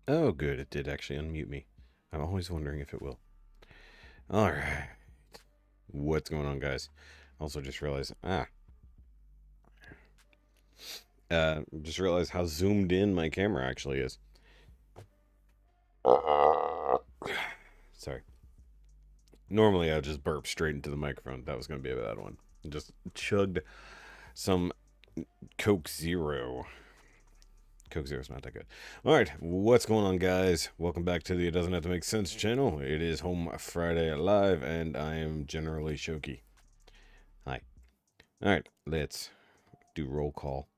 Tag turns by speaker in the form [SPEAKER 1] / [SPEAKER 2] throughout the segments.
[SPEAKER 1] Oh, good. It did actually unmute me. I'm always wondering if it will. All right. What's going on, guys? Also, just realized how zoomed in my camera actually is. Sorry. Normally, I would just burp straight into the microphone. That was going to be a bad one. Just chugged some Coke Zero. Coke Zero's not that good. All right, what's going on, guys? Welcome back to the It Doesn't Have to Make Sense channel. It is Home Friday Live, and I am generally Shoki. Hi. All right, let's do roll call.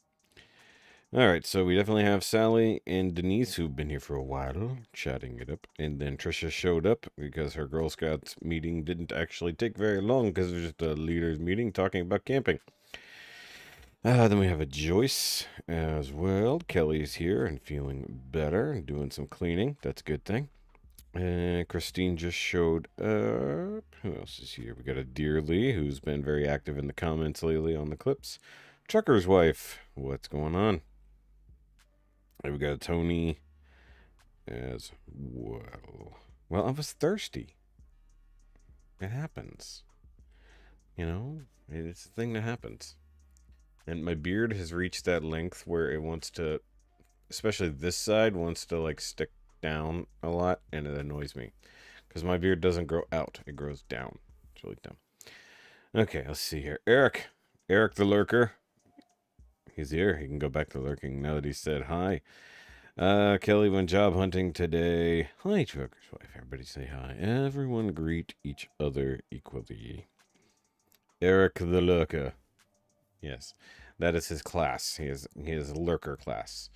[SPEAKER 1] All right, so we definitely have Sally and Denise, who've been here for a while, chatting it up. And then Trisha showed up because her Girl Scouts meeting didn't actually take very long because it was just a leaders meeting talking about camping. Then we have a Joyce as well. Kelly's here and feeling better and doing some cleaning. That's a good thing. And Christine just showed up. Who else is here? We got a Dearly, who's been very active in the comments lately on the clips. Trucker's wife, what's going on? And we got a Tony as well. Well, I was thirsty. It happens. You know, it's a thing that happens. And my beard has reached that length where it wants to, especially this side, wants to like stick down a lot, and it annoys me. Because my beard doesn't grow out, it grows down. It's really dumb. Okay, let's see here. Eric. Eric the Lurker. He's here. He can go back to lurking now that he said hi. Kelly went job hunting today. Hi, Trucker's wife. Everybody say hi. Everyone greet each other equally. Eric the Lurker. Yes, that is his class. He is Lurker class.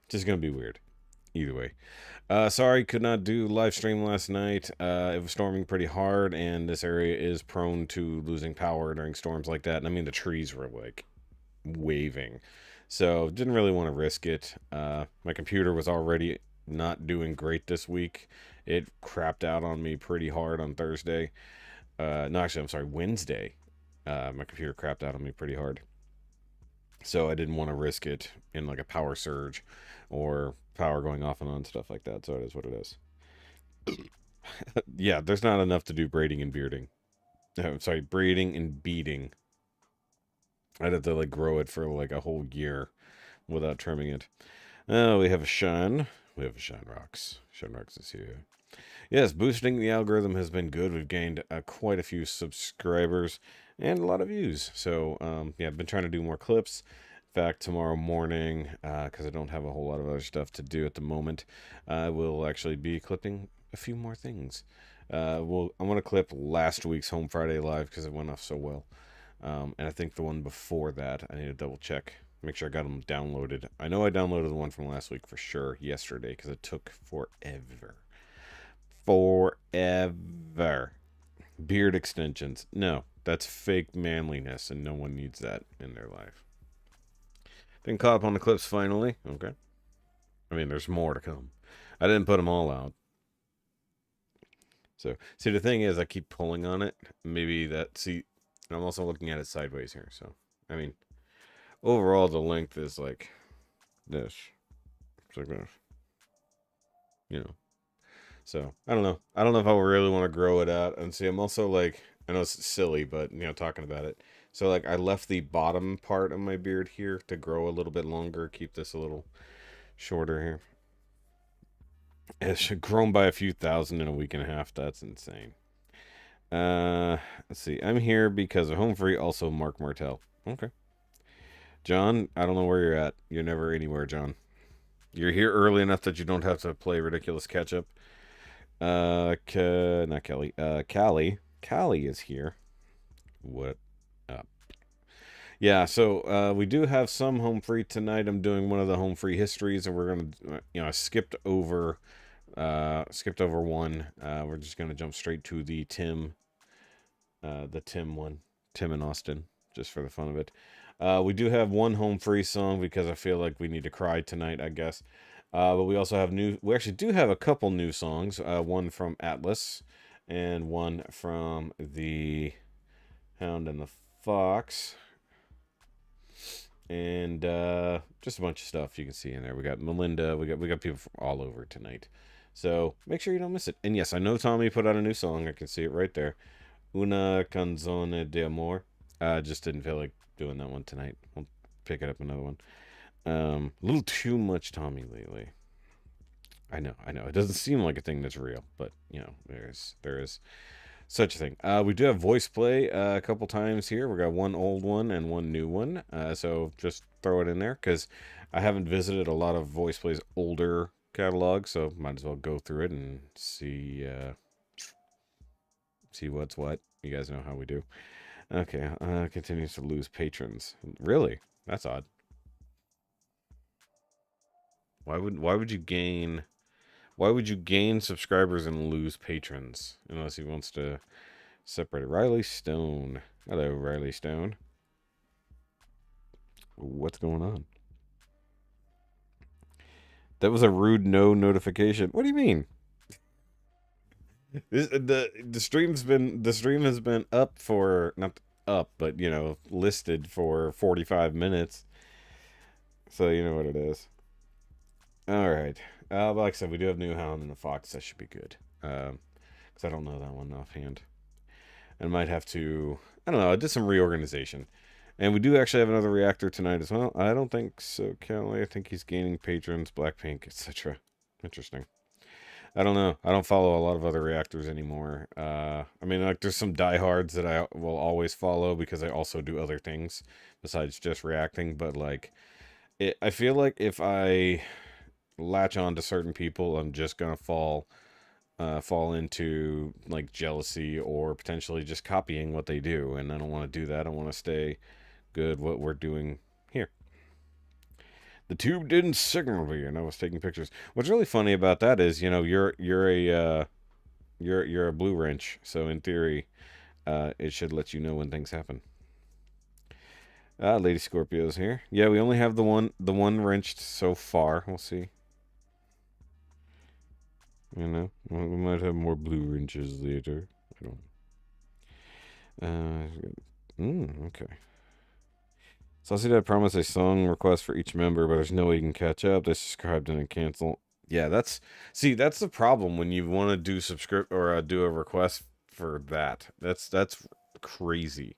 [SPEAKER 1] Just gonna be weird. Either way. Sorry, could not do live stream last night. It was storming pretty hard, and this area is prone to losing power during storms like that. And I mean, the trees were like waving. So didn't really want to risk it. My computer was already not doing great this week. It crapped out on me pretty hard on Thursday. No, actually, I'm sorry, Wednesday. My computer crapped out on me pretty hard. So I didn't want to risk it in like a power surge or power going off and on, stuff like that. So it is what it is. Yeah, there's not enough to do braiding and bearding. I'm sorry, braiding and beading. I'd have to like grow it for like a whole year without trimming it. We have a Shine. We have a Shine Rocks. Shine Rocks is here. Yes, boosting the algorithm has been good. We've gained quite a few subscribers and a lot of views. So, yeah, I've been trying to do more clips. In fact, tomorrow morning, because I don't have a whole lot of other stuff to do at the moment, I will actually be clipping a few more things. I want to clip last week's Home Friday Live because it went off so well. And I think the one before that, I need to double check. Make sure I got them downloaded. I know I downloaded the one from last week for sure yesterday because it took forever. Forever. Beard extensions. No, that's fake manliness, and no one needs that in their life. Been caught up on the clips finally. Okay. I mean, there's more to come. I didn't put them all out. So, see, the thing is, I keep pulling on it. Maybe that, see, I'm also looking at it sideways here. So, I mean, overall, the length is like this. It's like this. You know. So, I don't know. I don't know if I really want to grow it out. And see, I'm also like, I know it's silly, but, you know, talking about it. So, like, I left the bottom part of my beard here to grow a little bit longer. Keep this a little shorter here. It's grown by a few thousand in a week and a half. That's insane. Let's see. I'm here because of Home Free, also Mark Martel. Okay. John, I don't know where you're at. You're never anywhere, John. You're here early enough that you don't have to play ridiculous catch up. Not Kelly. Callie. Callie is here. What up? Yeah, so we do have some Home Free tonight. I'm doing one of the Home Free histories, and we're gonna, you know, I skipped over one. We're just gonna jump straight to the Tim one, Tim and Austin, just for the fun of it. We do have one Home Free song because I feel like we need to cry tonight, I guess. But we also have we actually do have a couple new songs. One from ATLUS and one from the Hound and the Fox. and just a bunch of stuff you can see in there. We got Melinda, we got people from all over tonight. So make sure you don't miss it. And yes, I know Tommy put out a new song. I can see it right there. Una canzone de amor. Just didn't feel like doing that one tonight. I'll pick it up another one. A little too much Tommy lately. I know. It doesn't seem like a thing that's real, but you know, there is such a thing. We do have voice play a couple times here. We got one old one and one new one. So just throw it in there because I haven't visited a lot of voice play's older catalog, so might as well go through it and see what's what. You guys know how we do. Okay, continues to lose patrons. Really? That's odd. Why would you gain subscribers and lose patrons unless he wants to separate it? Riley Stone. Hello, Riley Stone. What's going on? That was a rude no notification. What do you mean? The stream has been up for, not up, but you know, listed for 45 minutes. So you know what it is. All right. Like I said, we do have New Hound and the Fox. That should be good. Because I don't know that one offhand. I might have to. I don't know. I did some reorganization, and we do actually have another reactor tonight as well. I don't think so, Kelly. I think he's gaining patrons, Blackpink, etc. Interesting. I don't know. I don't follow a lot of other reactors anymore. I mean, like, there's some diehards that I will always follow because I also do other things besides just reacting. But like, I feel like if I latch on to certain people, I'm just gonna fall into like jealousy or potentially just copying what they do, and I don't want to do that. I want to stay good what we're doing here. The tube didn't signal me, and I was taking pictures. What's really funny about that is, you know, you're a blue wrench, so in theory, it should let you know when things happen. Lady Scorpio's here. Yeah, we only have the one wrenched so far. We'll see. You know, we might have more blue wrenches later. I don't. Okay. Saucy Dad promised a song request for each member, but there's no way you can catch up. They subscribed and then cancel. Yeah, that's the problem when you want to do subscript or do a request for that. That's crazy.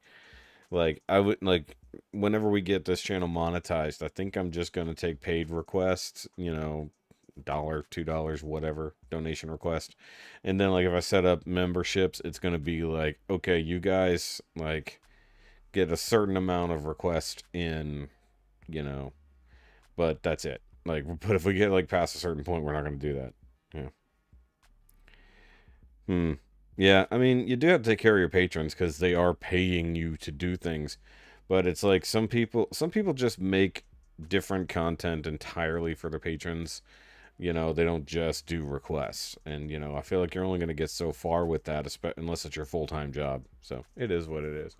[SPEAKER 1] Like I would like whenever we get this channel monetized, I think I'm just gonna take paid requests. You know, $1, $2, whatever donation request, and then like if I set up memberships, it's gonna be like, okay, you guys like get a certain amount of request in, you know, but that's it. Like, but if we get like past a certain point, we're not going to do that. Yeah. Yeah, I mean, you do have to take care of your patrons because they are paying you to do things. But it's like some people just make different content entirely for their patrons. You know, they don't just do requests. And, you know, I feel like you're only going to get so far with that, unless it's your full-time job. So it is what it is.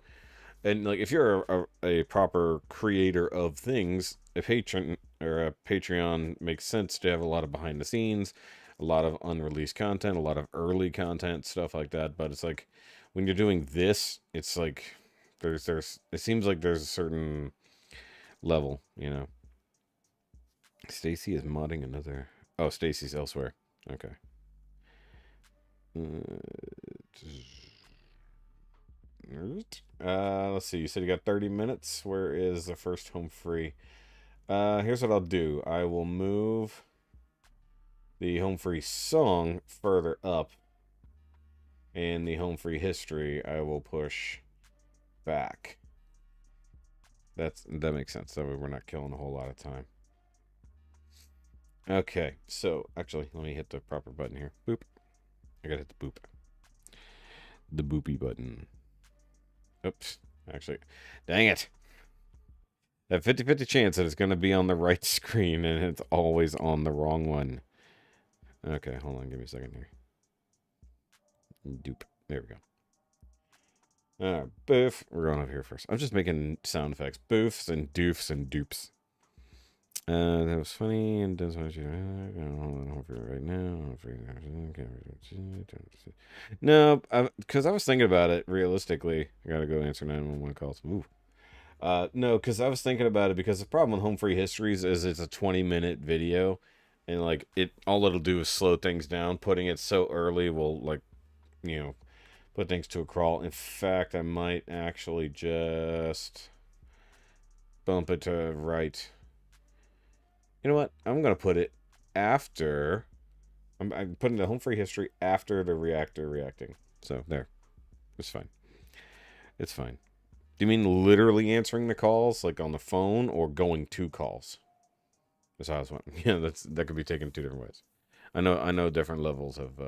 [SPEAKER 1] And like if you're a proper creator of things, a patron or a Patreon makes sense to have a lot of behind the scenes, a lot of unreleased content, a lot of early content, stuff like that. But it's like when you're doing this, it's like there's it seems like there's a certain level, you know. Stacy is modding another. Oh, Stacy's elsewhere. Okay. Let's see. You said you got 30 minutes. Where is the first home free? Here's what I'll do. I will move the home free song further up, and the home free history I will push back. That makes sense. That way we're not killing a whole lot of time. Okay, so actually, let me hit the proper button here. Boop. I gotta hit the boop. The boopy button. Oops. Actually, dang it. That 50-50 chance that it's going to be on the right screen and it's always on the wrong one. Okay, hold on. Give me a second here. Doop. There we go. Alright, boof. We're going over here first. I'm just making sound effects. Boofs and doofs and dupes. That was funny and does what you right now. No, because I was thinking about it realistically. I gotta go answer 911 calls. Ooh. No, because I was thinking about it because the problem with Home Free Histories is it's a 20-minute video, and like all it'll do is slow things down. Putting it so early will like, you know, put things to a crawl. In fact, I might actually just bump it to right. You know what? I'm gonna put it after. I'm putting the Home Free History after the reactor reacting. So there, it's fine. It's fine. Do you mean literally answering the calls, like on the phone, or going to calls? That's how I was wondering. Yeah, that could be taken two different ways. I know different levels of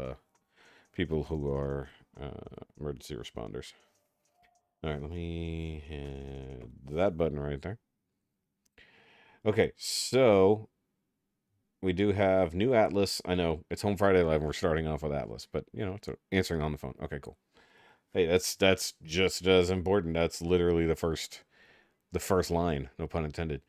[SPEAKER 1] people who are emergency responders. All right, let me hit that button right there. Okay, so we do have new ATLUS. I know it's Home Friday Live, and we're starting off with ATLUS, but you know, it's answering on the phone. Okay, cool. Hey, that's just as important. That's literally the first line, no pun intended.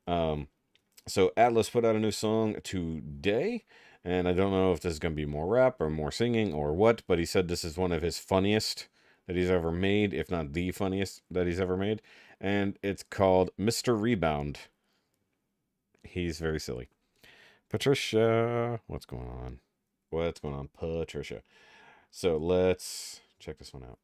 [SPEAKER 1] So ATLUS put out a new song today, and I don't know if this is going to be more rap or more singing or what, but he said this is one of his funniest that he's ever made, if not the funniest that he's ever made, and it's called Mr. Rebound. He's very silly. Patricia, what's going on? What's going on, Patricia? So let's check this one out.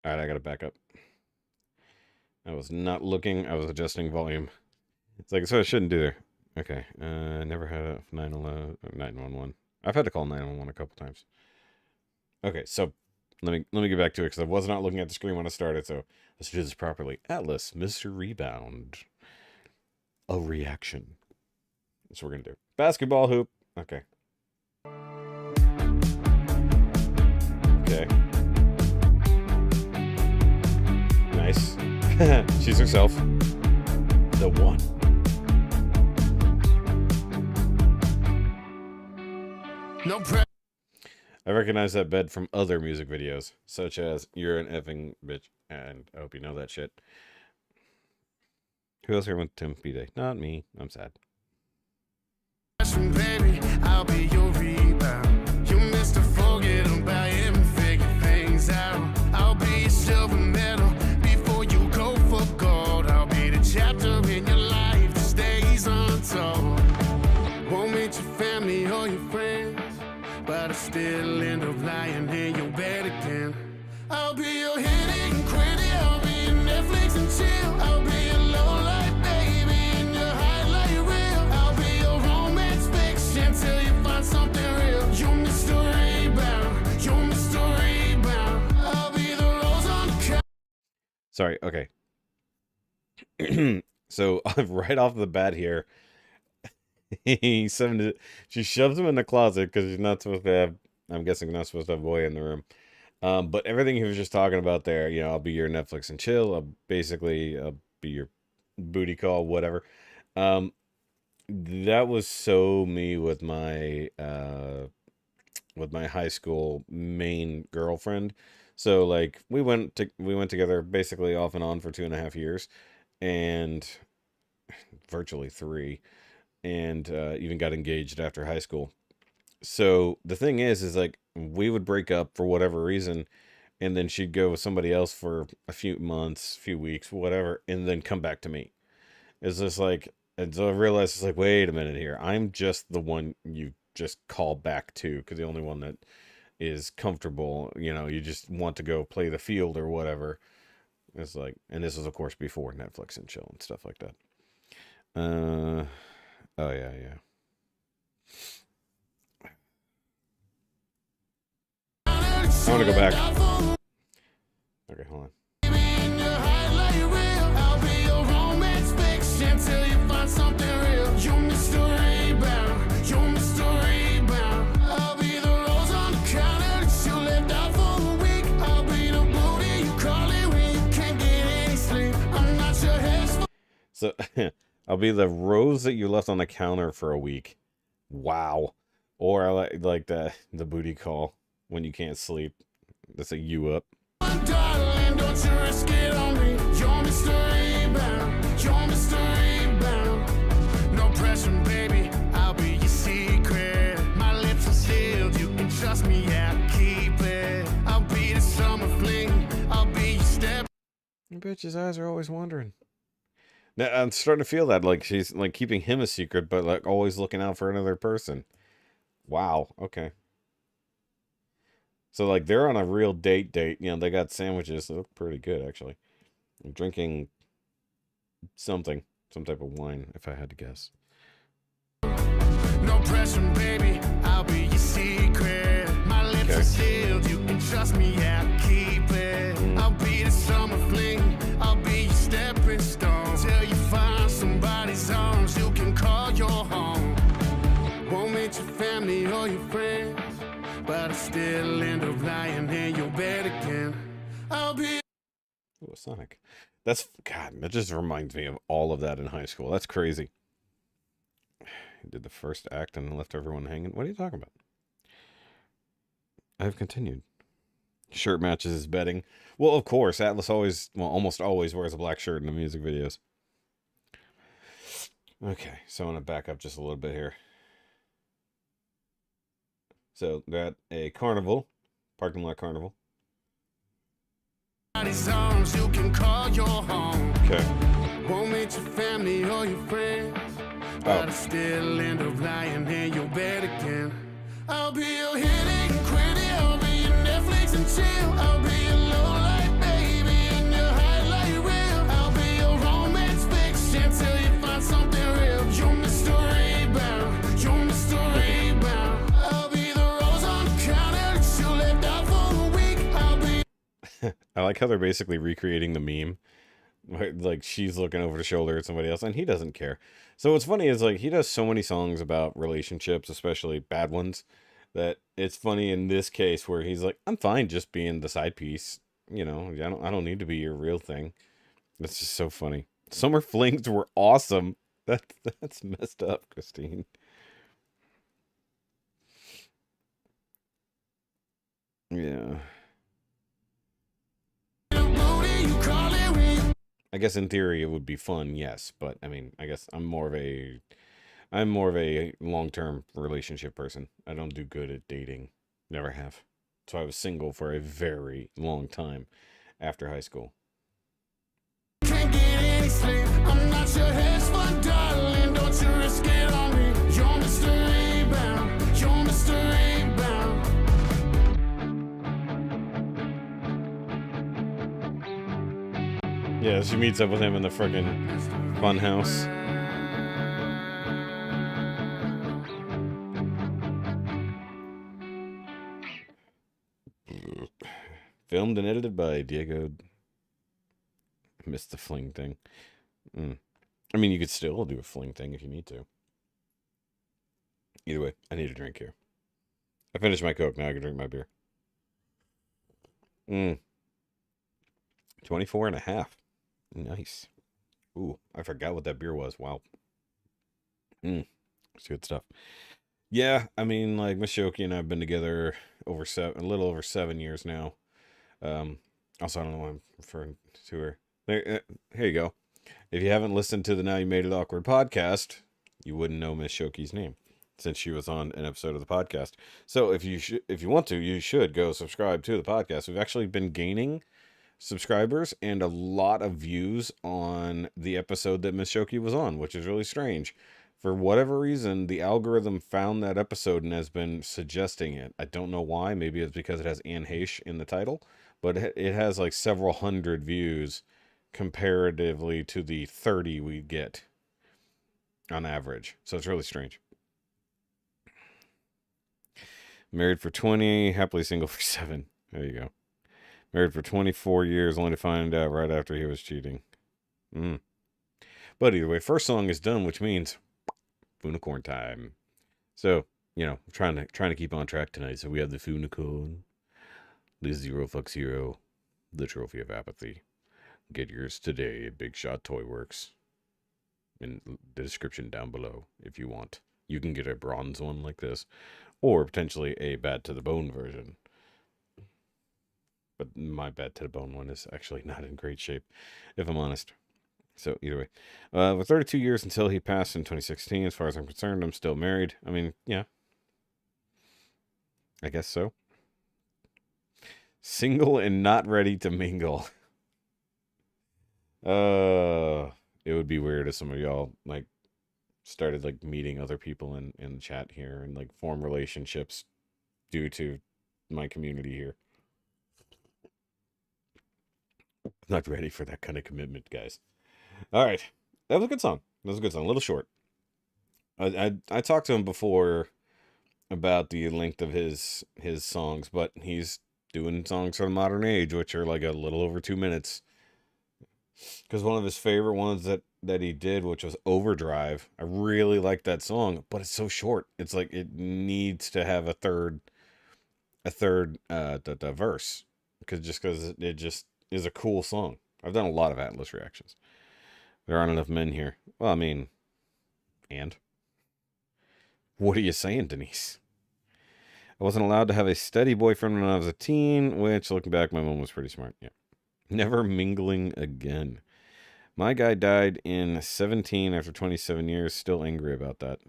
[SPEAKER 1] All right, I got to back up. I was not looking. I was adjusting volume. It's like, so I shouldn't do there. Okay. Never had a 911. I've had to call 911 a couple times. Okay, so let me get back to it because I was not looking at the screen when I started. So let's do this properly. ATLUS, Mr. Rebound, a reaction. That's what we're gonna do. Basketball hoop. Okay. Okay. Nice. She's herself. The one. No pressure. I recognize that bed from other music videos, such as You're an Effing Bitch, and I hope you know that shit. Who else here went to Tempe Day? Not me. I'm sad. Baby, I'll be your rebound. You missed to forget about him and figure things out. I'll be your silver medal before you go for gold. I'll be the chapter in your life that stays untold. Won't meet your family or your friends, but I still end up lying in your bed again. I'll be your hit and quit it. I'll be your Netflix and chill. I'll be your low light baby and your highlight reel. I'll be your romance fiction till you find something real. You Mr. Rebound. You Mr. Rebound. I'll be the rose on the couch. Sorry, okay. So right off the bat here, she shoves him in the closet because she's not supposed to have, I'm guessing not supposed to have a boy in the room. But everything he was just talking about there, you know, I'll be your Netflix and chill. I'll be your booty call, whatever. That was so me with my high school main girlfriend. So like we went together basically off and on for 2.5 years, and virtually 3. And even got engaged after high school. So the thing is like we would break up for whatever reason, and then she'd go with somebody else for a few months, few weeks, whatever, and then come back to me. It's just like, and so I realized it's like, wait a minute here, I'm just the one you just call back to because the only one that is comfortable, you know, you just want to go play the field or whatever. It's like, and this was of course before Netflix and chill and stuff like that. Oh yeah. I want to go back. Okay, hold on. So I'll be the rose that you left on the counter for a week. Wow. Or I like the booty call when you can't sleep. That's a you up.
[SPEAKER 2] Darling, don't you risk it on me. You're Mr. Rebound. You're Mr. Rebound. No pressure, baby. I'll be your secret. My lips are sealed. You can trust me. Yeah, keep it. I'll be the summer fling. I'll be your step.
[SPEAKER 1] I bet his eyes are always wandering. Now, I'm starting to feel that, like, she's, like, keeping him a secret, but, like, always looking out for another person. Wow, okay. So, like, they're on a real date. You know, they got sandwiches. They look pretty good, actually. I'm drinking something. Some type of wine, if I had to guess.
[SPEAKER 2] No pressure, baby. I'll be your secret. My lips are sealed. You can trust me. Yeah, keep it. I'll be the summer fling. I'll be your stepping stone. Till you find somebody's arms you can call your home. Won't meet your family or your friends, but I still end up lying in your bed again. I'll be.
[SPEAKER 1] Oh, Sonic. That's, God, that just reminds me of all of that in high school. That's crazy. He did the first act and left everyone hanging. What are you talking about? I've continued. Shirt matches his bedding. Well, of course, Atlas always, well, almost always wears a black shirt in the music videos. Okay, so I'm going to back up just a little bit here. So, they're at a carnival, parking lot carnival.
[SPEAKER 2] Arms you can call your home.
[SPEAKER 1] Okay.
[SPEAKER 2] Won't meet your family or your friends, but I still end up lying in your bed again. I'll be your hitting quitty. I'll be your Netflix and chill. I'll be your low light baby and your highlight reel. I'll be your romance fiction till you find something real. You're Mr. Rebound. You're Mr. Rebound. I'll be the rose on the counter that you left out for a week. I'll be.
[SPEAKER 1] I like how they're basically recreating the meme. Like, she's looking over the shoulder at somebody else, and he doesn't care. So what's funny is, like, he does so many songs about relationships, especially bad ones, that it's funny in this case where he's like, I'm fine just being the side piece. You know, I don't need to be your real thing. That's just so funny. Summer flings were awesome. That's messed up, Christine. Yeah. I guess in theory it would be fun, yes, but I mean, I guess I'm more of a long-term relationship person. I don't do good at dating. Never have. So I was single for a very long time after high school.
[SPEAKER 2] Can't get any sleep. I'm not your hedge fund, darling. Don't you risk it on me. You're Mr. Rebound. You're Mr. Rebound.
[SPEAKER 1] Yeah, she meets up with him in the friggin' fun house. Filmed and edited by Diego. Missed the fling thing. I mean, you could still do a fling thing if you need to. Either way, I need a drink here. I finished my Coke, now I can drink my beer. 24 and a half. Nice. Ooh, I forgot what that beer was. Wow. It's good stuff. Yeah, I mean, like, Miss Shoki and I have been together a little over 7 years now. Also, I don't know why I'm referring to her. Here you go. If you haven't listened to the Now You Made It Awkward podcast, you wouldn't know Miss Shoki's name since she was on an episode of the podcast. So if you want to, you should go subscribe to the podcast. We've actually been gaining subscribers and a lot of views on the episode that Miss Shoki was on, which is really strange. For whatever reason, the algorithm found that episode and has been suggesting it. I don't know why. Maybe it's because it has Anne Heche in the title, but it has like several hundred views comparatively to the 30 we get on average. So it's really strange. Married for 20, happily single for 7. There you go. Married for 24 years, only to find out right after he was cheating. But either way, first song is done, which means Funicorn time. So, you know, trying to keep on track tonight. So we have the Funicorn, the Zero Fuck Zero, the Trophy of Apathy. Get yours today at Big Shot Toy Works. In the description down below, if you want. You can get a bronze one like this, or potentially a Bad to the Bone version. But my Bad to the Bone one is actually not in great shape, if I'm honest. So either way, with 32 years until he passed in 2016, as far as I'm concerned, I'm still married. I mean, yeah, I guess so. Single and not ready to mingle. It would be weird if some of y'all like started like meeting other people in the chat here and like form relationships due to my community here. Not ready for that kind of commitment, guys. All right, that was a good song. That was a good song. A little short. I talked to him before about the length of his songs, but he's doing songs for the modern age, which are like a little over 2 minutes. Because one of his favorite ones that he did, which was Overdrive, I really like that song, but it's so short. It's like it needs to have a third the verse, because it just is a cool song. I've done a lot of ATLUS reactions. There aren't enough men here. Well, I mean, and what are you saying, Denise? I wasn't allowed to have a steady boyfriend when I was a teen, which, looking back, my mom was pretty smart. Yeah. Never mingling again. My guy died in 17 after 27 years. Still angry about that.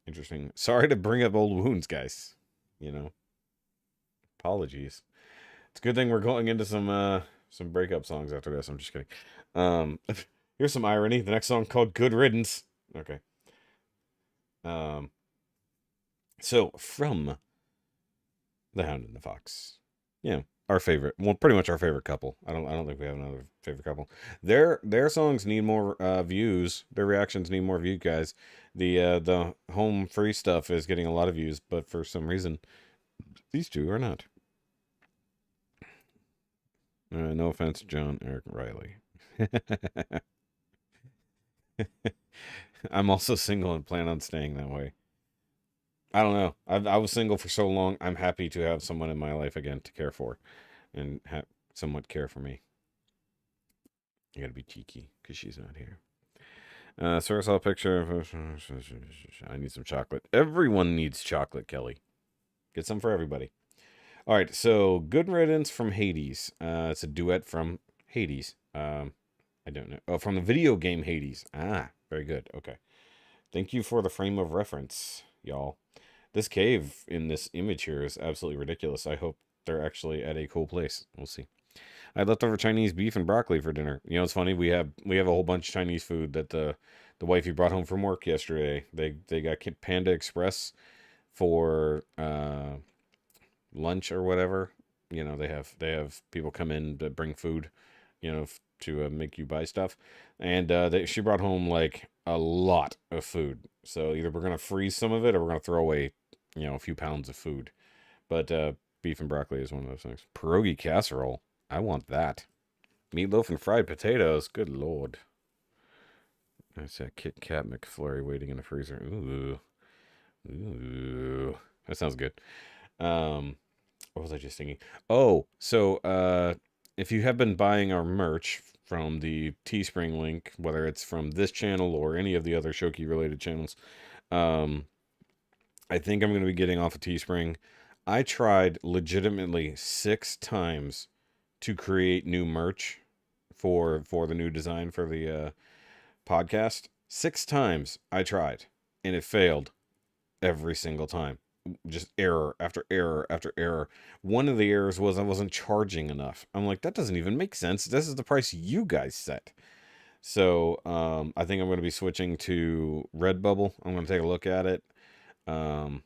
[SPEAKER 1] Interesting. Sorry to bring up old wounds, guys. You know. Apologies. It's a good thing we're going into some breakup songs after this. I'm just kidding. Here's some irony. The next song called Good Riddance. Okay. So from The Hound and the Fox. Yeah, our favorite. Well, pretty much our favorite couple. I don't think we have another favorite couple. Their songs need more views. Their reactions need more views, guys. The home free stuff is getting a lot of views, but for some reason these two are not. No offense, John Eric Riley. I'm also single and plan on staying that way. I don't know. I was single for so long. I'm happy to have someone in my life again to care for and have somewhat care for me. I gotta be cheeky because she's not here. So I saw a picture of... I need some chocolate. Everyone needs chocolate, Kelly. Get some for everybody. All right, so Good Riddance from Hades. It's a duet from Hades. I don't know. Oh, from the video game Hades. Ah, very good. Okay. Thank you for the frame of reference, y'all. This cave in this image here is absolutely ridiculous. I hope they're actually at a cool place. We'll see. I left over Chinese beef and broccoli for dinner. You know, it's funny. We have a whole bunch of Chinese food that the wifey brought home from work yesterday. They got Panda Express for lunch or whatever. You know, they have people come in to bring food, you know, to make you buy stuff. And she brought home like a lot of food. So either we're gonna freeze some of it or we're gonna throw away, you know, a few pounds of food. But beef and broccoli is one of those things. Pierogi casserole. I want that. Meatloaf and fried potatoes. Good lord. That's a Kit Kat McFlurry waiting in the freezer. Ooh. Ooh. That sounds good. What was I just thinking? Oh, so if you have been buying our merch from the Teespring link, whether it's from this channel or any of the other Shoki related channels, I think I'm going to be getting off of Teespring. I tried legitimately 6 times to create new merch for the new design for the podcast. 6 times I tried, and it failed every single time. Just error after error after error. One of the errors was I wasn't charging enough. I'm like, that doesn't even make sense. This is the price you guys set. So I think I'm going to be switching to Redbubble. I'm going to take a look at it. I've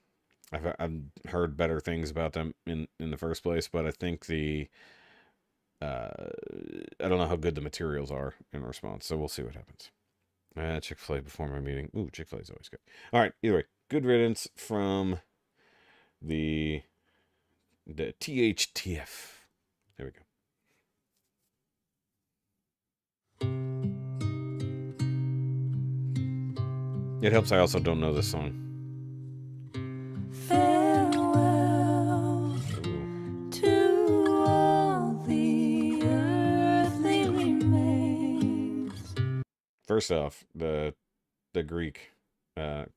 [SPEAKER 1] heard better things about them in the first place, but I think I don't know how good the materials are in response, so we'll see what happens. Chick-fil-A before my meeting. Ooh, Chick-fil-A is always good. All right, either way, Good Riddance from the THTF. There we go. It helps I also don't know this song.
[SPEAKER 2] Farewell to all the earthly remains.
[SPEAKER 1] First off, the Greek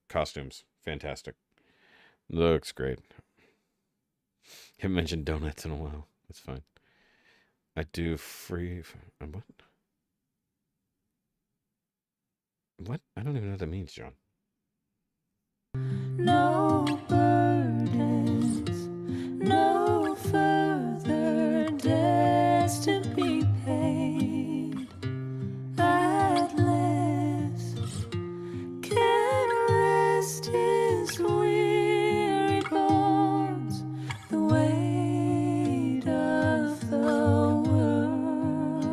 [SPEAKER 1] costumes, fantastic. Looks great. Haven't mentioned donuts in a while. That's fine. I do free. What? What? I don't even know what that means, John.
[SPEAKER 3] No burdens, no further debts to be paid. ATLUS can rest his weary bones. The weight of the world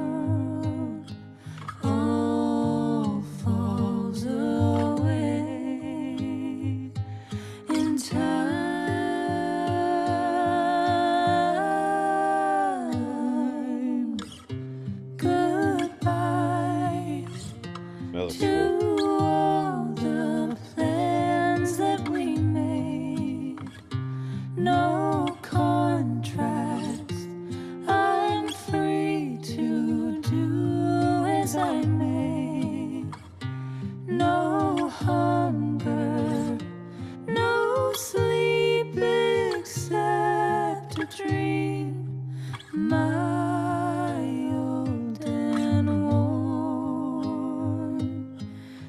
[SPEAKER 3] all falls away in time. Goodbye to all the plans that we made. No contracts. I'm free to do as I may. No hunger, no sleep except a dream. My old and worn.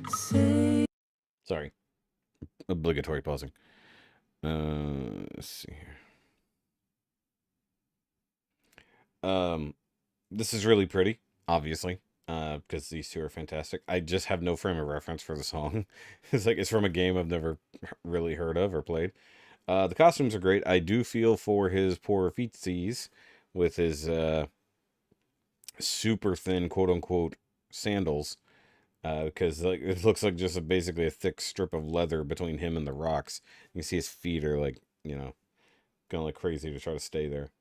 [SPEAKER 3] Say
[SPEAKER 1] Sorry. Obligatory pausing. Let's see here. This is really pretty, obviously, because these two are fantastic. I just have no frame of reference for the song. It's from a game I've never really heard of or played. The costumes are great. I do feel for his poor feetsies with his super thin, quote unquote, sandals. Because it looks like just basically a thick strip of leather between him and the rocks. You can see his feet are going like crazy to try to stay there.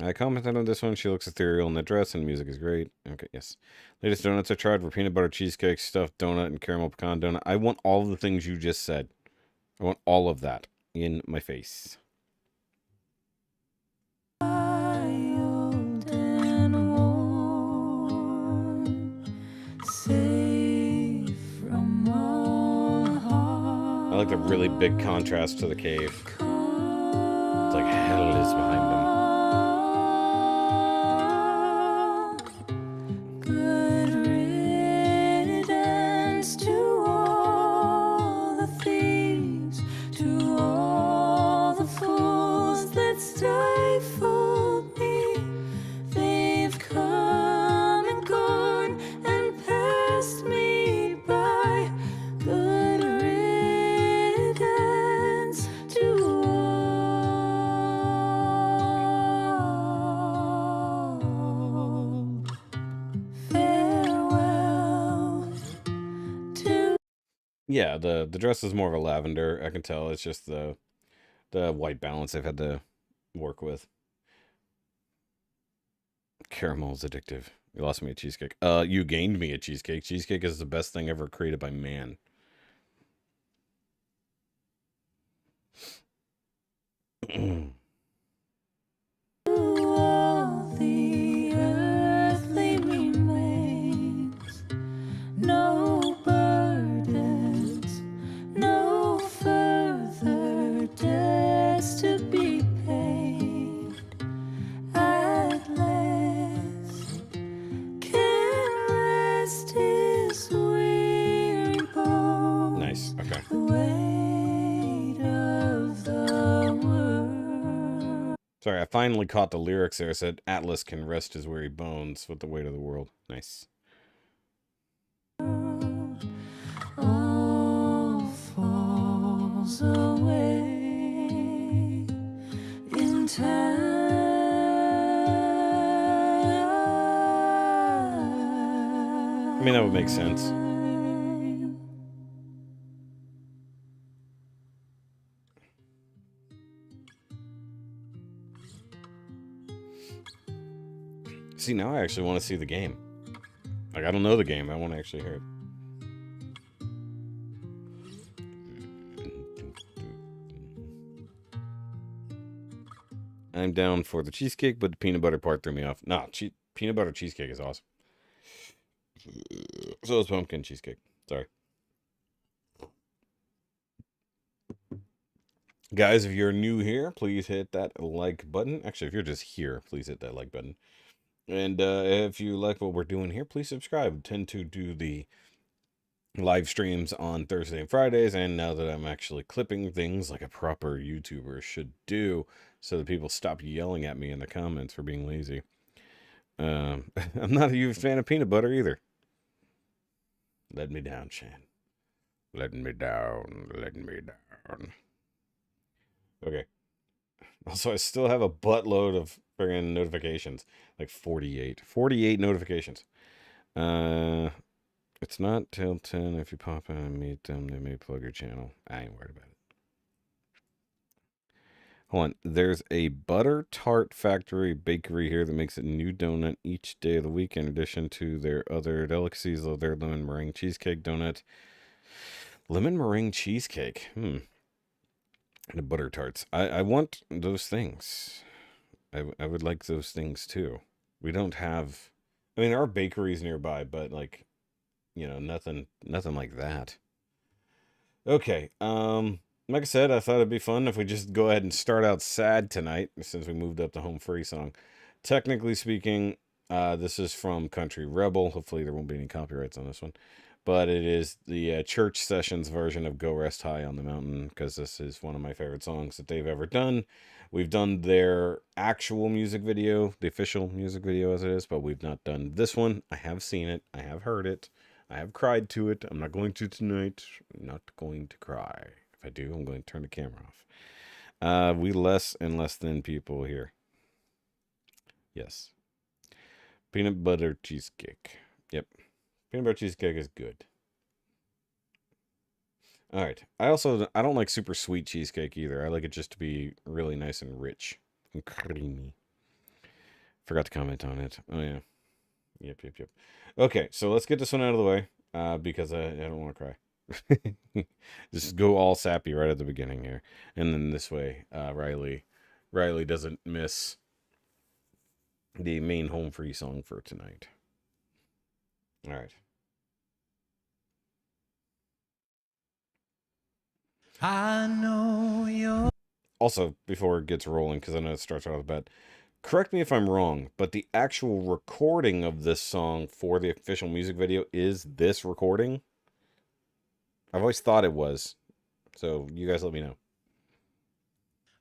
[SPEAKER 1] I commented on this one. She looks ethereal in the dress, and the music is great. Okay, yes. Latest donuts I tried were peanut butter cheesecake, stuffed donut, and caramel pecan donut. I want all of the things you just said. I want all of that in my face.
[SPEAKER 3] old and worn, safe from all harm.
[SPEAKER 1] I like the really big contrast to the cave. It's like hell is behind them.
[SPEAKER 3] Good riddance to all the thieves, to all the fools that stifled me. They've come and gone and passed me by. Good riddance to all. Farewell to
[SPEAKER 1] Yeah, the dress is more of a lavender. I can tell. It's just the white balance I've had to work with. Caramel is addictive. You lost me a cheesecake. You gained me a cheesecake. Cheesecake is the best thing ever created by man.
[SPEAKER 3] all the earthly remains. No burdens, no further debts to be paid. ATLUS can rest his weary bones.
[SPEAKER 1] Nice. Okay.
[SPEAKER 3] The weight of the world.
[SPEAKER 1] Sorry, I finally caught the lyrics there. It said, Atlas can rest his weary bones with the weight of the world. Nice.
[SPEAKER 3] All falls away in time.
[SPEAKER 1] I mean, that would make sense. See, now I actually want to see the game. Like, I don't know the game. I want to actually hear it. I'm down for the cheesecake, but the peanut butter part threw me off. Nah, peanut butter cheesecake is awesome. So is pumpkin cheesecake. Sorry. Guys, if you're new here, please hit that like button. Actually, if you're just here, please hit that like button. And if you like what we're doing here, please subscribe. I tend to do the live streams on Thursday and Fridays, and now that I'm actually clipping things like a proper YouTuber should do, so that people stop yelling at me in the comments for being lazy. I'm not a huge fan of peanut butter either. Let me down, Shan. Let me down. Let me down. Okay. Also, I still have a buttload of friggin' notifications. Like 48. 48 notifications. It's not till 10. If you pop in and meet them, they may plug your channel. I ain't worried about it. Hold on. There's a butter tart factory bakery here that makes a new donut each day of the week in addition to their other delicacies of their lemon meringue cheesecake donut. Lemon meringue cheesecake. And the butter tarts. I want those things. I would like those things too. We don't have... I mean, there are bakeries nearby, but like... You know, nothing like that. Okay, like I said, I thought it'd be fun if we just go ahead and start out sad tonight, since we moved up to Home Free song. Technically speaking, this is from Country Rebel. Hopefully there won't be any copyrights on this one. But it is the Church Sessions version of Go Rest High on the Mountain, because this is one of my favorite songs that they've ever done. We've done their actual music video, the official music video as it is, but we've not done this one. I have seen it. I have heard it. I have cried to it. I'm not going to tonight. I'm not going to cry. If I do, I'm going to turn the camera off. We less and less than people here. Yes. Peanut butter cheesecake. Yep. Peanut butter cheesecake is good. All right. I don't like super sweet cheesecake either. I like it just to be really nice and rich and creamy. Forgot to comment on it. Oh, yeah. Yep. Okay, so let's get this one out of the way, because I don't want to cry. Just go all sappy right at the beginning here. And then this way, Riley doesn't miss the main Home Free song for tonight. All right.
[SPEAKER 3] I know you're...
[SPEAKER 1] Also, before it gets rolling, because I know it starts off bad, correct me if I'm wrong, but the actual recording of this song for the official music video is this recording? I've always thought it was. So you guys let me know.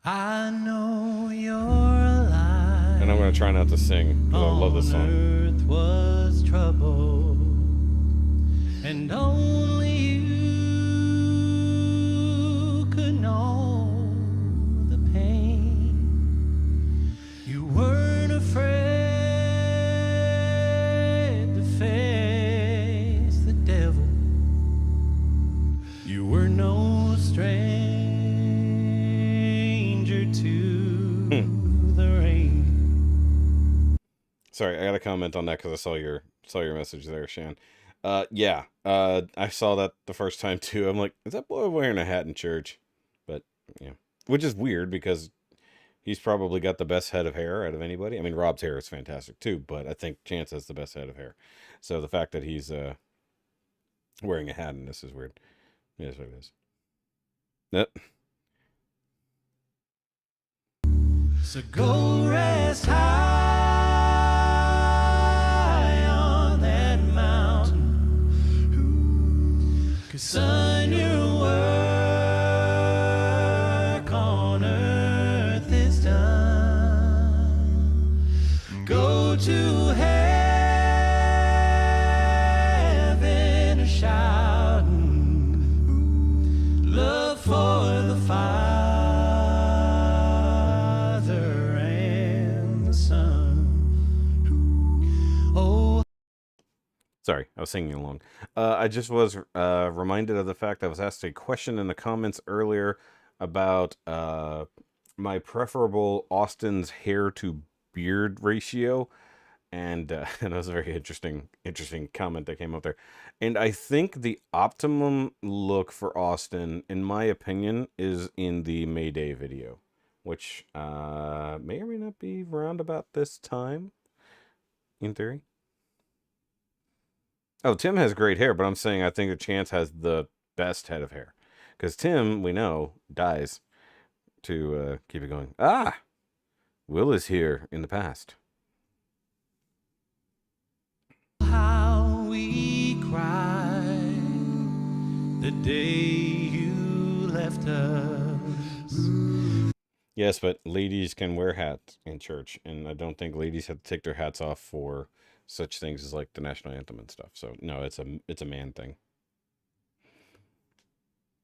[SPEAKER 3] I know you're alive.
[SPEAKER 1] And I'm going to try not to sing, because I love this song.
[SPEAKER 3] Earth was troubled, and only you could know the pain. You weren't afraid to face the devil. You were no stranger to the rain.
[SPEAKER 1] Sorry, I got to comment on that because I saw your message there, Shan. Yeah, I saw that the first time too. I'm like, is that boy wearing a hat in church? But yeah, which is weird because he's probably got the best head of hair out of anybody. I mean, Rob's hair is fantastic too, but I think Chance has the best head of hair. So the fact that he's wearing a hat in this is weird. It is what it is. Yep.
[SPEAKER 3] So go rest high on that mountain, 'cause son, your work on earth is done. Go to heaven a shouting, love for the Father and the Son. Oh,
[SPEAKER 1] Sorry, I was singing along. I just was reminded of the fact I was asked a question in the comments earlier about my preferable Austin's hair to beard ratio, and that was a very interesting comment that came up there. And I think the optimum look for Austin, in my opinion, is in the Mayday video, which may or may not be around about this time, in theory. Oh, Tim has great hair, but I'm saying I think that Chance has the best head of hair. Because Tim, we know, dies to keep it going. Ah! Will is here in the past.
[SPEAKER 3] How we cried the day you left us.
[SPEAKER 1] Yes, but ladies can wear hats in church, and I don't think ladies have to take their hats off for such things as like the national anthem and stuff. So no, it's a man thing.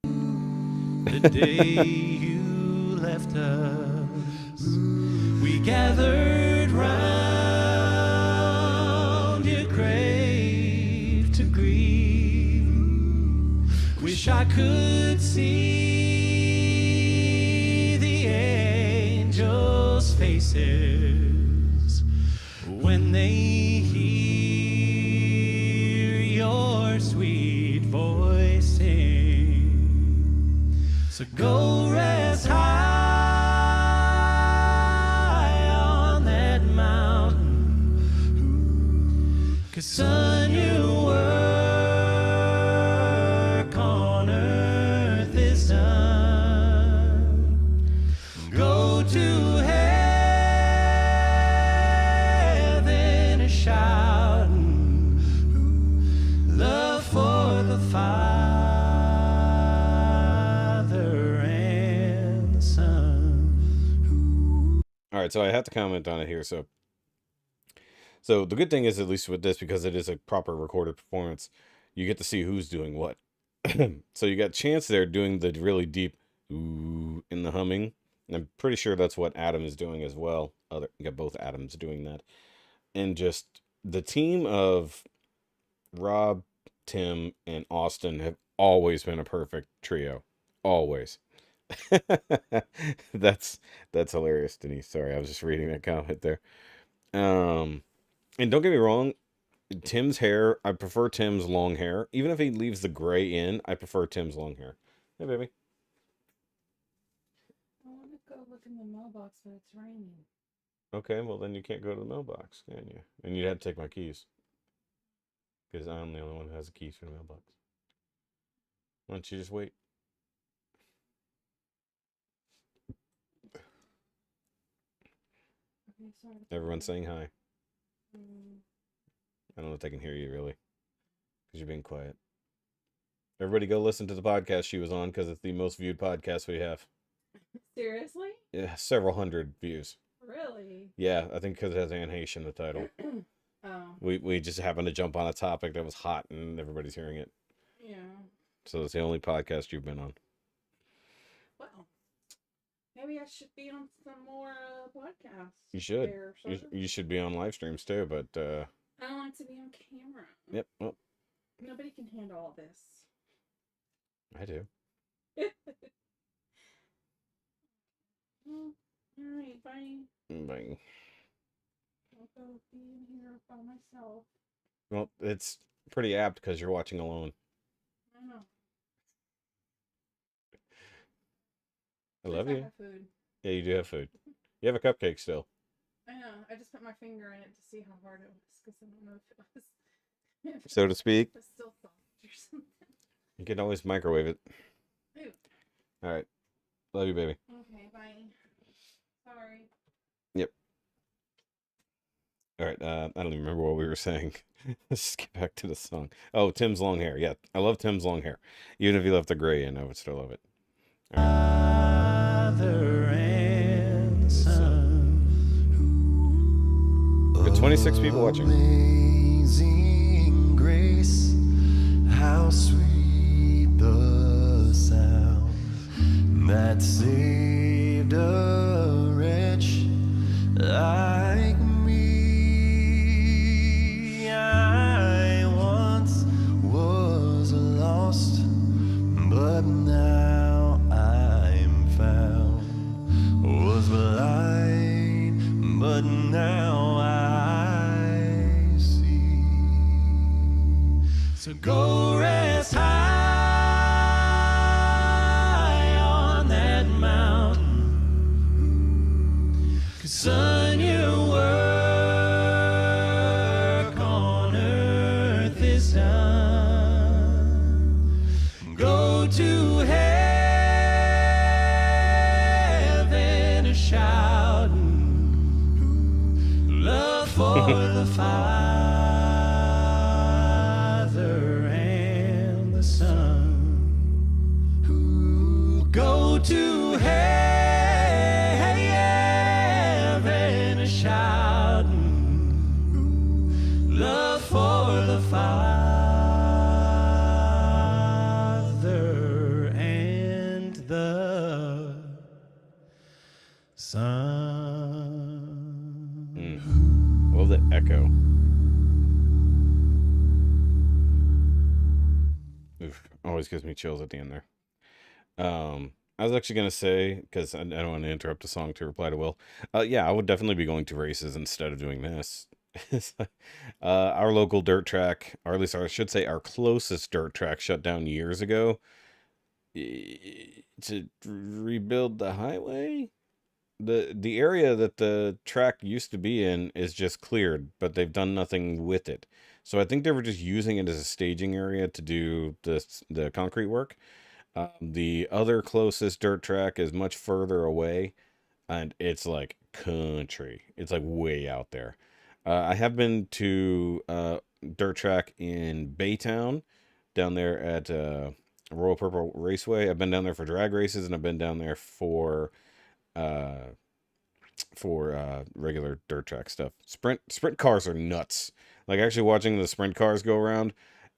[SPEAKER 3] The day you left us, we gathered round your grave to grieve. Wish I could see the angels' faces when they hear your sweet voice sing. So go rest high on that mountain, 'cause son, your work on earth is done. Go to heaven a shouting, love for the Father and the Son.
[SPEAKER 1] All right, so I have to comment on it here. So the good thing is, at least with this, because it is a proper recorded performance, you get to see who's doing what. So you got Chance there doing the really deep ooh in the humming. And I'm pretty sure that's what Adam is doing as well. You got both Adams doing that. And just the team of Rob, Tim, and Austin have always been a perfect trio. Always. That's hilarious, Denise. Sorry, I was just reading that comment there. And don't get me wrong, Tim's hair, I prefer Tim's long hair. Even if he leaves the gray in, I prefer Tim's long hair. Hey, baby.
[SPEAKER 4] I want to go look in the mailbox, but it's raining.
[SPEAKER 1] Okay, well then you can't go to the mailbox, can you? And you'd have to take my keys. Because I'm the only one who has the keys for the mailbox. Why don't you just wait?
[SPEAKER 4] Okay, sorry.
[SPEAKER 1] Everyone's saying hi.
[SPEAKER 4] Mm,
[SPEAKER 1] I don't know if they can hear you, really. Because you're being quiet. Everybody go listen to the podcast she was on, because it's the most viewed podcast we have.
[SPEAKER 4] seriously?
[SPEAKER 1] Yeah, several hundred views.
[SPEAKER 4] Really?
[SPEAKER 1] Yeah, I think because it has Anne Heche in the title.
[SPEAKER 4] Oh,
[SPEAKER 1] We just happened to jump on a topic that was hot and everybody's hearing it.
[SPEAKER 4] yeah.
[SPEAKER 1] So it's the only podcast you've been on.
[SPEAKER 4] Well, maybe I should be on some more podcasts.
[SPEAKER 1] You should.
[SPEAKER 4] there,
[SPEAKER 1] You,
[SPEAKER 4] sir.
[SPEAKER 1] you should be on live streams too, but
[SPEAKER 4] I don't want to be on camera.
[SPEAKER 1] yep, well,
[SPEAKER 4] Nobody can handle all this.
[SPEAKER 1] I do.
[SPEAKER 4] Well, all right, bye.
[SPEAKER 1] Bang.
[SPEAKER 4] I'll go be in here by myself.
[SPEAKER 1] Well, it's pretty apt because you're watching alone.
[SPEAKER 4] I know.
[SPEAKER 1] I love
[SPEAKER 4] At least
[SPEAKER 1] you.
[SPEAKER 4] have food.
[SPEAKER 1] Yeah, you do have food. You have a cupcake still.
[SPEAKER 4] I know. I just put my finger in it to see how hard it was because I don't know if it was. if it
[SPEAKER 1] So to speak.
[SPEAKER 4] was still soft or something.
[SPEAKER 1] You can always microwave it.
[SPEAKER 4] Ew.
[SPEAKER 1] All right. Love you, baby.
[SPEAKER 4] Okay, bye. Sorry.
[SPEAKER 1] All right. I don't even remember what we were saying. Let's just get back to the song. Oh, Tim's long hair. Yeah, I love Tim's long hair. Even if he left the gray in, I would still love it.
[SPEAKER 3] Father and Son.
[SPEAKER 1] Got 26 people watching.
[SPEAKER 3] Amazing grace, how sweet the sound that saved a wretch like me. I once was lost, but now I'm found. Was blind, but now I see. So go rest high on that mountain, 'cause son, your work on earth is done. Go to heaven
[SPEAKER 1] echo. Oof, always gives me chills at the end there. I was actually gonna say, because I don't want to interrupt the song to reply to Will. Yeah, I would definitely be going to races instead of doing this. Our local dirt track, or at least I should say our closest dirt track, shut down years ago to rebuild the highway. The area that the track used to be in is just cleared, but they've done nothing with it. So I think they were just using it as a staging area to do the concrete work. The other closest dirt track is much further away, and it's like country. It's like way out there. I have been to dirt track in Baytown, down there at Royal Purple Raceway. I've been down there for drag races, and I've been down there uh, for regular dirt track stuff. Sprint cars are nuts. Like actually watching the sprint cars go around,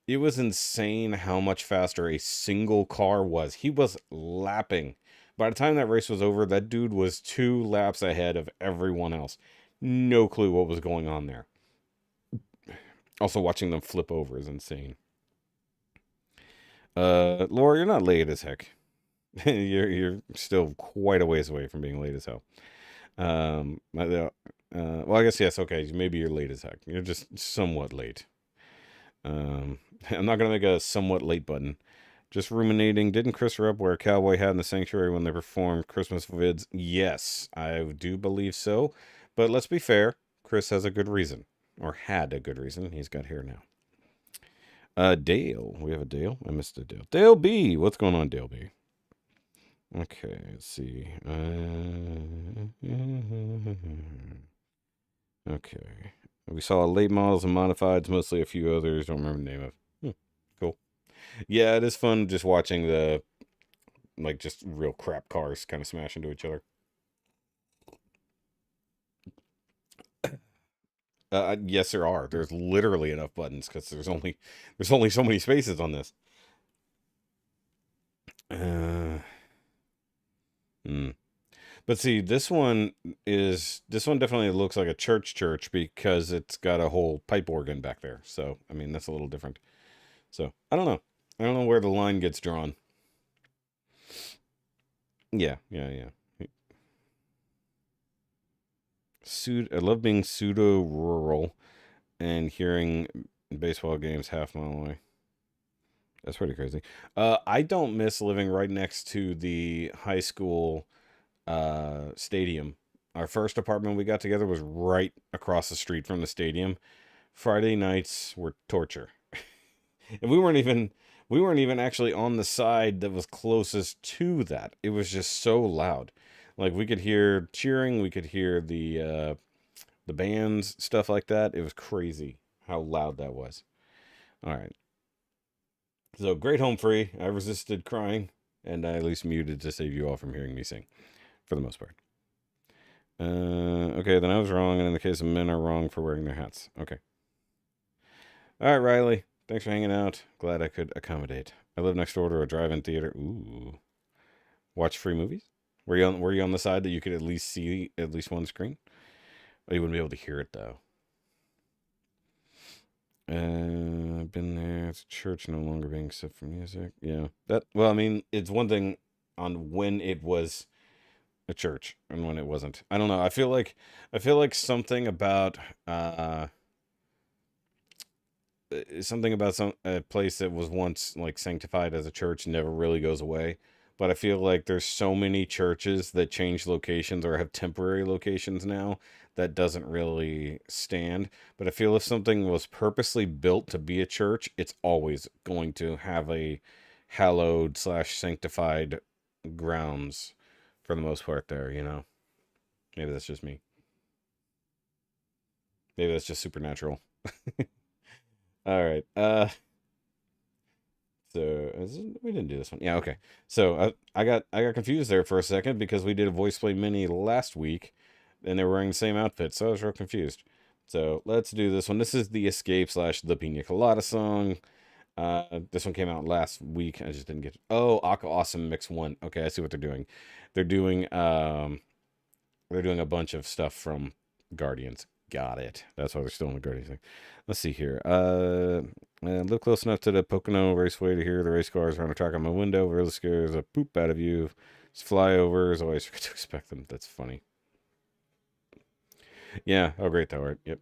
[SPEAKER 1] it was insane how much faster a single car was. He was lapping. By the time that race was over, that dude was 2 laps ahead of everyone else. No clue what was going on there. Also, watching them flip over is insane. Laura, you're not late as heck. you're still quite a ways away from being late as hell. Well, I guess yes. Okay, maybe you're late as heck. You're just somewhat late. I'm not gonna make a somewhat late button. Just ruminating. Didn't Chris Rupp wear a cowboy hat in the sanctuary when they performed Christmas vids? Yes, I do believe so. But let's be fair. Chris has a good reason, or had a good reason. He's got hair now. Dale. We have a Dale. I missed a Dale. Dale B. What's going on, Dale B? Okay, let's see. Okay. We saw late models and modifieds, mostly a few others. Don't remember the name of. Cool. Yeah, it is fun just watching the, like, just real crap cars kind of smash into each other. Yes, there are. There's literally enough buttons because there's only so many spaces on this. But see, this one definitely looks like a church because it's got a whole pipe organ back there. So, I mean, that's a little different. So, I don't know. I don't know where the line gets drawn. Yeah. I love being pseudo-rural and hearing baseball games half mile away. That's pretty crazy. I don't miss living right next to the high school stadium. Our first apartment we got together was right across the street from the stadium. Friday nights were torture. And we weren't even actually on the side that was closest to that. It was just so loud. Like we could hear cheering, we could hear the bands, stuff like that. It was crazy how loud that was. All right. So great home free. I resisted crying, and I at least muted to save you all from hearing me sing, for the most part. Okay, then I was wrong, and in the case of men are wrong for wearing their hats. Okay. All right, Riley. Thanks for hanging out. Glad I could accommodate. I live next door to a drive-in theater. Ooh. Watch free movies? Were you on the side that you could at least see at least one screen? Oh, you wouldn't be able to hear it though. I've been there. It's a church no longer being set for music. Yeah. Well, I mean, it's one thing on when it was a church and when it wasn't. I don't know. I feel like something about a place that was once like sanctified as a church never really goes away. But I feel like there's so many churches that change locations or have temporary locations now that doesn't really stand. But I feel if something was purposely built to be a church, it's always going to have a hallowed / sanctified grounds for the most part there, you know? Maybe that's just me. Maybe that's just supernatural. All right. So we didn't do this one. Yeah, okay. So I got confused there for a second because we did a VoicePlay mini last week, and they were wearing the same outfit, so I was real confused. So let's do this one. This is the Escape / the Pina Colada song. This one came out last week. I just didn't get. Oh, Aka Awesome Mix 1. Okay, I see what they're doing. They're doing a bunch of stuff from Guardians. Got it. That's why they're still in the Guardians thing. Let's see here. Look close enough to the Pocono Raceway to hear the race cars around the track on my window. Really scares a poop out of you. It's flyovers. Always forget to expect them. That's funny. Yeah. Oh, great, Howard. Yep.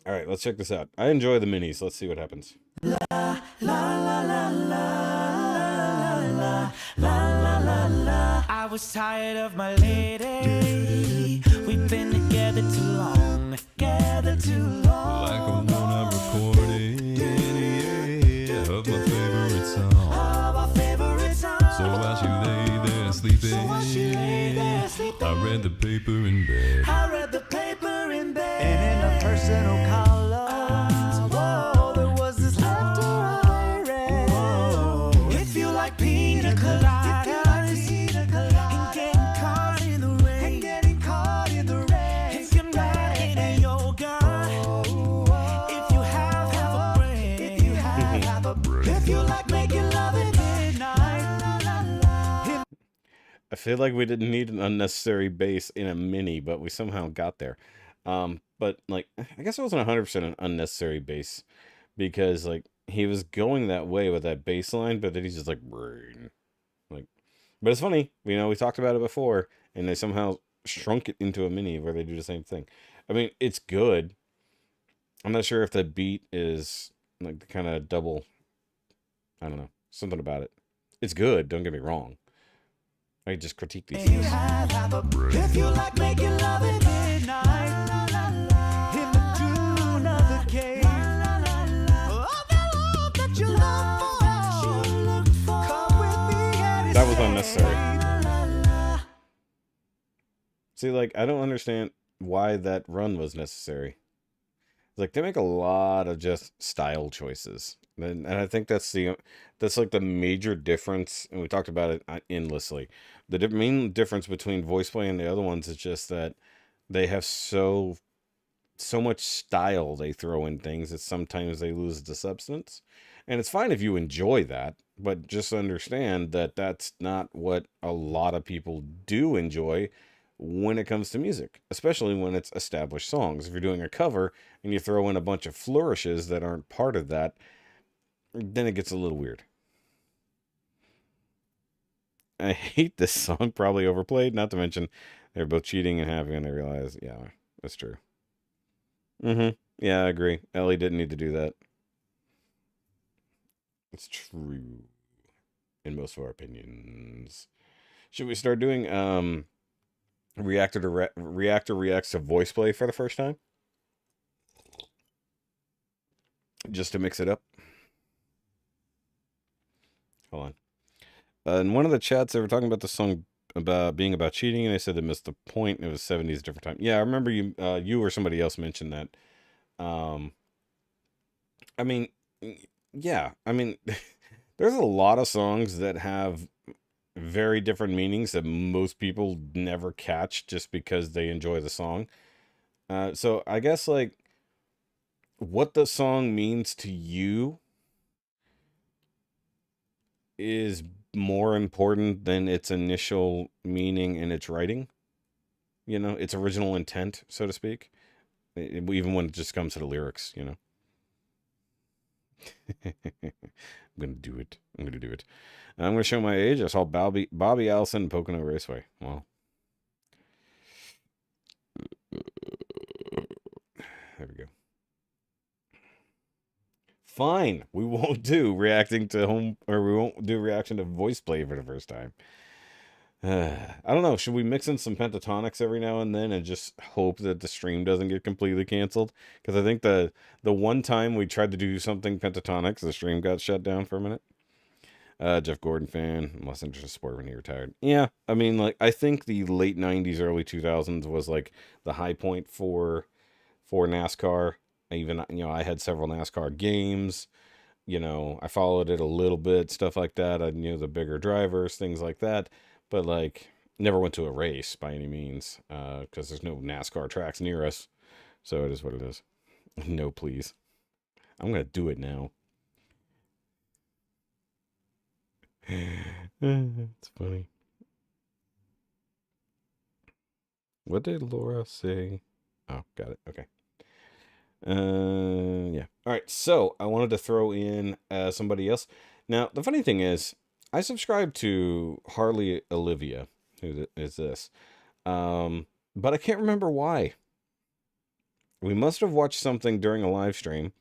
[SPEAKER 1] All right, let's check this out. I enjoy the minis. Let's see what happens.
[SPEAKER 3] I was tired of my lady. We've been together too long. Together too long.
[SPEAKER 5] Like a one-up recording, yeah, of my favorite song.
[SPEAKER 3] Of our favorite song.
[SPEAKER 5] So while she lay there sleeping, I read the paper in bed.
[SPEAKER 3] I read the paper in bed. And in a personal column, whoa, there was this letter I read. Whoa. If you like pina coladas, and getting caught in the rain, if you're not in yoga, if you have a brain, if you like making love at midnight.
[SPEAKER 1] I feel like we didn't need an unnecessary bass in a mini, but we somehow got there. But like, I guess it wasn't 100% an unnecessary bass, because like he was going that way with that bass line, but then he's just like, brain. Like, but it's funny, you know, we talked about it before, and they somehow shrunk it into a mini where they do the same thing. I mean, it's good. I'm not sure if the beat is like the kind of double, I don't know, something about it. It's good, don't get me wrong. I just critique these things.
[SPEAKER 3] If you like making love at midnight, in the tune of the cave, oh, the love that you look for, come with me and
[SPEAKER 1] That was unnecessary. See, like, I don't understand why that run was necessary. Like, they make a lot of just style choices. And I think that's like the major difference, and we talked about it endlessly. The main difference between VoicePlay and the other ones is just that they have so much style they throw in things that sometimes they lose the substance. And it's fine if you enjoy that, but just understand that that's not what a lot of people do enjoy when it comes to music, especially when it's established songs. If you're doing a cover and you throw in a bunch of flourishes that aren't part of that, then it gets a little weird. I hate this song, probably overplayed, not to mention they're both cheating and having, and I realize, yeah, that's true. Yeah, I agree. Ellie didn't need to do that. It's true. In most of our opinions. Should we start doing Reactor reacts to VoicePlay for the first time? Just to mix it up. Hold on. In one of the chats, they were talking about the song about being about cheating, and they said they missed the point. It was 70s, different time. Yeah, I remember you or somebody else mentioned that. I mean, yeah, I mean, there's a lot of songs that have very different meanings that most people never catch just because they enjoy the song. So I guess like what the song means to you is more important than its initial meaning in its writing. You know, its original intent, so to speak. Even when it just comes to the lyrics, you know. I'm gonna do it. I'm gonna show my age. I saw Bobby Allison Pocono Raceway. Wow. There we go. Fine. We won't do reaction to VoicePlay for the first time. I don't know. Should we mix in some pentatonics every now and then and just hope that the stream doesn't get completely canceled? Because I think the one time we tried to do something pentatonics, the stream got shut down for a minute. Jeff Gordon fan. I'm less interested in sport when he retired. Yeah, I mean, like, I think the late 90s, early 2000s was, like, the high point for NASCAR. Even, you know, I had several NASCAR games. You know, I followed it a little bit, stuff like that. I knew the bigger drivers, things like that. But, like, never went to a race by any means, because there's no NASCAR tracks near us. So it is what it is. No, please. I'm going to do it now. It's funny. What did Laura say? Oh, got it. Okay. Yeah. All right. So I wanted to throw in somebody else. Now, the funny thing is, I subscribe to Harley Olivia. Who is this? But I can't remember why. We must have watched something during a live stream,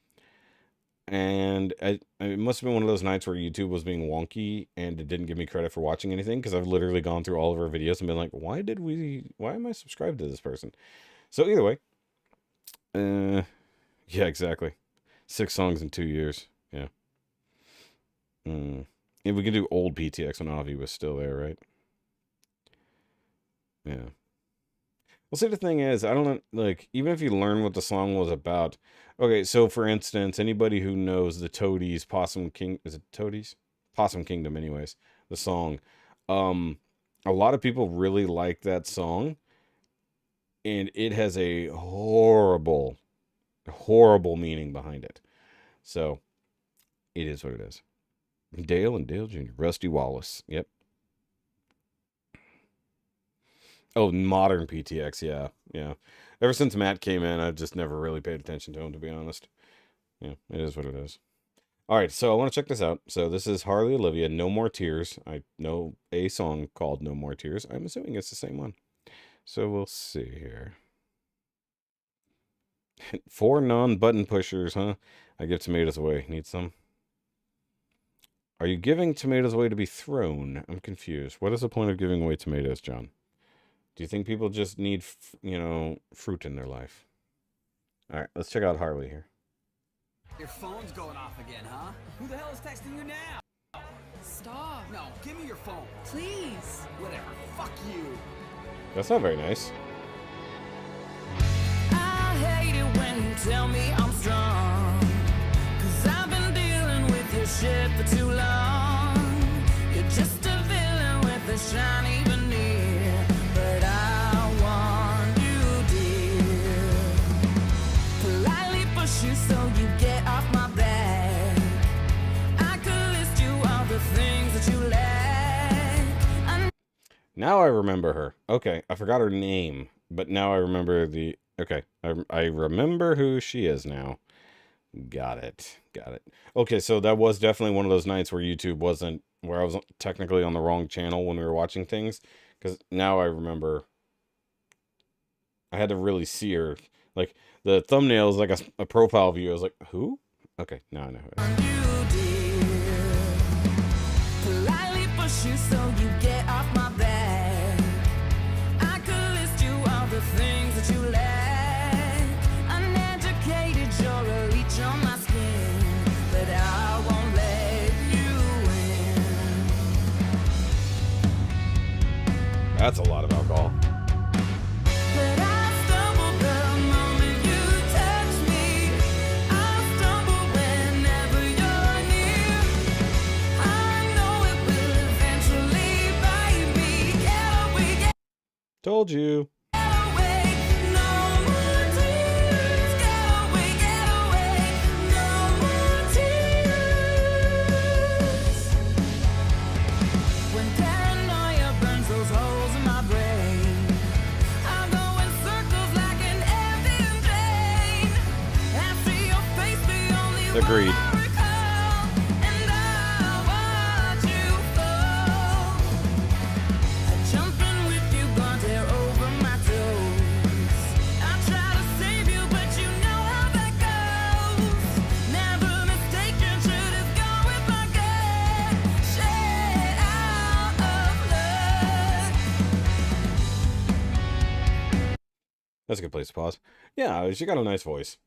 [SPEAKER 1] and it must have been one of those nights where YouTube was being wonky and it didn't give me credit for watching anything, because I've literally gone through all of our videos and been like, why am I subscribed to this person? So either way, yeah, exactly. 6 songs in 2 years. Yeah. If we could do old PTX when Avi was still there, right? Yeah. Well, see, the thing is, I don't know, like, even if you learn what the song was about. Okay, so for instance, anybody who knows the Toadies Possum King, is it Toadies? Possum Kingdom, anyways, the song. A lot of people really like that song, and it has a horrible meaning behind it. So, it is what it is. Dale and Dale Jr., Rusty Wallace, yep. Oh, modern PTX, yeah, yeah. Ever since Matt came in, I've just never really paid attention to him, to be honest. Yeah, it is what it is. All right, so I want to check this out. So this is Harley Olivia, No More Tears. I know a song called No More Tears. I'm assuming it's the same one. So we'll see here. 4 non-button pushers, huh? I give tomatoes away. Need some? Are you giving tomatoes away to be thrown? I'm confused. What is the point of giving away tomatoes, John? Do you think people just need, fruit in their life? All right, let's check out Harley here.
[SPEAKER 6] Your phone's going off again, huh? Who the hell is texting you now?
[SPEAKER 7] Stop.
[SPEAKER 6] No, give me your phone.
[SPEAKER 7] Please.
[SPEAKER 6] Whatever. Fuck you.
[SPEAKER 1] That's not very nice.
[SPEAKER 3] I hate it when you tell me I'm strong, 'cause I've been dealing with your shit for too long. You're just a villain with a shiny veneer, but I want you, dear. Politely push you so you get off my back. I could list you all the things that you lack.
[SPEAKER 1] Now I remember her. Okay, I forgot her name, but now I remember the... Okay, I remember who she is now. Got it. Okay, so that was definitely one of those nights where YouTube wasn't... Where I was technically on the wrong channel when we were watching things. Because now I remember... I had to really see her. Like, the thumbnail is like a profile view. I was like, who? Okay, now I know who it is.
[SPEAKER 3] You, dear. Politely push you so you get off my back. I could list you all the things that you lack. Uneducated, you're a leech on my skin, but I won't let you in.
[SPEAKER 1] That's a lot of alcohol.
[SPEAKER 3] But I stumble the moment you touch me. I stumble whenever you're near. I know it will eventually bite me. Get away,
[SPEAKER 1] Told you.
[SPEAKER 3] get away. No more tears. Get away, no more tears. When paranoia burns those holes in my brain, I go in circles like an empty drain. After your face, the only
[SPEAKER 1] Agreed.
[SPEAKER 3] one I recall, and I watch you fall. I jump in with you, gone tear over my toes. I try to save you, but you know how that goes. Never mistaken, should've gone with my gut. Shed out of blood.
[SPEAKER 1] That's a good place to pause. Yeah, she got a nice voice.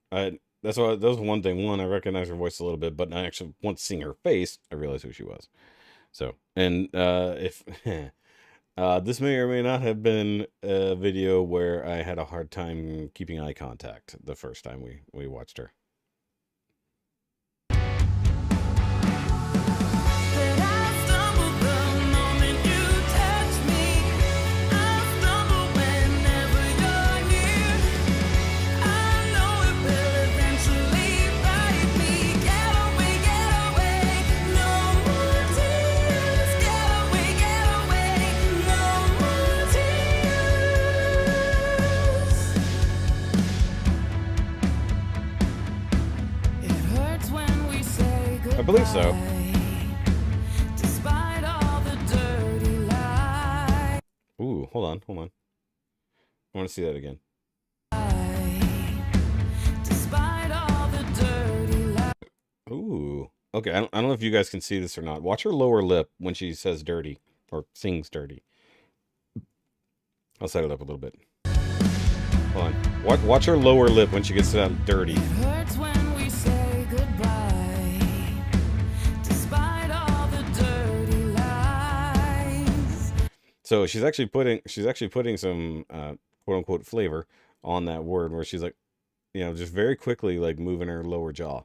[SPEAKER 1] That's why that was one thing. One, I recognize her voice a little bit, but I actually, once seeing her face, I realized who she was. So, and if this may or may not have been a video where I had a hard time keeping eye contact the first time we watched her.
[SPEAKER 3] But I stumble the moment you touch me. I stumble whenever you're near. I know it will eventually bite me. Get away, no more tears. Get away, no more tears.
[SPEAKER 1] I believe so.
[SPEAKER 3] Despite all the dirty lies,
[SPEAKER 1] Ooh, hold on. I want to see that again.
[SPEAKER 3] despite all the dirty lies.
[SPEAKER 1] Ooh. Okay, I don't know if you guys can see this or not. Watch her lower lip when she says dirty or sings dirty. I'll set it up a little bit. Hold on. Watch her lower lip when she gets to that dirty.
[SPEAKER 3] It hurts when we say goodbye. Despite all the dirty lies.
[SPEAKER 1] So she's actually putting some quote unquote flavor on that word where she's like, just very quickly like moving her lower jaw.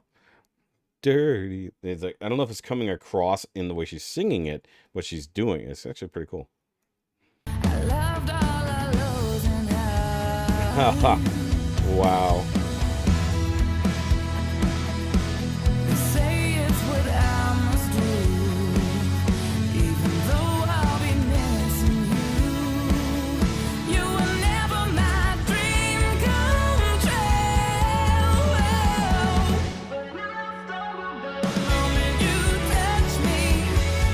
[SPEAKER 1] Dirty. It's like I don't know if it's coming across in the way she's singing it, but she's doing it. It's actually pretty cool.
[SPEAKER 3] I loved all our lows and highs.
[SPEAKER 1] Haha. Wow.
[SPEAKER 3] They say it's what I must do, even though I'll be missing you. You were never my dream come true. But I stumble the moment you touch me.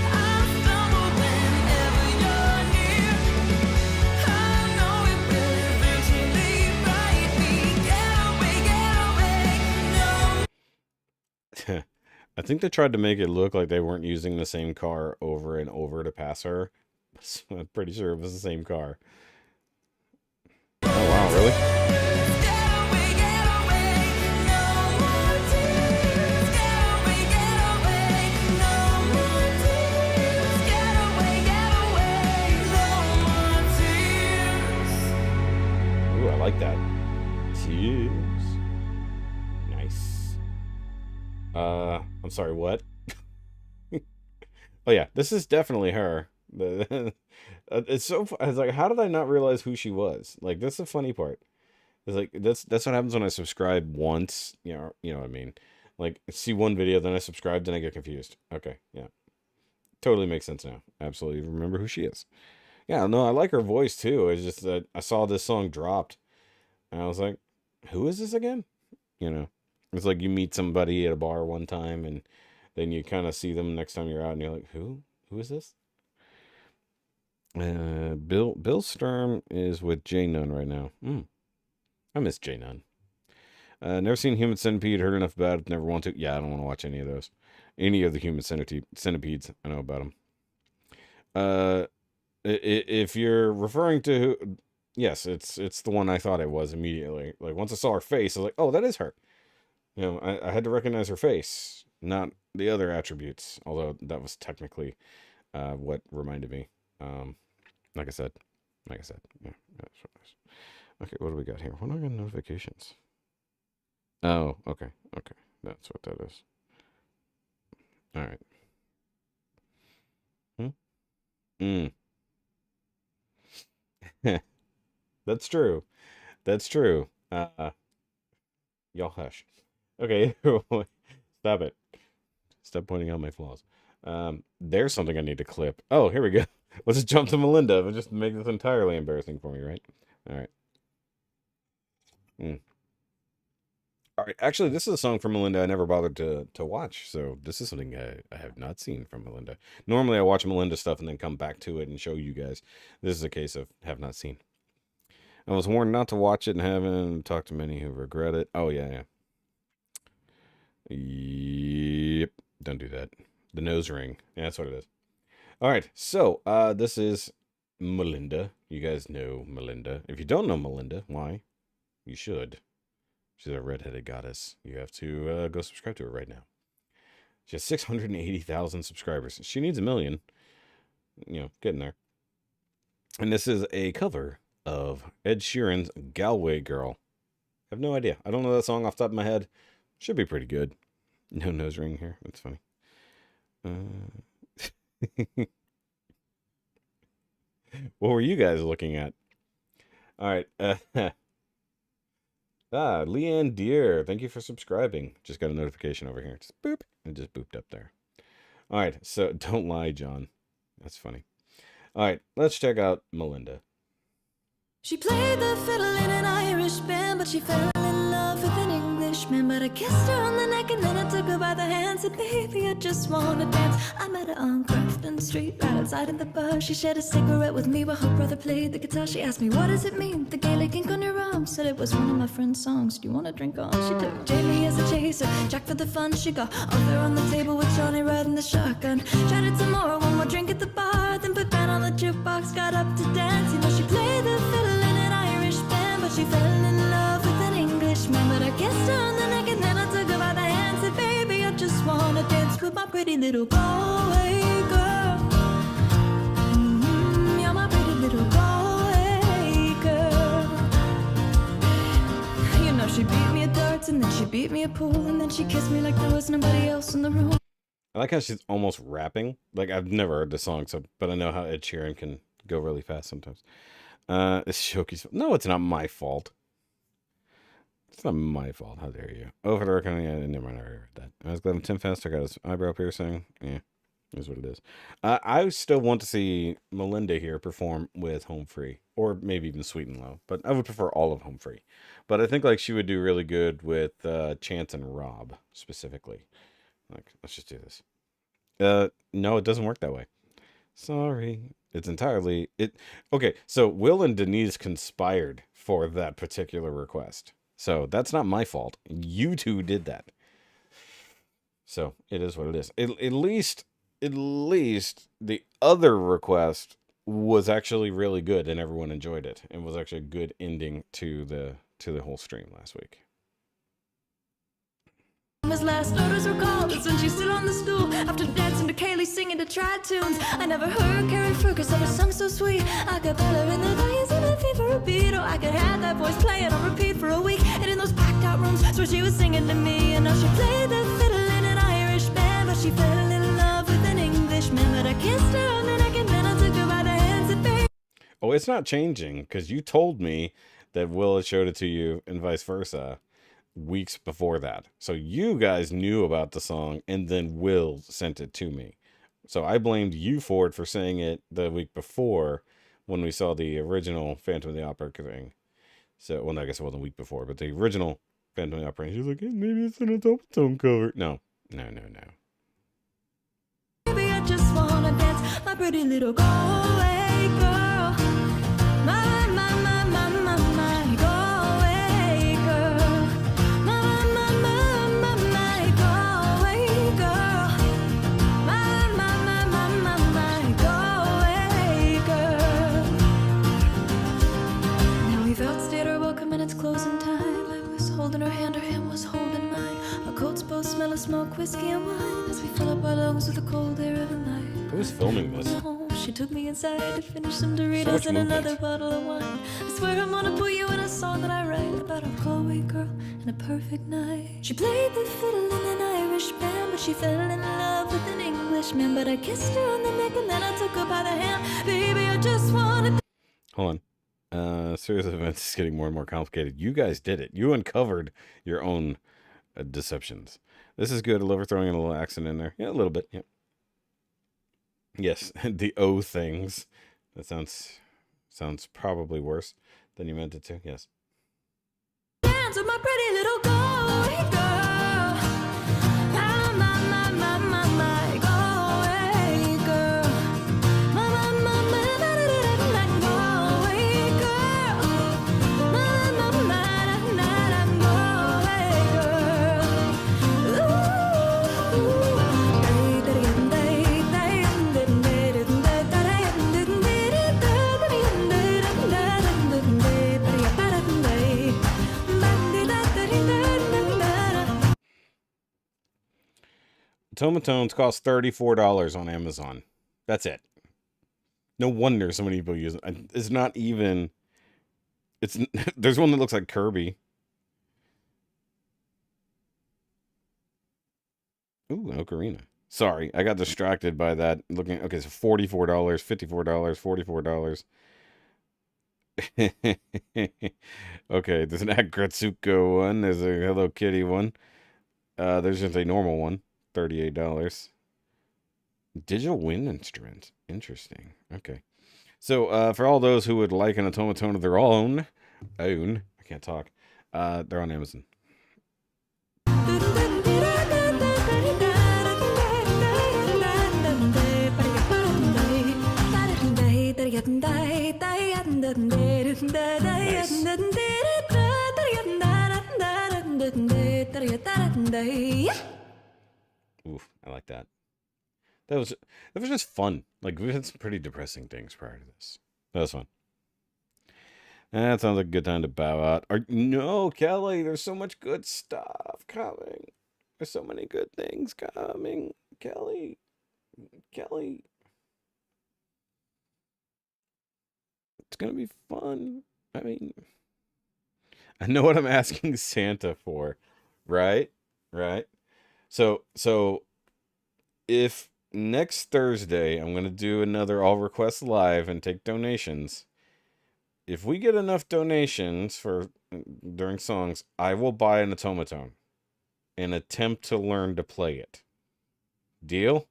[SPEAKER 3] I stumble whenever you're near. I know it will eventually break me. Get away, no.
[SPEAKER 1] I think they tried to make it look like they weren't using the same car over and over to pass her. So I'm pretty sure it was the same car. Oh wow, really?
[SPEAKER 3] Get away, no more tears. Get away, no more tears. Get away, no more tears.
[SPEAKER 1] Ooh, I like that. Cheers. Nice. I'm sorry, what? Oh yeah, this is definitely her. It's so. I was like, how did I not realize who she was? Like, that's the funny part. It's like that's what happens when I subscribe once. You know what I mean. Like, see one video, then I subscribe, then I get confused. Okay, yeah, totally makes sense now. Absolutely remember who she is. Yeah, no, I like her voice too. It's just that I saw this song dropped, and I was like, who is this again? It's like you meet somebody at a bar one time, and then you kind of see them next time you're out, and you're like, who is this? Bill Sturm is with J Nunn right now. I miss J Nunn. Never seen Human Centipede, heard enough about it, never want to. Yeah, I don't want to watch any of those. Any of the Human Centipedes, I know about them. If you're referring to, yes, it's the one I thought it was immediately. Like, once I saw her face, I was like, oh, that is her. I had to recognize her face, not the other attributes, although that was technically what reminded me. Like I said, yeah, that's what it is. Okay, what do we got here? What do I got notifications? Oh, okay, that's what that is. All right. That's true. Y'all hush. Okay, stop it. Stop pointing out my flaws. There's something I need to clip. Oh, here we go. Let's just jump to Melinda. It'll just make this entirely embarrassing for me, right? All right. All right. Actually, this is a song from Melinda I never bothered to watch. So this is something I have not seen from Melinda. Normally, I watch Melinda stuff and then come back to it and show you guys. This is a case of have not seen. I was warned not to watch it and haven't talked to many who regret it. Oh, yeah. Yep. Don't do that. The nose ring. Yeah, that's what it is. All right. So, this is Melinda. You guys know Melinda. If you don't know Melinda, why? You should. She's a redheaded goddess. You have to go subscribe to her right now. She has 680,000 subscribers. She needs 1 million. Getting there. And this is a cover of Ed Sheeran's Galway Girl. I have no idea. I don't know that song off the top of my head. Should be pretty good. No nose ring here. That's funny. What were you guys looking at? All right. Leanne Deere. Thank you for subscribing. Just got a notification over here. Just boop. It just booped up there. All right. So don't lie, John. That's funny. All right. Let's check out Melinda.
[SPEAKER 3] She played the fiddle in an Irish band, but she fell in love with an English
[SPEAKER 8] Irishman, but I kissed her on the neck and then I took her by the hand. Said, baby, I just wanna dance. I met her on Crafton Street, right outside in the bar. She shared a cigarette with me while her brother played the guitar. She asked me, what does it mean, the Gaelic ink on your arm? Said it was one of my friend's songs. Do you wanna drink on? She took Jamie as a chaser, Jack for the fun. She got Arthur on the table with Johnny riding the shotgun. Chatted some more, one more drink at the bar, then put Ben on the jukebox, got up to dance. You know, she played the fiddle in an Irish band, but she fell in love with an Englishman. But I kissed her on the neck and then I took her by the hand. Said, baby, I just wanna dance with my pretty little Galway girl. You're my pretty little Galway girl. You know, she beat me at darts and then she beat me at pool, and then she kissed me like there was nobody else in the room.
[SPEAKER 1] I like how she's almost rapping. Like, I've never heard the song, so but I know how Ed Sheeran can go really fast sometimes. It's Shoki's fault. No, it's not my fault. It's not my fault. How dare you? Oh, for the record, yeah, never mind. I already read that. I was glad Tim Fast took out his eyebrow piercing. Yeah, is what it is. I still want to see Melinda here perform with Home Free, or maybe even Sweet and Low. But I would prefer all of Home Free. But I think like she would do really good with Chance and Rob specifically. Like, let's just do this. No, it doesn't work that way. Sorry. It's entirely okay, so Will and Denise conspired for that particular request. So that's not my fault. You two did that. So it is what it is. At least the other request was actually really good and everyone enjoyed it. And was actually a good ending to the whole stream last week.
[SPEAKER 8] His last orders were called, that's when she's still on the stool. After dancing to Kaylee singing to tried tunes. I never heard Carrie Fergus ever sung so sweet. I could feel her in the valleys and a fever a beat. Oh, I could have that voice playing on repeat for a week. And in those packed out rooms, that's where she was singing to me. And now she played the fiddle in an Irish band, but she fell in love with an Englishman. But I kissed her on the neck and then I took her by the hands and baby.
[SPEAKER 1] Oh, it's not changing, because you told me that Will had showed it to you and vice versa weeks before that. So you guys knew about the song and then Will sent it to me. So I blamed you for it for saying it the week before when we saw the original Phantom of the Opera thing. So, well, I guess it wasn't a week before, but the original Phantom of the Opera, and she was like, hey, maybe it's an adult tone cover. No.
[SPEAKER 8] Baby, I just wanna dance, my pretty little Galway girl. My Galway girl. My Galway girl. My Galway girl. Now we've outstayed our welcome and it's closing time. I was holding her hand was holding mine. Our coats both smell of smoke, whiskey and wine as we fill up our lungs with the cold air of the night.
[SPEAKER 1] Who's filming this?
[SPEAKER 8] She took me inside to finish some Doritos and another bottle of wine. I swear I'm gonna put you in a song that I write about a Galway girl and a perfect night. She played the fiddle in an Irish band, but she fell in love with an Englishman. But I kissed her on the neck and then I took her by the hand. Baby, I just wanna...
[SPEAKER 1] Hold on. Series of events is getting more and more complicated. You guys did it. You uncovered your own deceptions. This is good. I love her throwing in a little accent in there. Yeah, a little bit. Yeah. Yes, the O things. That sounds probably worse than you meant it to. Yes.
[SPEAKER 8] Dance with my pretty little Galway girl. My Galway girl. My Galway girl. My Galway girl. Ooh.
[SPEAKER 1] Tomatones cost $34 on Amazon. That's it. No wonder so many people use it. It's not even... There's one that looks like Kirby. Ooh, an ocarina. Sorry, I got distracted by that. Looking, okay, so $44, $54, $44. Okay, there's an Agretsuko one. There's a Hello Kitty one. There's just a normal one. $38. Digital wind instrument. Interesting. Okay. So, for all those who would like an automaton of their own, I can't talk. They're on Amazon. That was just fun. Like, we had some pretty depressing things prior to this. That was fun. That sounds like a good time to bow out. No, Kelly, there's so much good stuff coming. There's so many good things coming. Kelly. It's gonna be fun. I mean, I know what I'm asking Santa for, right? So if next Thursday I'm gonna do another All Requests Live and take donations, if we get enough donations for during songs, I will buy an automaton and attempt to learn to play it. Deal?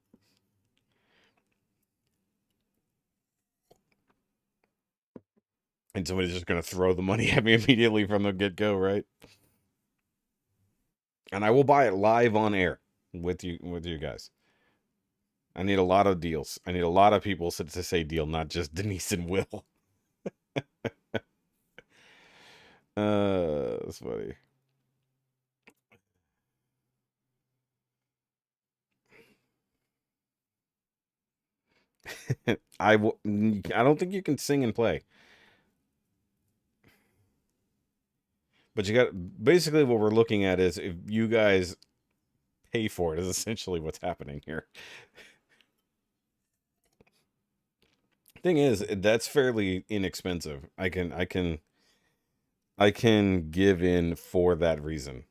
[SPEAKER 1] And somebody's just gonna throw the money at me immediately from the get-go, right? And I will buy it live on air with you guys. I need a lot of deals. I need a lot of people to say deal, not just Denise and Will. That's funny. I don't think you can sing and play. But you got, basically what we're looking at is if you guys pay for it is essentially what's happening here. Thing is, that's fairly inexpensive. I can give in for that reason.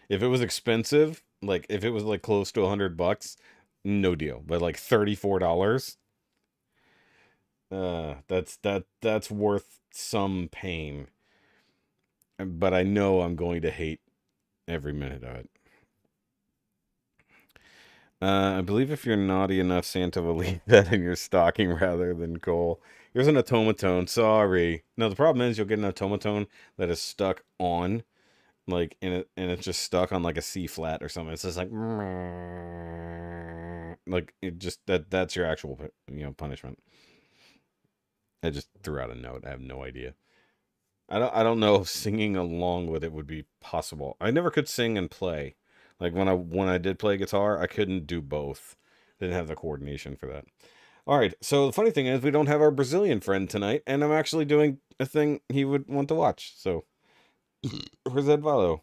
[SPEAKER 1] If it was expensive, like if it was like close to $100, no deal. But like $34, that's worth some pain. But I know I'm going to hate every minute of it. I believe if you're naughty enough, Santa will leave that in your stocking rather than coal. Here's an automaton. Sorry. No, the problem is you'll get an automaton that is stuck on, like, and it's just stuck on like a C flat or something. It's just like it just that's your actual punishment. I just threw out a note. I have no idea. I don't know if singing along with it would be possible. I never could sing and play. Like when I did play guitar, I couldn't do both. Didn't have the coordination for that. All right. So the funny thing is we don't have our Brazilian friend tonight, and I'm actually doing a thing he would want to watch. So where's Edvaldo?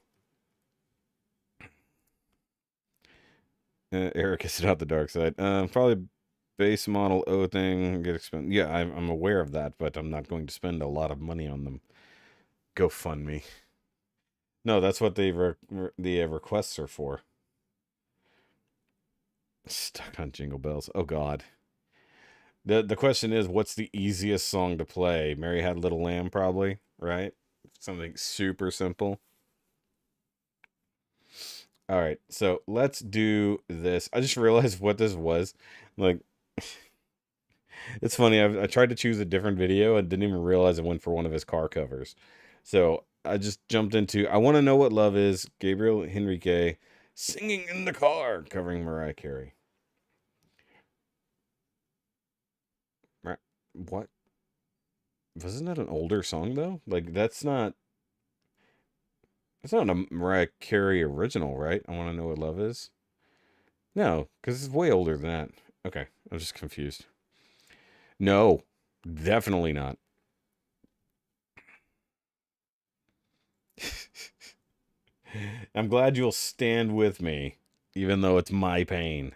[SPEAKER 1] Eric is out the dark side. Probably base model O thing. Get expensive. Yeah, I'm aware of that, but I'm not going to spend a lot of money on them. GoFundMe. No, that's what the requests are for. Stuck on Jingle Bells. Oh God. The question is, what's the easiest song to play? Mary Had a Little Lamb, probably, right? Something super simple. All right, so let's do this. I just realized what this was. Like, it's funny. I tried to choose a different video and didn't even realize it went for one of his car covers. So I just jumped into I Want to Know What Love Is, Gabriel Henrique, Singing in the Car, covering Mariah Carey. What? Wasn't that an older song, though? Like, that's not a Mariah Carey original, right? I Want to Know What Love Is? No, because it's way older than that. Okay, I'm just confused. No, definitely not. I'm glad you'll stand with me, even though it's my pain.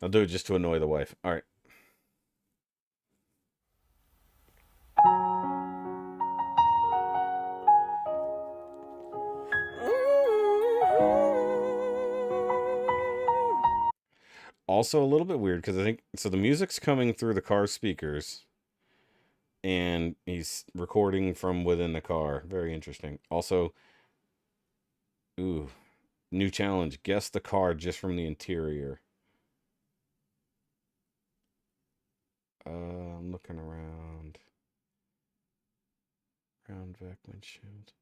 [SPEAKER 1] I'll do it just to annoy the wife. All right. Also a little bit weird because I think so the music's coming through the car speakers and he's recording from within the car. Very interesting. Also, ooh, new challenge. Guess the car just from the interior. I'm looking around. Round back windshield.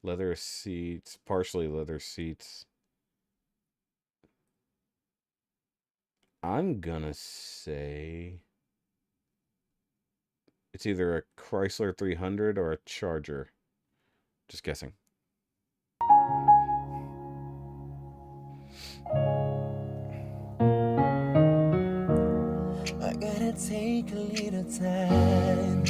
[SPEAKER 1] Leather seats, partially leather seats. I'm gonna say it's either a Chrysler 300 or a Charger. Just guessing.
[SPEAKER 3] gotta take a little time.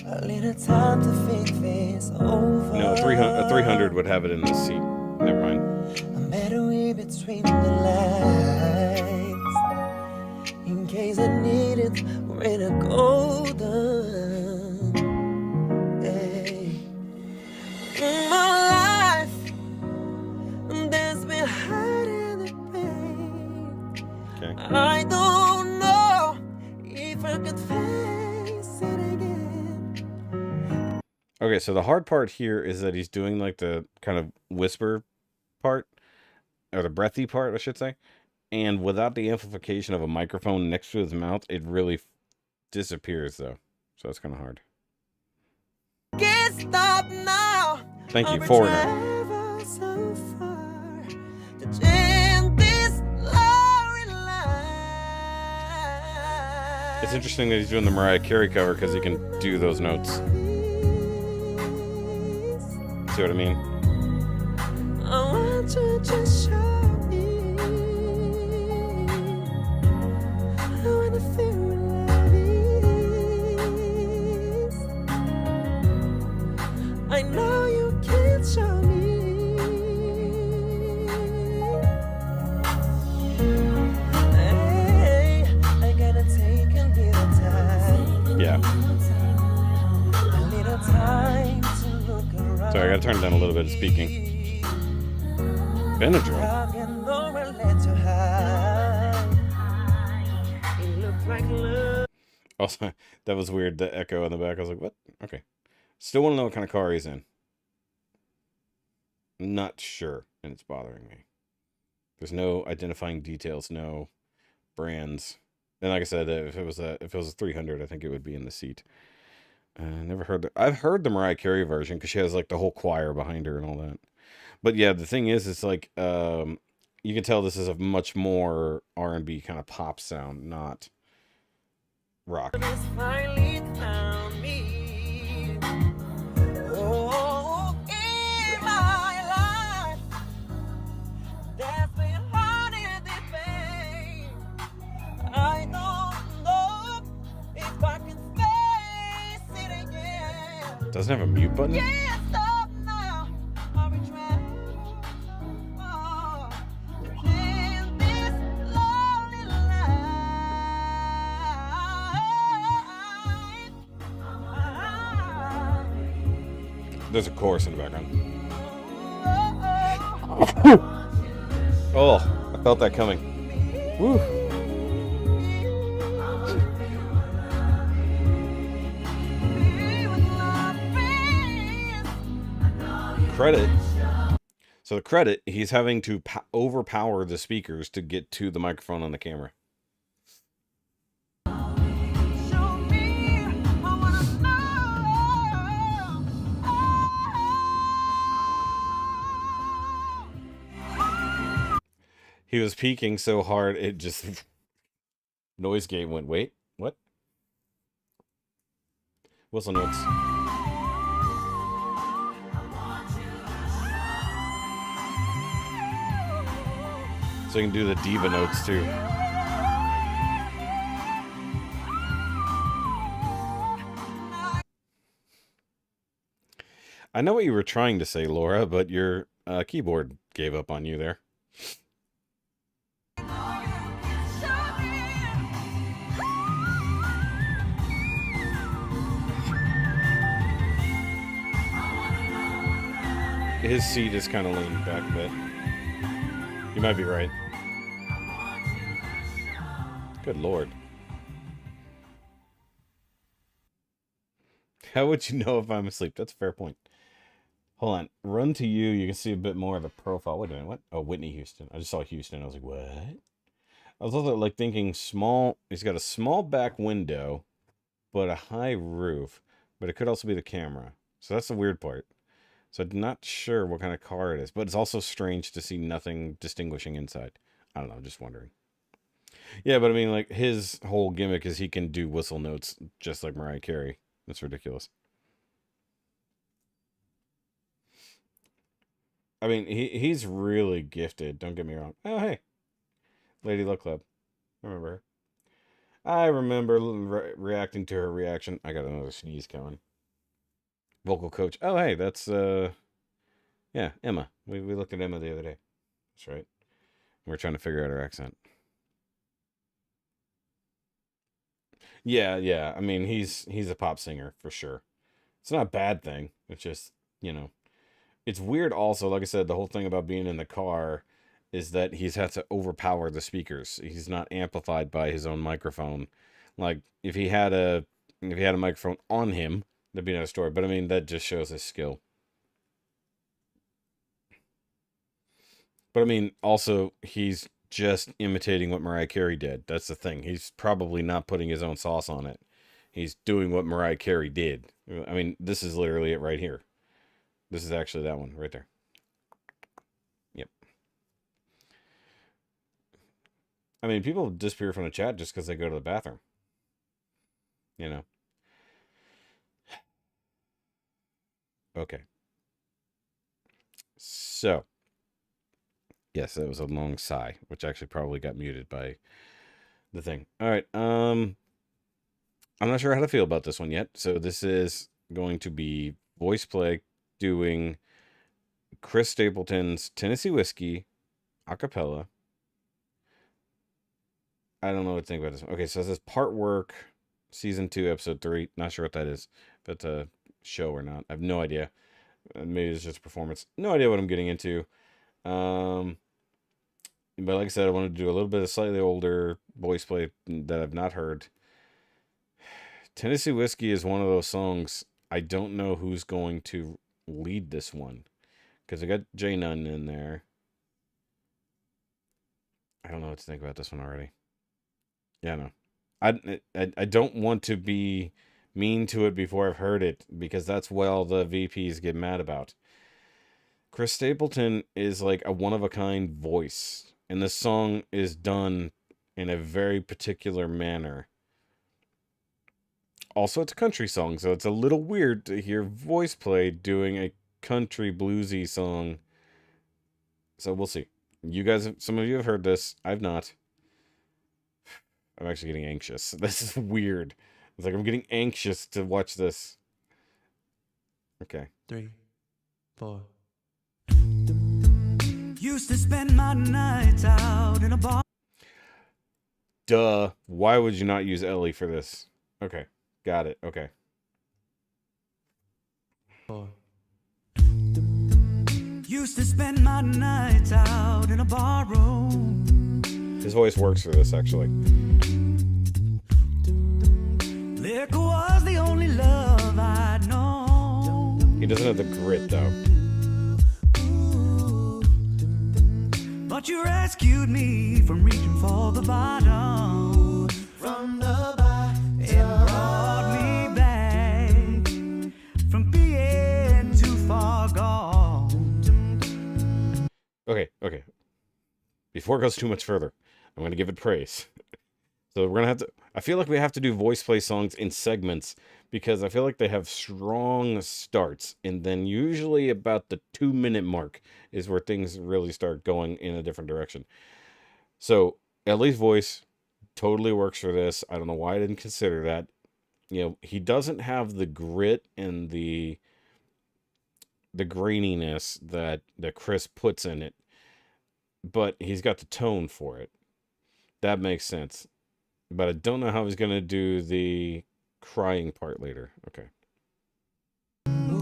[SPEAKER 3] A little time to think this over.
[SPEAKER 1] No, a 300 would have it in the seat. Never mind.
[SPEAKER 3] I'm better way between the lines. In case I need it when I go down. Hey. In my life, there's been hiding the pain.
[SPEAKER 1] Okay.
[SPEAKER 3] I don't know if I could face it again.
[SPEAKER 1] Okay, so the hard part here is that he's doing like the kind of whisper part, or the breathy part, I should say. And without the amplification of a microphone next to his mouth, it really disappears, though. So it's kind of hard.
[SPEAKER 3] Can't stop now.
[SPEAKER 1] Thank you,
[SPEAKER 3] I've
[SPEAKER 1] Foreigner.
[SPEAKER 3] traveled so far to change this lonely life.
[SPEAKER 1] It's interesting that he's doing the Mariah Carey cover because he can do those notes. See what I mean?
[SPEAKER 3] I want you to just show me. I wanna feel what love is. I know you can't show me. Hey, I gotta take a little time.
[SPEAKER 1] Yeah.
[SPEAKER 3] A little time to look around.
[SPEAKER 1] Sorry, I gotta turn down a little bit of speaking. Benadryl. Also, that was weird, the echo in the back. I was like, what? Okay. Still want to know what kind of car he's in. Not sure, and it's bothering me. There's no identifying details, no brands. And like I said, if it was a 300, I think it would be in the seat. Never heard I've heard the Mariah Carey version because she has like the whole choir behind her and all that. But yeah, the thing is, it's like you can tell this is a much more R&B kind of pop sound, not rock. Doesn't have a mute button? There's a chorus in the background. Oh, I felt that coming. Woo. Credit. So the credit, he's having to overpower the speakers to get to the microphone on the camera. He was peaking so hard, it just... Noise gate went, wait, what? Whistle notes. So you can do the diva notes too. I know what you were trying to say, Laura, but your keyboard gave up on you there. His seat is kind of leaned back a bit. You might be right. Good Lord. How would you know if I'm asleep? That's a fair point. Hold on. Run to you. You can see a bit more of the profile. Wait a minute. What? Oh, Whitney Houston. I just saw Houston. I was like, what? I was also like thinking small. He's got a small back window, but a high roof. But it could also be the camera. So that's the weird part. So I'm not sure what kind of car it is. But it's also strange to see nothing distinguishing inside. I don't know. I'm just wondering. Yeah, but I mean, like, his whole gimmick is he can do whistle notes just like Mariah Carey. That's ridiculous. I mean, he's really gifted. Don't get me wrong. Oh, hey. Lady Luck Club. I remember her. I remember reacting to her reaction. I got another sneeze coming. Vocal coach. Oh, hey, that's, yeah, Emma. We looked at Emma the other day. That's right. We're trying to figure out her accent. Yeah. I mean, he's a pop singer for sure. It's not a bad thing. It's just, it's weird also, like I said, the whole thing about being in the car is that he's had to overpower the speakers. He's not amplified by his own microphone. Like if he had a microphone on him, that'd be another story. But I mean, that just shows his skill. But I mean, also he's just imitating what Mariah Carey did. That's the thing. He's probably not putting his own sauce on it. He's doing what Mariah Carey did. I mean, this is literally it right here. This is actually that one right there. Yep. I mean, people disappear from the chat just because they go to the bathroom. Okay. So, yes, that was a long sigh, which actually probably got muted by the thing. All right. I'm not sure how to feel about this one yet. So this is going to be VoicePlay doing Chris Stapleton's Tennessee Whiskey a cappella. I don't know what to think about this one. Okay, so it says Part Work, Season 2, Episode 3. Not sure what that is. If it's a show or not. I have no idea. Maybe it's just performance. No idea what I'm getting into. But like I said, I wanted to do a little bit of slightly older voice play that I've not heard. Tennessee Whiskey is one of those songs. I don't know who's going to lead this one. Because I got J Nunn in there. I don't know what to think about this one already. Yeah, no. I don't want to be mean to it before I've heard it. Because that's what all the VPs get mad about. Chris Stapleton is like a one-of-a-kind voice. And this song is done in a very particular manner. Also, it's a country song, so it's a little weird to hear VoicePlay doing a country bluesy song. So we'll see. You guys, some of you have heard this. I've not. I'm actually getting anxious. This is weird. It's like I'm getting anxious to watch this. Okay.
[SPEAKER 3] 3, 4. Used to spend my nights out in a bar.
[SPEAKER 1] Duh. Why would you not use Ellie for this? Okay. Got it. Okay.
[SPEAKER 3] 4. Used to spend my nights out in a bar room.
[SPEAKER 1] His voice works for this, actually.
[SPEAKER 3] Liquor was the only love I'd known.
[SPEAKER 1] He doesn't have the grit, though.
[SPEAKER 3] But you rescued me from reaching for the bottom. From the bottom. And brought me back from being too far gone.
[SPEAKER 1] Okay. Before it goes too much further, I'm going to give it praise. So we're going to have to... I feel like we have to do voice play songs in segments because I feel like they have strong starts. And then usually about the 2-minute mark is where things really start going in a different direction. So Ellie's voice totally works for this. I don't know why I didn't consider that. He doesn't have the grit and the graininess that Chris puts in it. But he's got the tone for it. That makes sense. But I don't know how he's going to do the crying part later. Okay.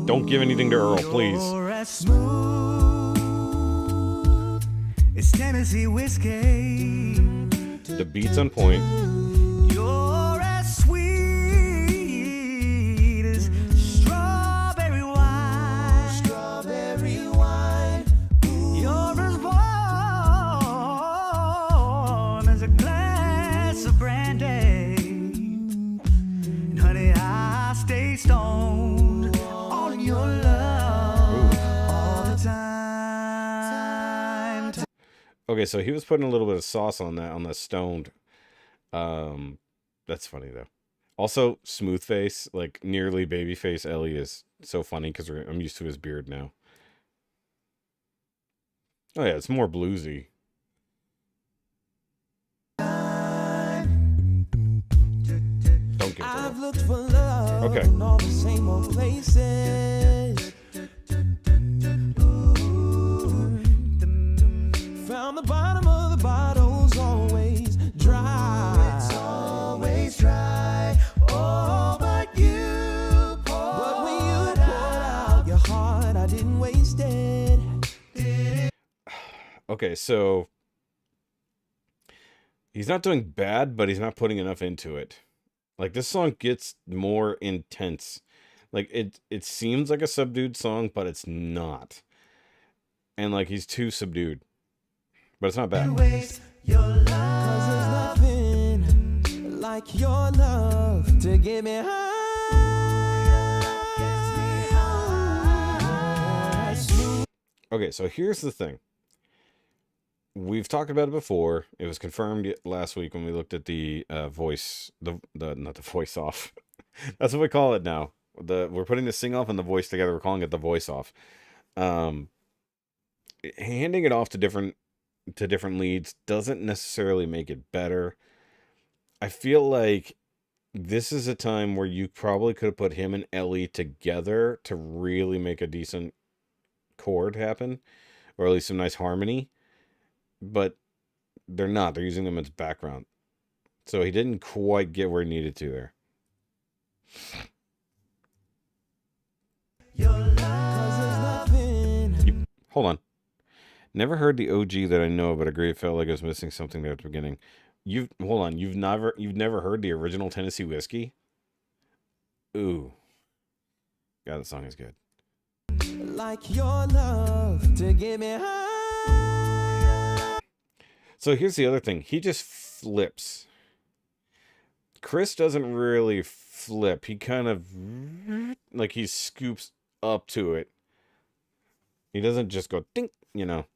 [SPEAKER 1] Don't give anything to Earl, please.
[SPEAKER 3] You're as smooth as Tennessee whiskey.
[SPEAKER 1] The beat's on point.
[SPEAKER 3] You're as sweet as strawberry wine. Strawberry wine. You're as warm as a glass of brandy. And honey, I stay stoned on your love all the time.
[SPEAKER 1] Okay, so he was putting a little bit of sauce on the stoned. That's funny though. Also, smooth face, like nearly baby face Ellie is so funny because I'm used to his beard now. Oh yeah, it's more bluesy.
[SPEAKER 3] I've looked for love
[SPEAKER 1] Okay.
[SPEAKER 3] in all the same old places. Found the bottom of the bottle's always dry. It's always dry. Oh, but you poured out your heart. I didn't waste it.
[SPEAKER 1] Okay, so he's not doing bad, but he's not putting enough into it. Like, this song gets more intense. Like, it seems like a subdued song, but it's not. And, like, he's too subdued. But it's not bad.
[SPEAKER 3] Waste your love. 'Cause there's nothing like your love to get me high.
[SPEAKER 1] Okay, so here's the thing. We've talked about it before. It was confirmed last week when we looked at the voice, not the voice off. That's what we call it now. We're putting the sing off and the voice together. We're calling it the voice off. Handing it off to different leads doesn't necessarily make it better. I feel like this is a time where you probably could have put him and Ellie together to really make a decent chord happen, or at least some nice harmony. But they're not. They're using them as background. So he didn't quite get where he needed to there. Hold on. Never heard the OG that I know, but agree it felt like I was missing something there at the beginning. Hold on. You've never heard the original Tennessee Whiskey? Ooh. God, that song is good.
[SPEAKER 3] Like your love to get me high.
[SPEAKER 1] So here's the other thing. He just flips. Chris doesn't really flip. He kind of, like, he scoops up to it. He doesn't just go dink, you know.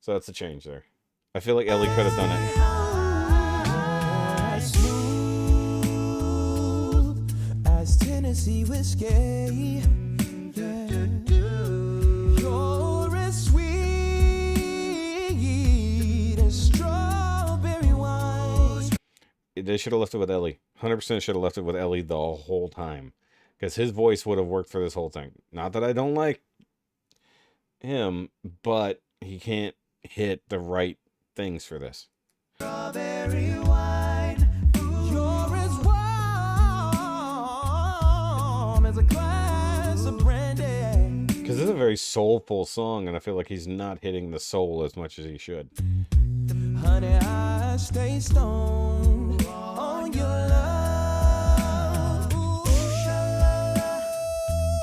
[SPEAKER 1] So that's the change there. I feel like Ellie could have done it.
[SPEAKER 3] Smooth as Tennessee whiskey. You're as sweet as strawberry wine.
[SPEAKER 1] They should have left it with Ellie. 100% should have left it with Ellie the whole time. Because his voice would have worked for this whole thing. Not that I don't like him, but he can't hit the right things for this.
[SPEAKER 3] Strawberry wine. You're as warm as a glass of brandy.
[SPEAKER 1] Because this is a very soulful song, and I feel like he's not hitting the soul as much as he should.
[SPEAKER 3] Honey, I stay stoned on your love. Ooh, sha-la-la.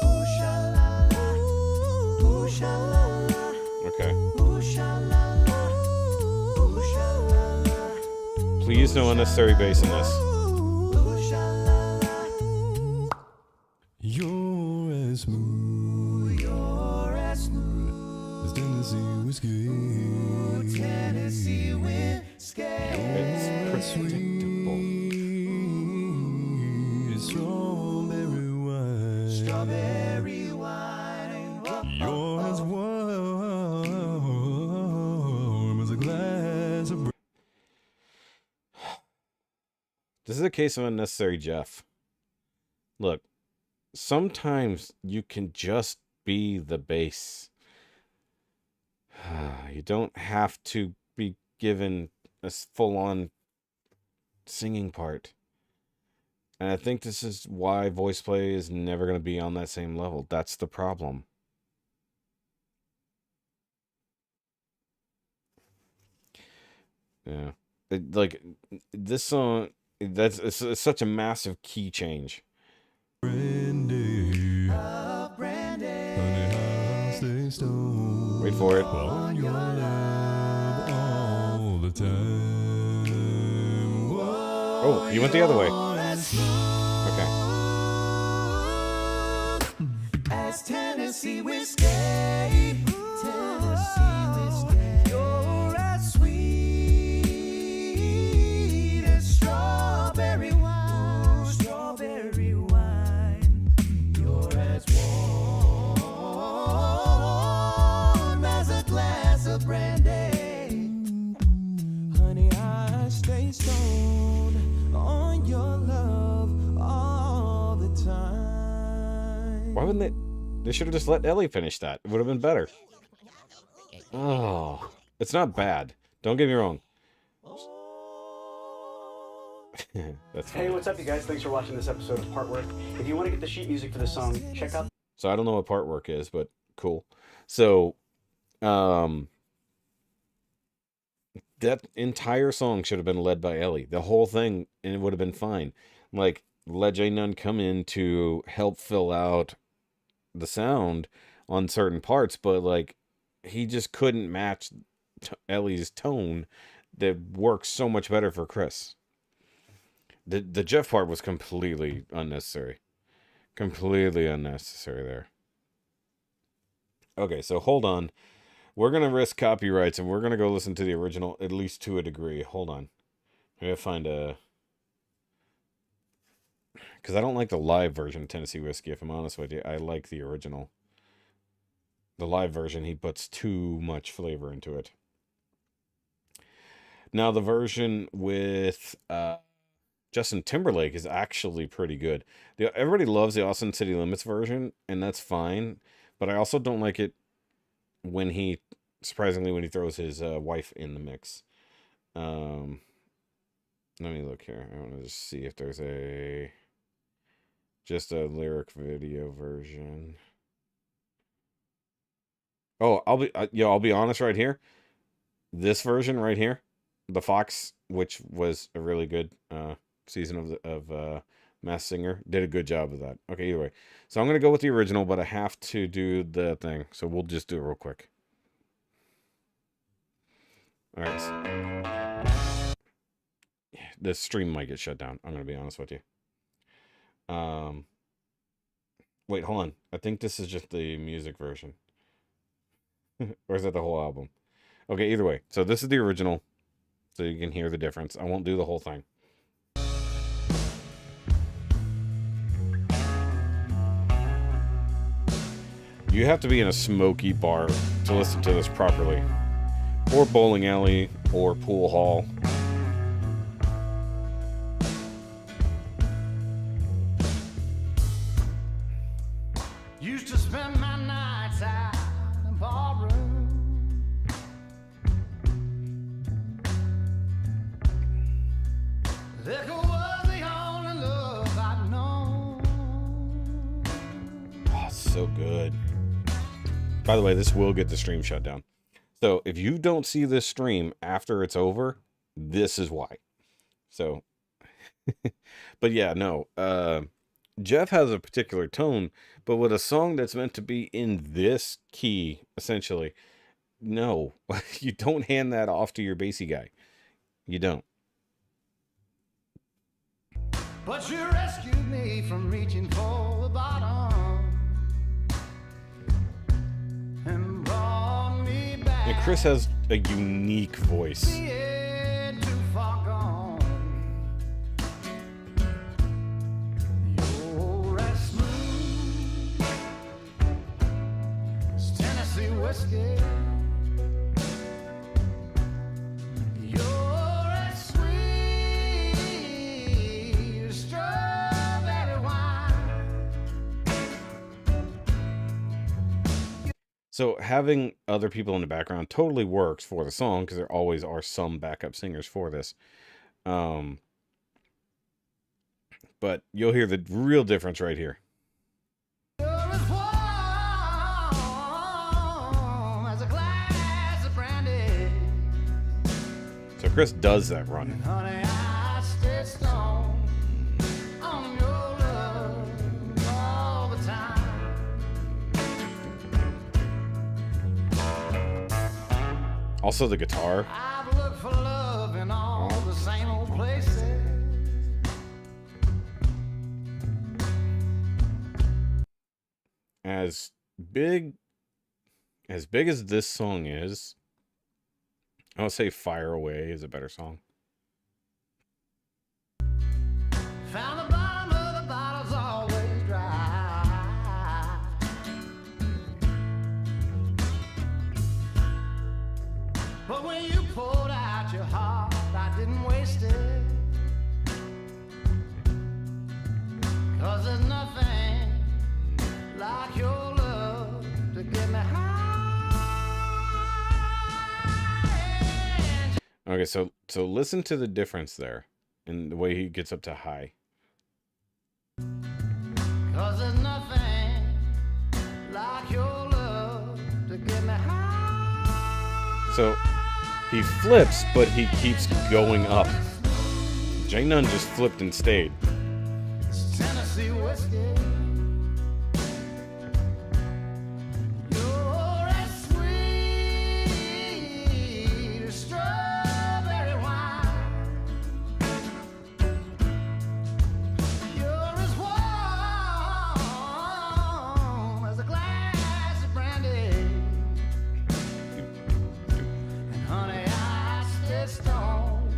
[SPEAKER 3] Ooh, sha-la-la. Ooh, sha-la-la.
[SPEAKER 1] Okay.
[SPEAKER 3] Ooh, sha-la-la. Ooh, sha-la-la.
[SPEAKER 1] Please no unnecessary bass in this.
[SPEAKER 3] Ooh, sha-la-la.
[SPEAKER 5] You're as smooth
[SPEAKER 3] You're as smooth
[SPEAKER 5] as Tennessee whiskey.
[SPEAKER 3] Tennessee whiskey.
[SPEAKER 1] It's predictable.
[SPEAKER 5] Sweet as strawberry wine.
[SPEAKER 3] Strawberry wine.
[SPEAKER 5] You're as warm as a glass of
[SPEAKER 1] This is a case of unnecessary Jeff. Look, sometimes you can just be the bass. You don't have to be given a full-on singing part. And I think this is why voice play is never going to be on that same level. That's the problem. Yeah. Like, this song, it's such a massive key change.
[SPEAKER 5] brandy. Honey, I'll stay stoned
[SPEAKER 1] Wait for it.
[SPEAKER 5] on your love all the time. Whoa,
[SPEAKER 1] Oh, you went the other way. Okay.
[SPEAKER 3] As Tennessee whiskey. Tennessee whiskey. You're as sweet as strawberry wine. Strawberry wine. You're as warm as a glass of brandy. Honey, I stay stoned on your love all
[SPEAKER 1] haven't they? They should have just let Ellie finish that. It would have been better. Oh, it's not bad. Don't get me wrong. That's
[SPEAKER 9] Hey, what's up, you guys? Thanks for watching this episode of Part Work. If you want to get the sheet music for the song, check out...
[SPEAKER 1] So I don't know what part work is, but cool. So, that entire song should have been led by Ellie. The whole thing, and it would have been fine. Like, let J Nunn come in to help fill out the sound on certain parts, but, like, he just couldn't match Ellie's tone that works so much better for Chris. The Jeff part was completely unnecessary. Completely unnecessary there. Okay, so hold on. We're going to risk copyrights, and we're going to go listen to the original, at least to a degree. Hold on. I gotta find a... Because I don't like the live version of Tennessee Whiskey, if I'm honest with you. I like the original. The live version, he puts too much flavor into it. Now, the version with Justin Timberlake is actually pretty good. Everybody loves the Austin City Limits version, and that's fine. But I also don't like it when he, surprisingly, when he throws his wife in the mix. Let me look here. I want to just see if there's just a lyric video version. Oh, I'll be honest right here. This version right here, the Fox, which was a really good season of Masked Singer, did a good job of that. Okay, either way. So I'm going to go with the original, but I have to do the thing. So we'll just do it real quick. All right. The stream might get shut down. I'm going to be honest with you. Wait, hold on. I think this is just the music version. Or is that the whole album? Okay, either way. So this is the original. So you can hear the difference. I won't do the whole thing. You have to be in a smoky bar to listen to this properly. Or bowling alley, or pool hall.
[SPEAKER 3] Used to spend my nights out in the ballroom. Liquor was the only love I'd known.
[SPEAKER 1] Oh, so good. By the way, this will get the stream shut down. So if you don't see this stream after it's over, this is why. So, but yeah, no. Jeff has a particular tone, but with a song that's meant to be in this key, essentially, no. You don't hand that off to your bassy guy. You don't.
[SPEAKER 3] But you rescued me from reaching for the bottom and brought me back.
[SPEAKER 1] And Chris has a unique voice.
[SPEAKER 3] Yeah, too far gone. You're as smooth as Tennessee whiskey. You're as sweet as strawberry wine.
[SPEAKER 1] So having other people in the background totally works for the song, because there always are some backup singers for this. But you'll hear the real difference right here.
[SPEAKER 3] You're as warm as a glass of brandy.
[SPEAKER 1] So Chris does that run.
[SPEAKER 3] Honey, I stay strong on your love all the time.
[SPEAKER 1] Also the guitar.
[SPEAKER 3] I've looked for love in all the same old places.
[SPEAKER 1] As big as this song is, I would say Fire Away is a better song.
[SPEAKER 3] Found the bottom of the bottle's always dry. But when you poured out your heart, I didn't waste it. 'Cause there's nothing like
[SPEAKER 1] Okay, so listen to the difference there in the way he gets up to high.
[SPEAKER 3] 'Cause there's nothing like your love to get me high.
[SPEAKER 1] So he flips, but he keeps going up. J Nunn just flipped and stayed.
[SPEAKER 3] It's Tennessee whiskey. You're as sweet as strawberry wine. You're as warm as a glass of brandy. And honey, I stay stoned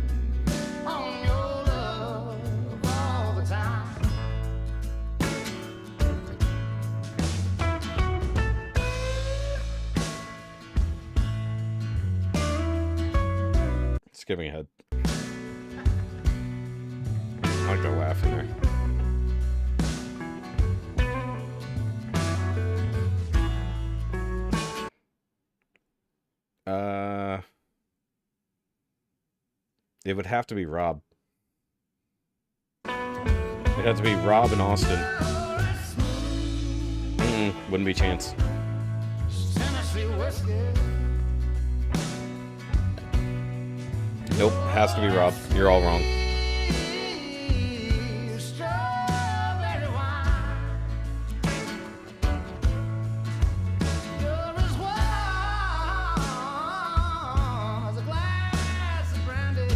[SPEAKER 3] on your love all the time.
[SPEAKER 1] Skipping ahead. I like the laugh in there. It would have to be Rob. It'd have to be Rob and Austin. Wouldn't be Chance.
[SPEAKER 3] Tennessee whiskey.
[SPEAKER 1] Nope, has to be Rob. You're all wrong.
[SPEAKER 3] Strawberry wine. You're as warm as a glass of brandy.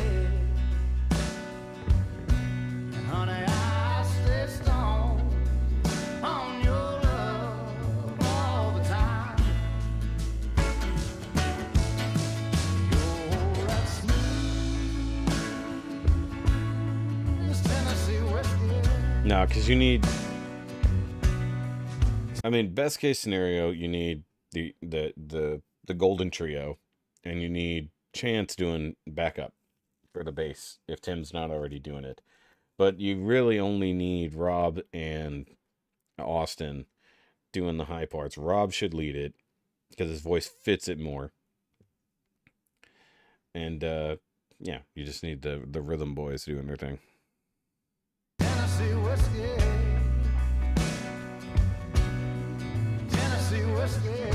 [SPEAKER 3] And honey, I stay stoned on your love all the time. You're as smooth as Tennessee whiskey.
[SPEAKER 1] No, because you need. I mean, best case scenario, you need the golden trio, and you need Chance doing backup for the bass if Tim's not already doing it. But you really only need Rob and Austin doing the high parts. Rob should lead it because his voice fits it more. And yeah, you just need the rhythm boys doing their thing.
[SPEAKER 3] Tennessee whiskey. Tennessee whiskey.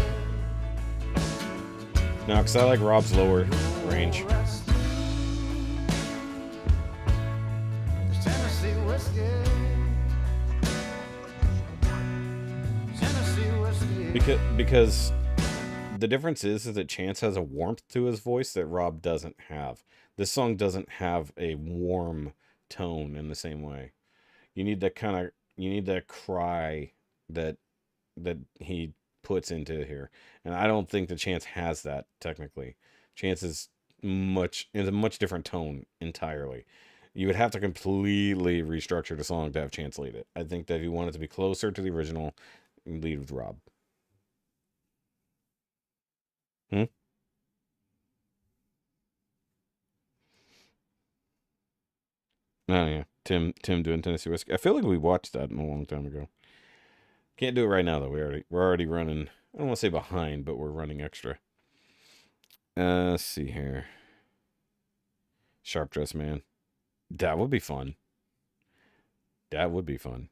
[SPEAKER 1] No, because I like Rob's lower range.
[SPEAKER 3] Tennessee whiskey. Tennessee whiskey.
[SPEAKER 1] Because the difference is that Chance has a warmth to his voice that Rob doesn't have. This song doesn't have a warm tone in the same way. You need that cry that he puts into here. And I don't think the Chance has that technically. Chance is a much different tone entirely. You would have to completely restructure the song to have Chance lead it. I think that if you want it to be closer to the original, lead with Rob. Oh yeah, Tim doing Tennessee Whiskey. I feel like we watched that a long time ago. Can't do it right now though. We're already running. I don't want to say behind, but we're running extra. Let's see here. Sharp Dressed Man. That would be fun. That would be fun.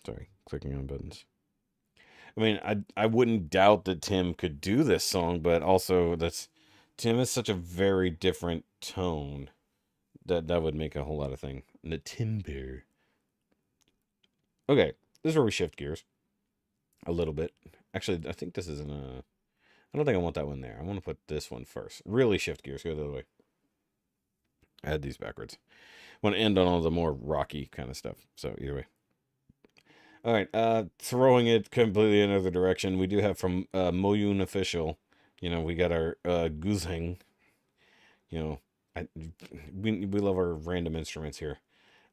[SPEAKER 1] Sorry, clicking on buttons. I mean, I wouldn't doubt that Tim could do this song, but also Tim is such a very different tone that would make a whole lot of thing. The timbre. Okay, this is where we shift gears a little bit. Actually, I think this isn't a. I don't think I want that one there. I want to put this one first. Really shift gears. Go the other way. I had these backwards. I want to end on all the more rocky kind of stuff. So either way. All right. Throwing it completely another direction. We do have from Moyun Official. You know, we got our Guzheng. You know, we love our random instruments here.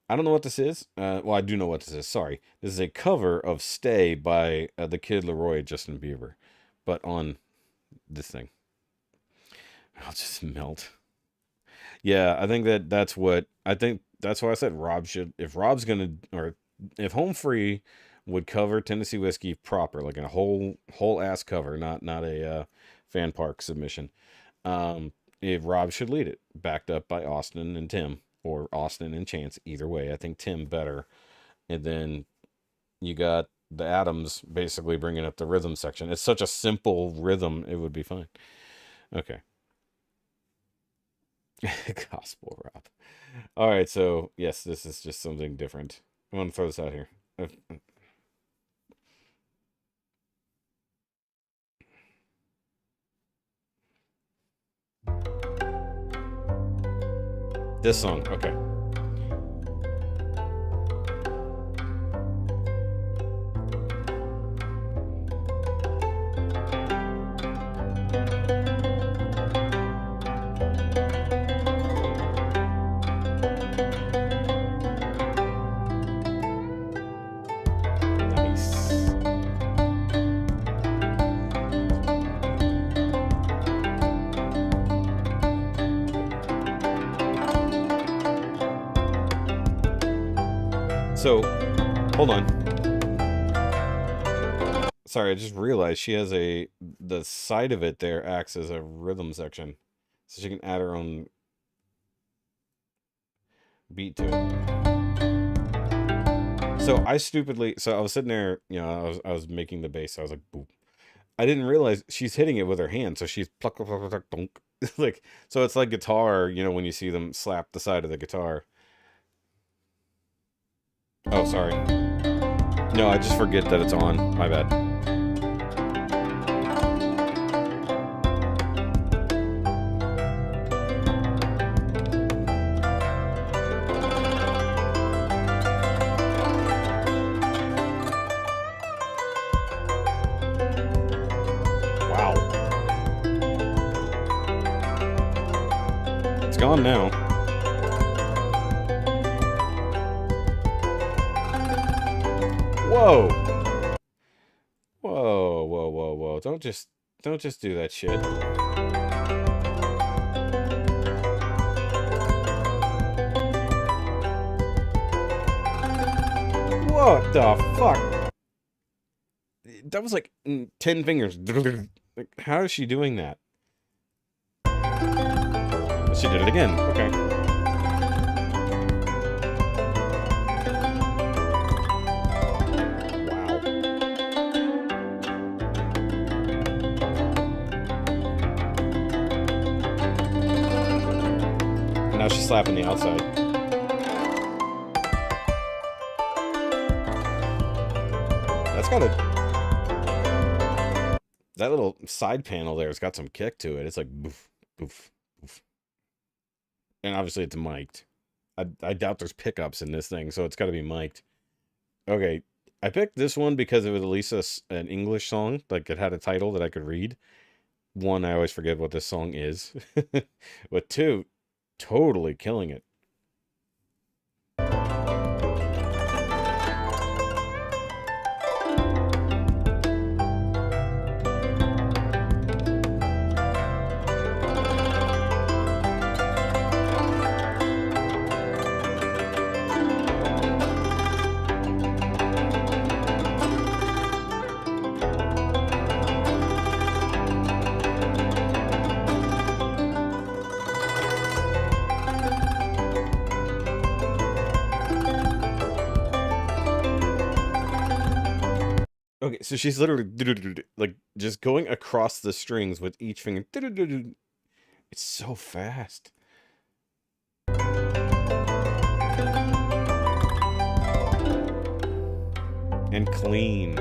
[SPEAKER 1] I don't know what this is. Well, I do know what this is. Sorry. This is a cover of Stay by the Kid Laroi, Justin Bieber. But on this thing. I'll just melt. Yeah, I think that's why I said Rob should, if Rob's gonna, or if Home Free would cover Tennessee Whiskey proper, like a whole ass cover, not a fan park submission. If Rob should lead it, backed up by Austin and Tim, or Austin and Chance. Either way, I think Tim better. And then you got the Adams basically bringing up the rhythm section. It's such a simple rhythm, it would be fine. Okay. Gospel Rob. All right, so yes, this is just something different. I want to throw this out here. This song, okay. So, hold on. Sorry, I just realized she has the side of it there acts as a rhythm section. So she can add her own beat to it. So I was sitting there, I was making the bass. So I was like, boop. I didn't realize she's hitting it with her hand. So she's pluck, pluck, pluck, pluck, dunk. Like, so it's like guitar, when you see them slap the side of the guitar. Oh, sorry. No, I just forget that it's on. My bad. Wow. It's gone now. Whoa. Whoa, whoa, whoa, whoa. Don't just do that shit. What the fuck? That was like 10 fingers. Like, how is she doing that? She did it again. Okay. Now she's slapping the outside. That's got that little side panel there has got some kick to it. It's like boof, boof, boof. And obviously it's mic'd. I doubt there's pickups in this thing, so it's got to be mic'd. Okay, I picked this one because it was at least an English song. Like, it had a title that I could read. One, I always forget what this song is. But two, totally killing it. Okay, so she's literally like just going across the strings with each finger. It's so fast. And clean.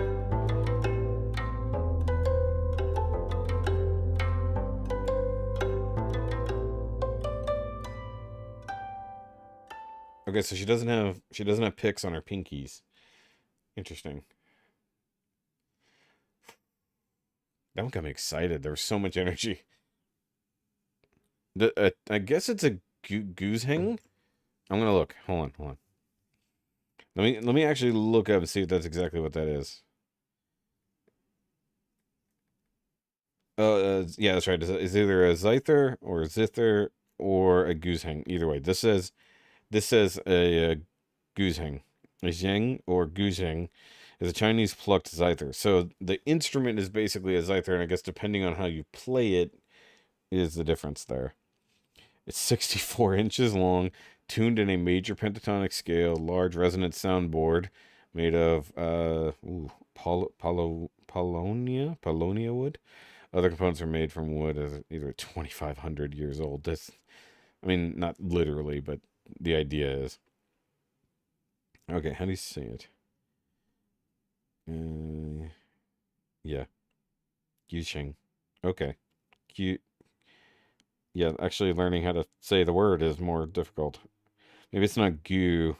[SPEAKER 1] Okay, so she doesn't have picks on her pinkies. Interesting. That one got me excited. There was so much energy. I guess it's a goose hang. I'm gonna look. Hold on. Let me actually look up and see if that's exactly what that is. Yeah, that's right. It's either a zither or a zither or a goose hang. Either way, this says a goose hang, a zheng or goose hang, is a Chinese plucked zither. So the instrument is basically a zither, and I guess depending on how you play it is the difference there. It's 64 inches long, tuned in a major pentatonic scale, large resonant soundboard made of paulownia wood. Other components are made from wood as either 2,500 years old. This, I mean, not literally, but the idea is. Okay, how do you say it? Yeah. Yusheng. Okay. Yeah, actually learning how to say the word is more difficult. Maybe it's not gu.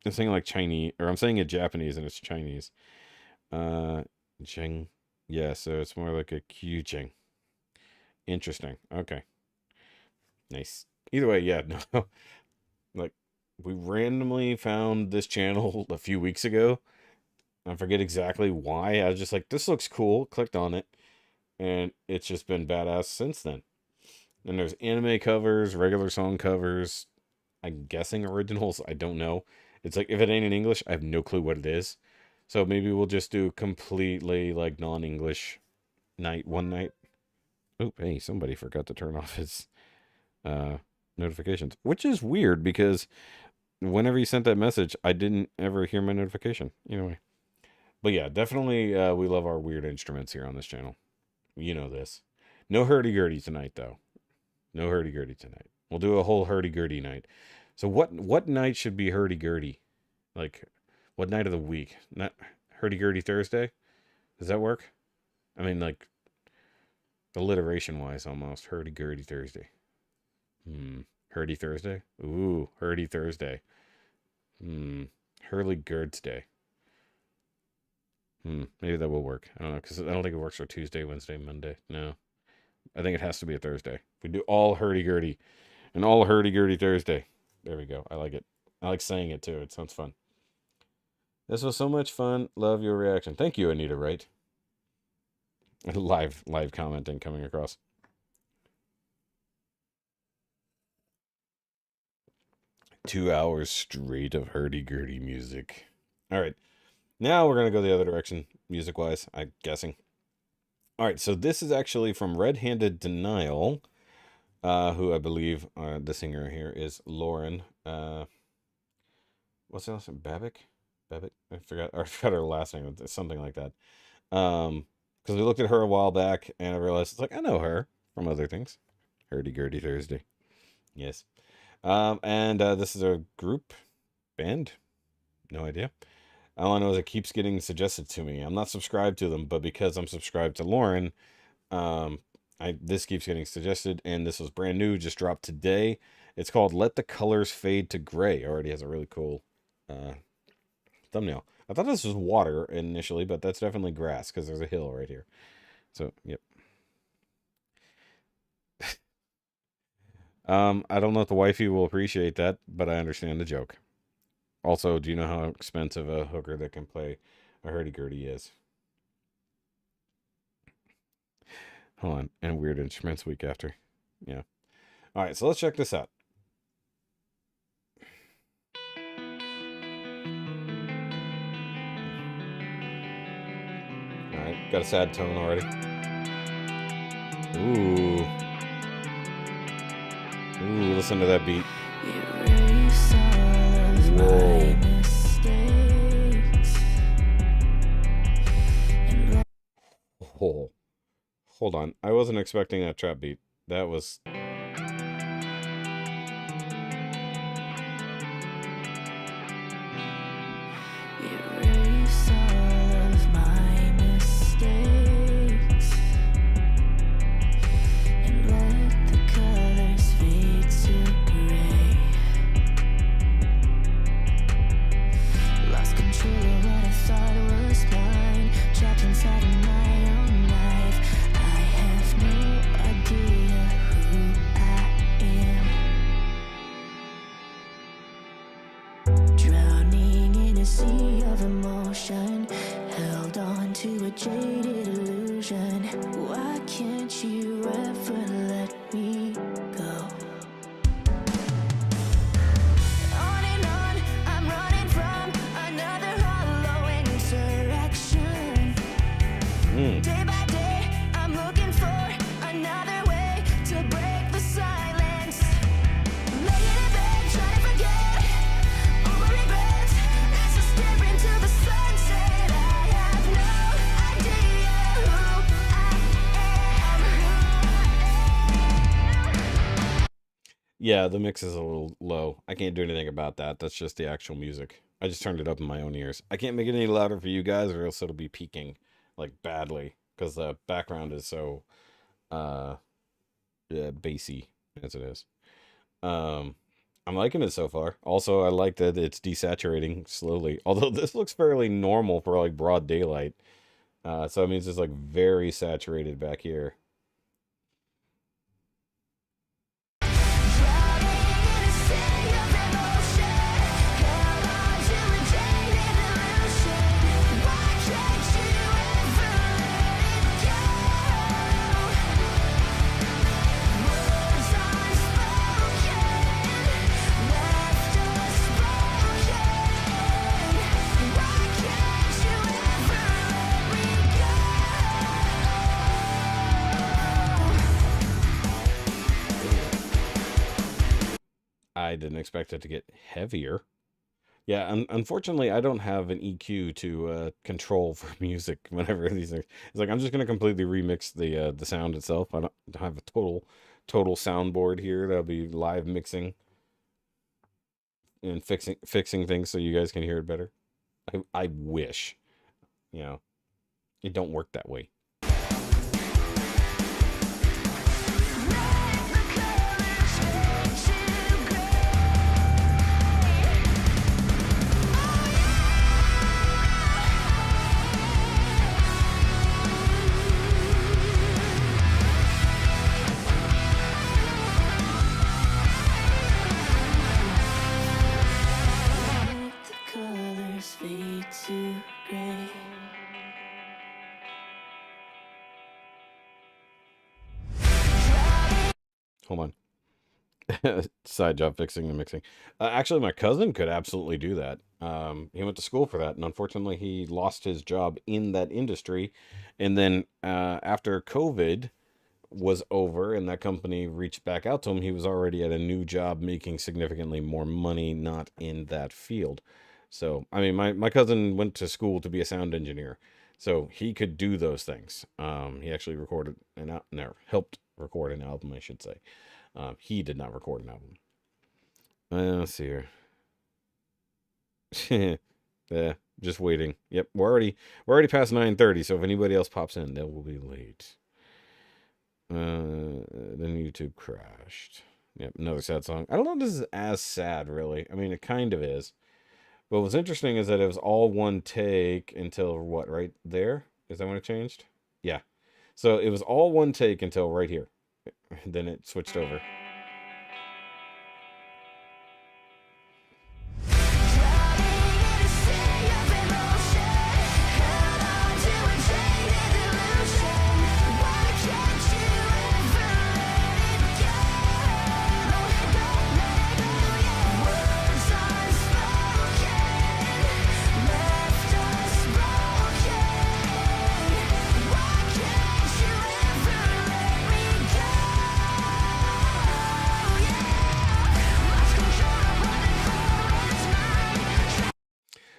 [SPEAKER 1] I'm saying like Chinese, or I'm saying it Japanese and it's Chinese. Jing. Yeah, so it's more like a Q-jing. Interesting. Okay. Nice. Either way, yeah, no. Like, we randomly found this channel a few weeks ago. I forget exactly why. I was just like, this looks cool. Clicked on it. And it's just been badass since then. And there's anime covers, regular song covers. I'm guessing originals. I don't know. It's like, if it ain't in English, I have no clue what it is. So maybe we'll just do completely like non-English one night. Oh, hey, somebody forgot to turn off his notifications, which is weird because whenever you sent that message, I didn't ever hear my notification. Anyway. But yeah, definitely we love our weird instruments here on this channel. You know this. No hurdy-gurdy tonight, though. No hurdy-gurdy tonight. We'll do a whole hurdy-gurdy night. So what night should be hurdy-gurdy? Like, what night of the week? Not hurdy-gurdy Thursday? Does that work? I mean, like, alliteration-wise, almost. Hurdy-gurdy Thursday. Hurdy Thursday? Ooh, hurdy Thursday. Hurly-gurds Day. Maybe that will work. I don't know, because I don't think it works for Tuesday, Wednesday, Monday. No. I think it has to be a Thursday. We do all hurdy-gurdy. And all hurdy-gurdy Thursday. There we go. I like it. I like saying it, too. It sounds fun. This was so much fun. Love your reaction. Thank you, Anita Wright. Live commenting coming across. Two hours straight of hurdy-gurdy music. All right. Now we're going to go the other direction, music-wise, I'm guessing. All right, so this is actually from Red Handed Denial, who I believe the singer here is Lauren. What's her last name? Babick? I forgot her last name. Something like that. Because we looked at her a while back, and I realized, it's like, I know her from other things. Hurdy-gurdy Thursday. Yes. And this is a group? Band? No idea. All I know is it keeps getting suggested to me. I'm not subscribed to them, but because I'm subscribed to Lauren, this keeps getting suggested, and this was brand new, just dropped today. It's called Let the Colors Fade to Gray. Already has a really cool thumbnail. I thought this was water initially, but that's definitely grass, because there's a hill right here. So, yep. I don't know if the wifey will appreciate that, but I understand the joke. Also, do you know how expensive a hooker that can play a hurdy-gurdy is? Hold on. And weird instruments week after. Yeah. All right, so let's check this out. All right, got a sad tone already. Ooh. Ooh, listen to that beat. Whoa. Oh, hold on. I wasn't expecting that trap beat. That was... Yeah, the mix is a little low. I can't do anything about that. That's just the actual music. I just turned it up in my own ears. I can't make it any louder for you guys, or else it'll be peaking like badly because the background is so uh bassy as it is. Um, I'm liking it so far. Also, I like that it's desaturating slowly. Although this looks fairly normal for like broad daylight. So it means it's like very saturated back here. I didn't expect it to get heavier. Yeah, unfortunately, I don't have an EQ to control for music whenever these things. It's like I'm just gonna completely remix the sound itself. I don't have a total soundboard here that'll be live mixing and fixing things so you guys can hear it better. I wish, you know, it don't work that way. Hold on. Side job fixing and mixing. Actually, my cousin could absolutely do that. He went to school for that, and unfortunately, he lost his job in that industry. And then after COVID was over and that company reached back out to him, he was already at a new job making significantly more money, not in that field. So, I mean, my cousin went to school to be a sound engineer, so he could do those things. He actually recorded helped record an album, I should say. He did not record an album. Let's see here. Yeah, just waiting. Yep, we're already past 9:30. So if anybody else pops in, they will be late. Then YouTube crashed. Yep, another sad song. I don't know if this is as sad, really. I mean, it kind of is. But what's interesting is that it was all one take until what, right there? Is that when it changed? Yeah. So it was all one take until right here. Then it switched over.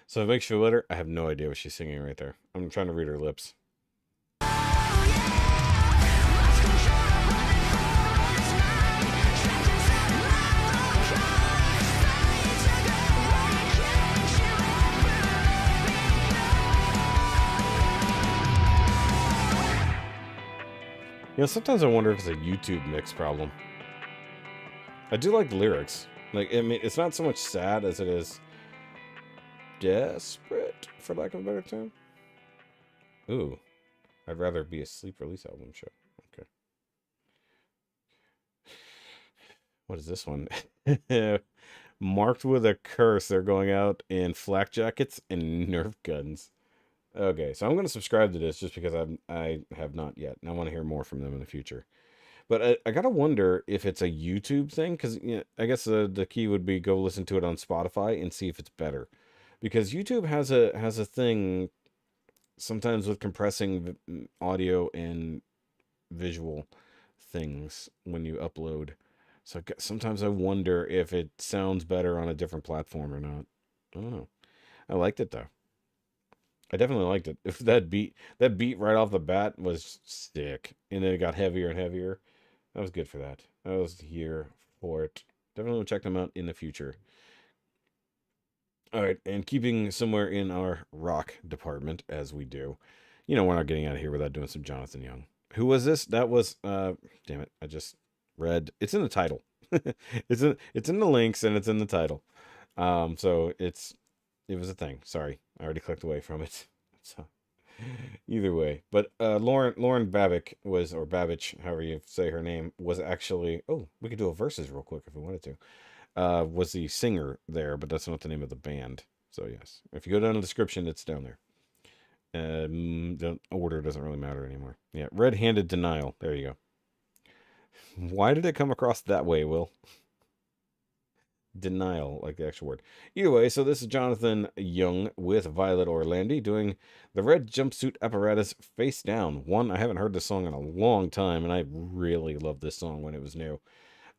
[SPEAKER 1] So it makes you feel better. I have no idea what she's singing right there. I'm trying to read her lips. You know, sometimes I wonder if it's a YouTube mix problem. I do like the lyrics. Like, I mean, it's not so much sad as it is desperate, for lack of a better term. Ooh, I'd rather be a sleep release album show. Okay. What is this one? Marked with a curse. They're going out in flak jackets and Nerf guns. Okay, so I'm going to subscribe to this just because I have not yet, and I want to hear more from them in the future. But I gotta wonder if it's a YouTube thing, because you know, I guess the key would be go listen to it on Spotify and see if it's better. Because YouTube has a thing sometimes with compressing audio and visual things when you upload. So sometimes I wonder if it sounds better on a different platform or not. I don't know. I liked it though. I definitely liked it. If that beat right off the bat was sick, and then it got heavier and heavier. I was good for that. I was here for it. Definitely will check them out in the future. All right, and keeping somewhere in our rock department, as we do. You know, we're not getting out of here without doing some Jonathan Young. Who was this? That was, damn it, I just read. It's in the title. it's in the links, and it's in the title. So it was a thing. Sorry, I already clicked away from it. So either way, but Lauren Babic was, or Babbage, however you say her name, was actually. Oh, we could do a verses real quick if we wanted to. Was the singer there, but that's not the name of the band. So yes, if you go down the description, it's down there. The order doesn't really matter anymore. Yeah, Red-Handed Denial. There you go. Why did it come across that way, Will? Denial, like the actual word. Either way, so this is Jonathan Young with Violet Orlandi doing the Red Jumpsuit Apparatus Face Down. One, I haven't heard this song in a long time, and I really loved this song when it was new.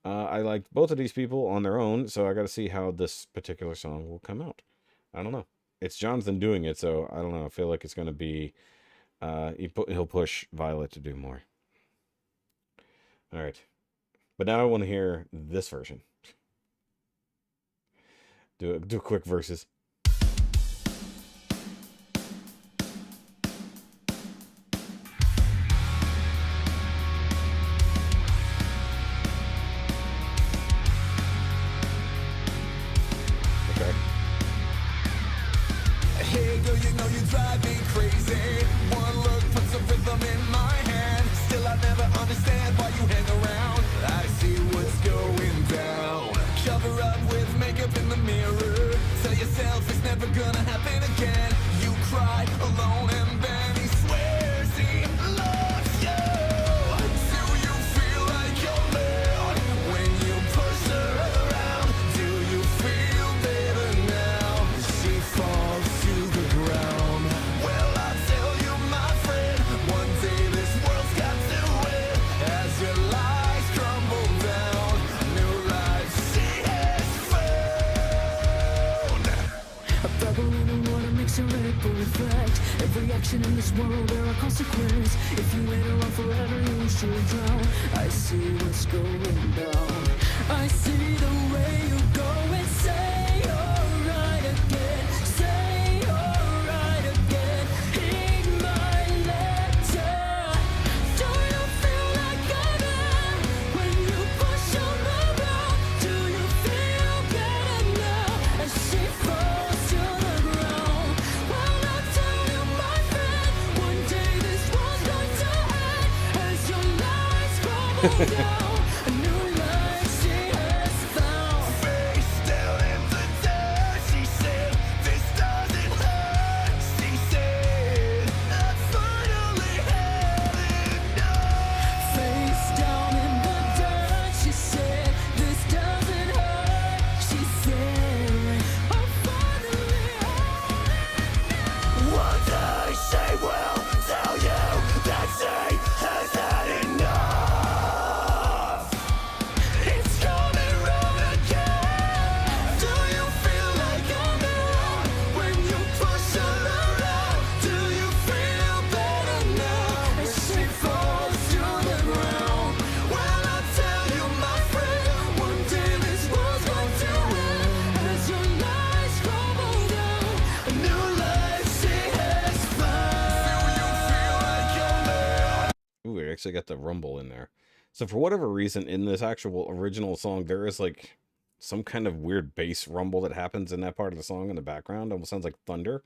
[SPEAKER 1] I liked both of these people on their own, so I got to see how this particular song will come out. I don't know. It's Jonathan doing it, so I don't know. I feel like it's going to be... he'll push Violet to do more. All right. But now I want to hear this version. Do a quick verses.
[SPEAKER 3] Hey girl, you know you drive me crazy. One look puts a rhythm in my hand. Still I never understand why you hang around. I see what's going down. Cover up with makeup in the mirror. Tell yourself it's never gonna happen again. You cry alone and then he swears he loves you. Do you feel like you're mad when you push her around? Do you feel better now? She falls to the ground. Well, I tell you, my friend, one day this world's got to end. As your lies crumble down, new life she has found. A bubble in the water makes a ripple effect. Every action in this world, there are consequences. If you wait around forever, you should drown. I see what's going down. I see the way you go and say alright again. Say alright again. Read my letter. Do you feel like a man when you push her around? Do you feel better now as she falls to the ground? Well, I'll tell you, my friend, one day this world's going to end as your lies crumble down. A new life she has found. Face down in the dirt, she said, this doesn't hurt. She said, I finally had enough. Face down in the dirt, she said, this doesn't hurt. She said, I finally had enough. One day she will tell you that she has had enough. It's coming round again. Do you feel like a man when you push her around? Do you feel better now as she falls to the ground? Well, I'll tell you, my friend, one day this world's going to end as your lies crumble down. A new life she has found. Do you feel like a man?
[SPEAKER 1] Ooh, we actually got the rumble in there. So for whatever reason, in this actual original song, there is like some kind of weird bass rumble that happens in that part of the song in the background. Almost sounds like thunder,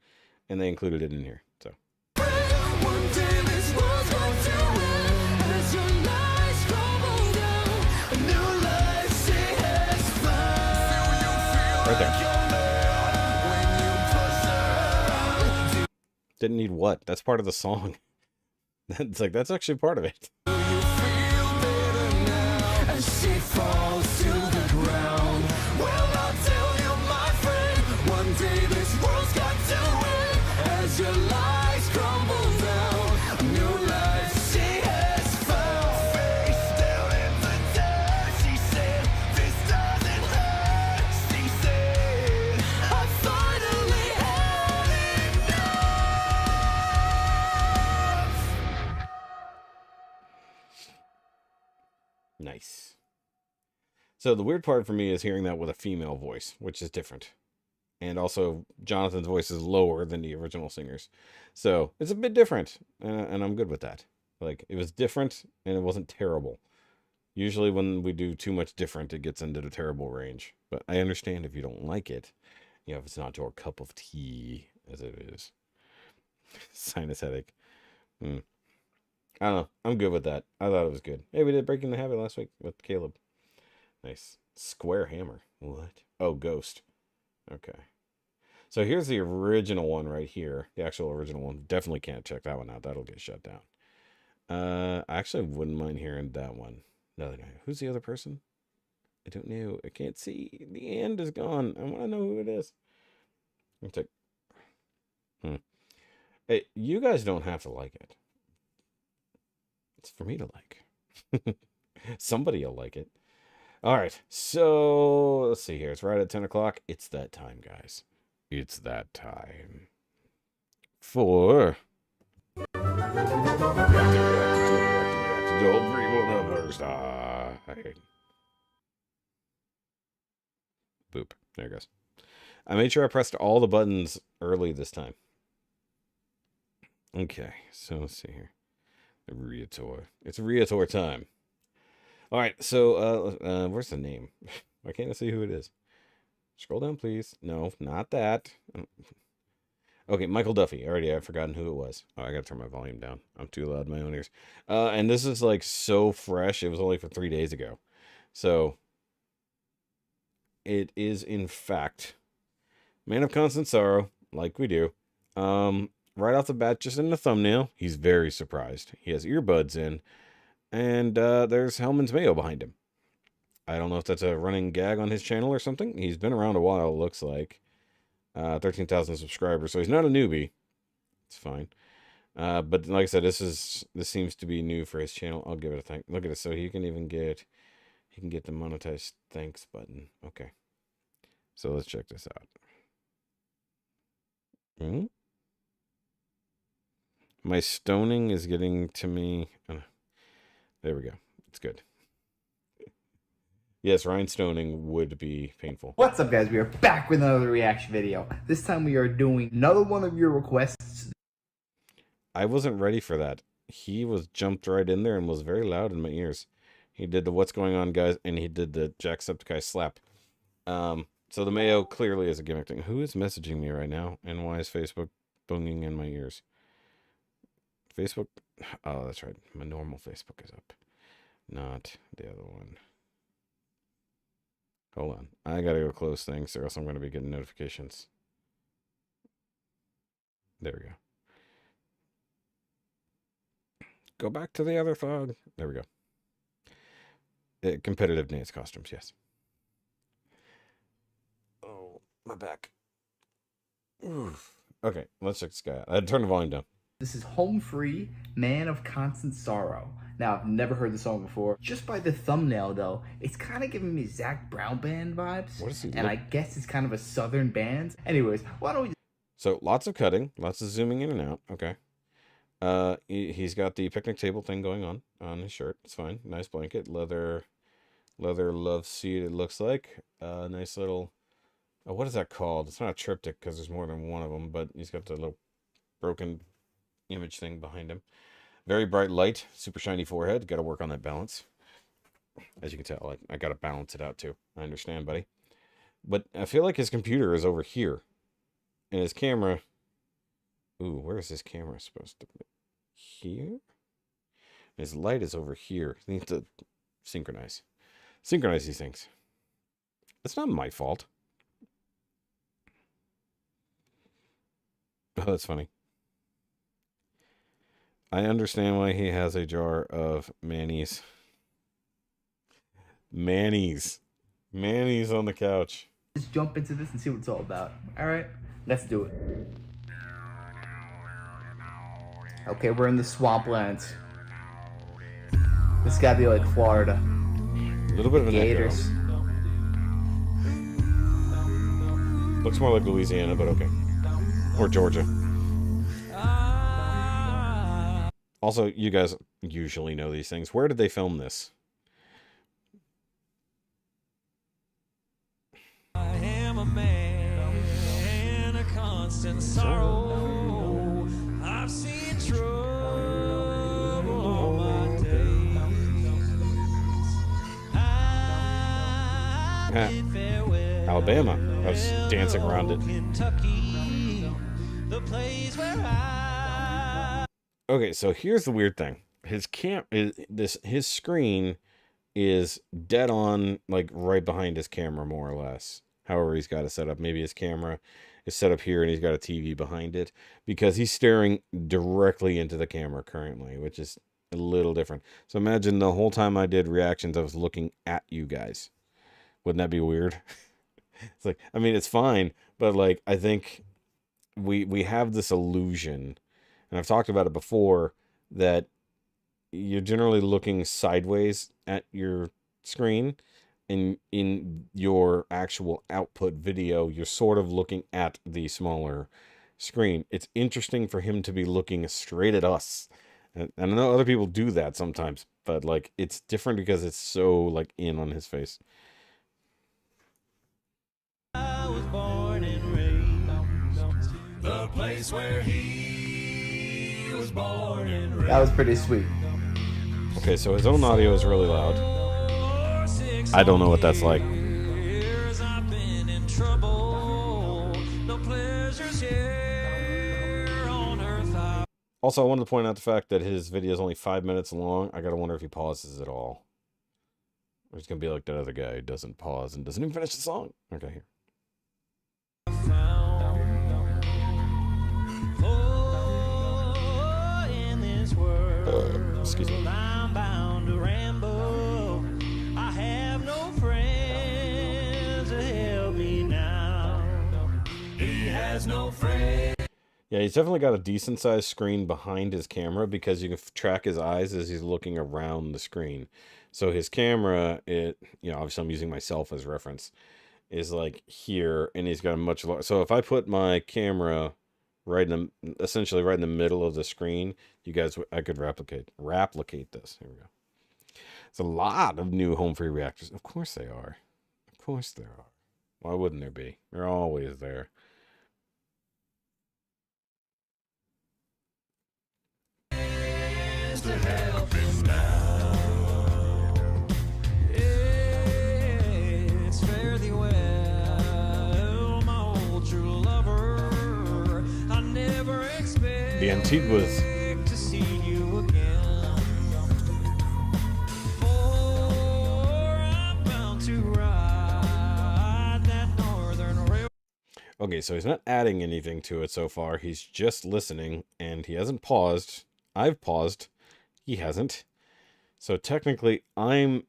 [SPEAKER 1] and they included it in here. So
[SPEAKER 3] One day this world's going to end as your lies crumble down. A new life she has found. Do you feel
[SPEAKER 1] Right there.
[SPEAKER 3] like you're mad when you push her around?
[SPEAKER 1] didn't need what? That's part of the song. It's like that's actually part of it.
[SPEAKER 3] Do you feel better now as she falls to the ground? Well, I'll tell you, my friend, one day this world's got to end as your lies crumble down. A new life she has found. Face down in the dirt, she said, this doesn't hurt. She said, I finally had enough.
[SPEAKER 1] Nice. So the weird part for me is hearing that with a female voice, which is different. And also, Jonathan's voice is lower than the original singer's. So it's a bit different, and I'm good with that. Like, it was different, and it wasn't terrible. Usually when we do too much different, it gets into the terrible range. But I understand if you don't like it. You know, if it's not your cup of tea, as it is. Sinus headache. I don't know. I'm good with that. I thought it was good. Hey, we did Breaking the Habit last week with Caleb. Nice. Square Hammer. What? Oh, Ghost. Okay. So here's the original one right here. The actual original one. Definitely can't check that one out. That'll get shut down. I actually wouldn't mind hearing that one. No. Who's the other person? I don't know. I can't see. The end is gone. I want to know who it is. Let me take... Hey, you guys don't have to like it. It's for me to like. Somebody will like it. All right. So, let's see here. It's right at 10 o'clock. It's that time, guys. It's that time. For... Boop. There it goes. I made sure I pressed all the buttons early this time. Okay, so let's see here. The Reator. It's Reator time. All right, so where's the name? Why can't I see who it is? Scroll down, please. No, not that. Okay, Michael Duffy. Already, I've forgotten who it was. Oh, I gotta turn my volume down. I'm too loud in my own ears. And this is like so fresh. It was only for 3 days ago. So, it is in fact Man of Constant Sorrow, like we do. Right off the bat, just in the thumbnail, he's very surprised. He has earbuds in, and there's Hellman's Mayo behind him. I don't know if that's a running gag on his channel or something. He's been around a while, it looks like. 13,000 subscribers, so he's not a newbie. It's fine. But like I said, this seems to be new for his channel. I'll give it a thank. Look at it. So he can get the monetized thanks button. Okay. So let's check this out. My stoning is getting to me. There we go. It's good. Yes, Ryan stoning would be painful.
[SPEAKER 10] What's up, guys? We are back with another reaction video. This time we are doing another one of your requests.
[SPEAKER 1] I wasn't ready for that. He jumped right in there and was very loud in my ears. He did the "What's going on, guys?" and he did the Jacksepticeye slap. So the Mayo clearly is a gimmick thing. Who is messaging me right now? And why is Facebook booming in my ears? Facebook? Oh, that's right. My normal Facebook is up. Not the other one. Hold on. I gotta go close things or else I'm gonna be getting notifications. There we go. Go back to the other thug. There we go. Competitive dance costumes, yes. Oh, my back. Oof. Okay, let's check this guy out. I had to turn the volume down.
[SPEAKER 10] This is Home Free, Man of Constant Sorrow. Now, I've never heard the song before. Just by the thumbnail, though, it's kind of giving me Zach Brown Band vibes.
[SPEAKER 1] What is he
[SPEAKER 10] and I guess it's kind of a southern band. Anyways, why don't we...
[SPEAKER 1] So, lots of cutting, lots of zooming in and out. Okay. He's got the picnic table thing going on his shirt. It's fine. Nice blanket. Leather love seat, it looks like. Nice little... Oh, what is that called? It's not a triptych because there's more than one of them, but he's got the little broken image thing behind him. Very bright light, super shiny forehead. Got to work on that balance. As you can tell, I got to balance it out too. I understand, buddy. But I feel like his computer is over here. And his camera... Ooh, where is his camera supposed to be? Here? His light is over here. He needs to synchronize. Synchronize these things. It's not my fault. Oh, that's funny. I understand why he has a jar of mayonnaise. Mayonnaise on the couch.
[SPEAKER 10] Let's jump into this and see what it's all about. Alright, let's do it. Okay, we're in the swamplands. This gotta be like Florida.
[SPEAKER 1] A little bit of an
[SPEAKER 10] Gators.
[SPEAKER 1] echo. Looks more like Louisiana, but okay. Or Georgia. Also, you guys usually know these things. Where did they film this?
[SPEAKER 3] constant sorrow. I've seen trouble all my days. I bid farewell,
[SPEAKER 1] Alabama. I was dancing around it.
[SPEAKER 3] Kentucky, the place where I.
[SPEAKER 1] Okay, so here's the weird thing. His screen is dead on, like right behind his camera, more or less. However, he's got it set up. Maybe his camera is set up here and he's got a TV behind it, because he's staring directly into the camera currently, which is a little different. So imagine the whole time I did reactions, I was looking at you guys. Wouldn't that be weird? It's like, I mean, it's fine, but like, I think we have this illusion, and I've talked about it before, that you're generally looking sideways at your screen, and in your actual output video, you're sort of looking at the smaller screen. It's interesting for him to be looking straight at us. And I know other people do that sometimes, but like, it's different because it's so like in on his face.
[SPEAKER 3] I was born and raised, the place where he was born and raised.
[SPEAKER 10] That was pretty sweet.
[SPEAKER 1] Okay, so his own audio is really loud. I don't know what that's like.
[SPEAKER 3] Years I've been in trouble, no pleasures here on earth.
[SPEAKER 1] Also, I wanted to point out the fact that his video is only 5 minutes long. I gotta wonder if he pauses at all. Or he's gonna be like that other guy who doesn't pause and doesn't even finish the song. Okay, here. Excuse me.
[SPEAKER 3] I'm bound to ramble. I have no friends to help me now. He has no friends.
[SPEAKER 1] Yeah, he's definitely got a decent sized screen behind his camera, because you can track his eyes as he's looking around the screen. So his camera, obviously I'm using myself as reference, is like here, and he's got a much larger. So if I put my camera essentially right in the middle of the screen, I could replicate this. Here we go. It's a lot of new home free reactors. Of course they are. Of course there are. Why wouldn't there be? They're always there.
[SPEAKER 3] To help him now. It's fairly well, my old true lover. I never expect
[SPEAKER 1] The Antigua's.
[SPEAKER 3] to see you again. For I'm bound to ride that northern rail.
[SPEAKER 1] Okay, so he's not adding anything to it so far. He's just listening, and he hasn't paused. I've paused. He hasn't. So technically, I'm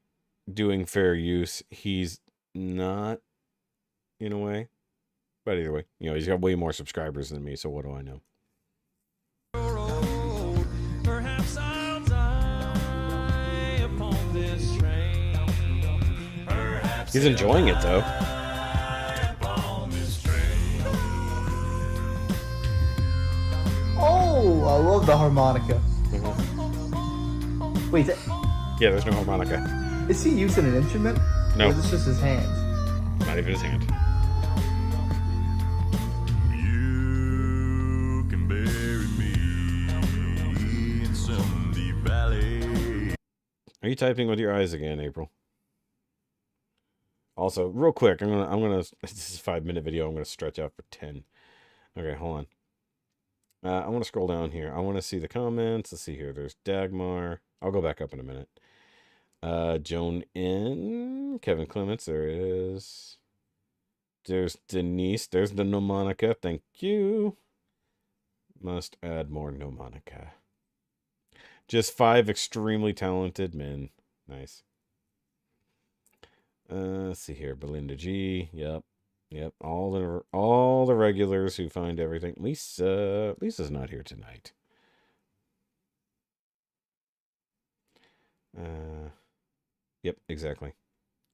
[SPEAKER 1] doing fair use. He's not, in a way. But either way, he's got way more subscribers than me, so what do I know?
[SPEAKER 3] Perhaps I'll die upon this train. Perhaps
[SPEAKER 1] He's enjoying it, though.
[SPEAKER 3] upon this train.
[SPEAKER 10] Oh, I love the harmonica. Wait,
[SPEAKER 1] Yeah, there's no harmonica.
[SPEAKER 10] is he using an instrument?
[SPEAKER 1] No.
[SPEAKER 10] Or is this just his hands?
[SPEAKER 1] Not even his hand.
[SPEAKER 5] You can bury me in some deep valley.
[SPEAKER 1] Are you typing with your eyes again, April? Also, real quick, I'm gonna this is a 5-minute video. I'm gonna stretch out for 10. Okay, hold on. I want to scroll down here. I want to see the comments. Let's see here. There's Dagmar. I'll go back up in a minute. Joan N. Kevin Clements. There it is. There's Denise. There's the mnemonic. Thank you. Must add more mnemonic. Just 5 extremely talented men. Nice. Let's see here. Belinda G. Yep. Yep. All the regulars who find everything. Lisa's not here tonight. Yep, exactly.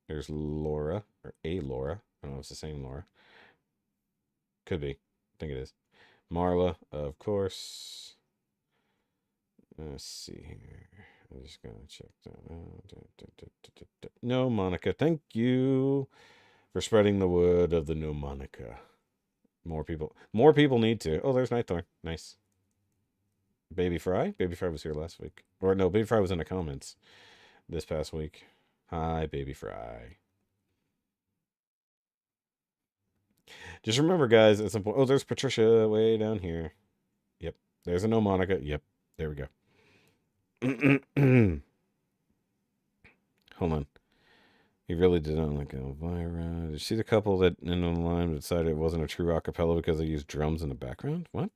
[SPEAKER 1] There's Laura, or a Laura. I don't know if it's the same Laura. Could be. I think it is. Marla, of course. Let's see here. I'm just going to check that out. No, Monica. Thank you for spreading the word of the no Monica. More people need to. Oh, there's Nightthorn. Nice. Baby Fry was here last week. Or no, Baby Fry was in the comments this past week. Hi, Baby Fry. Just remember, guys, at some point. Oh, there's Patricia way down here. Yep. There's a no Monica. Yep. There we go. Hold on. He really did not like Elvira. Did you see the couple that in the line decided it wasn't a true acapella because they used drums in the background? What?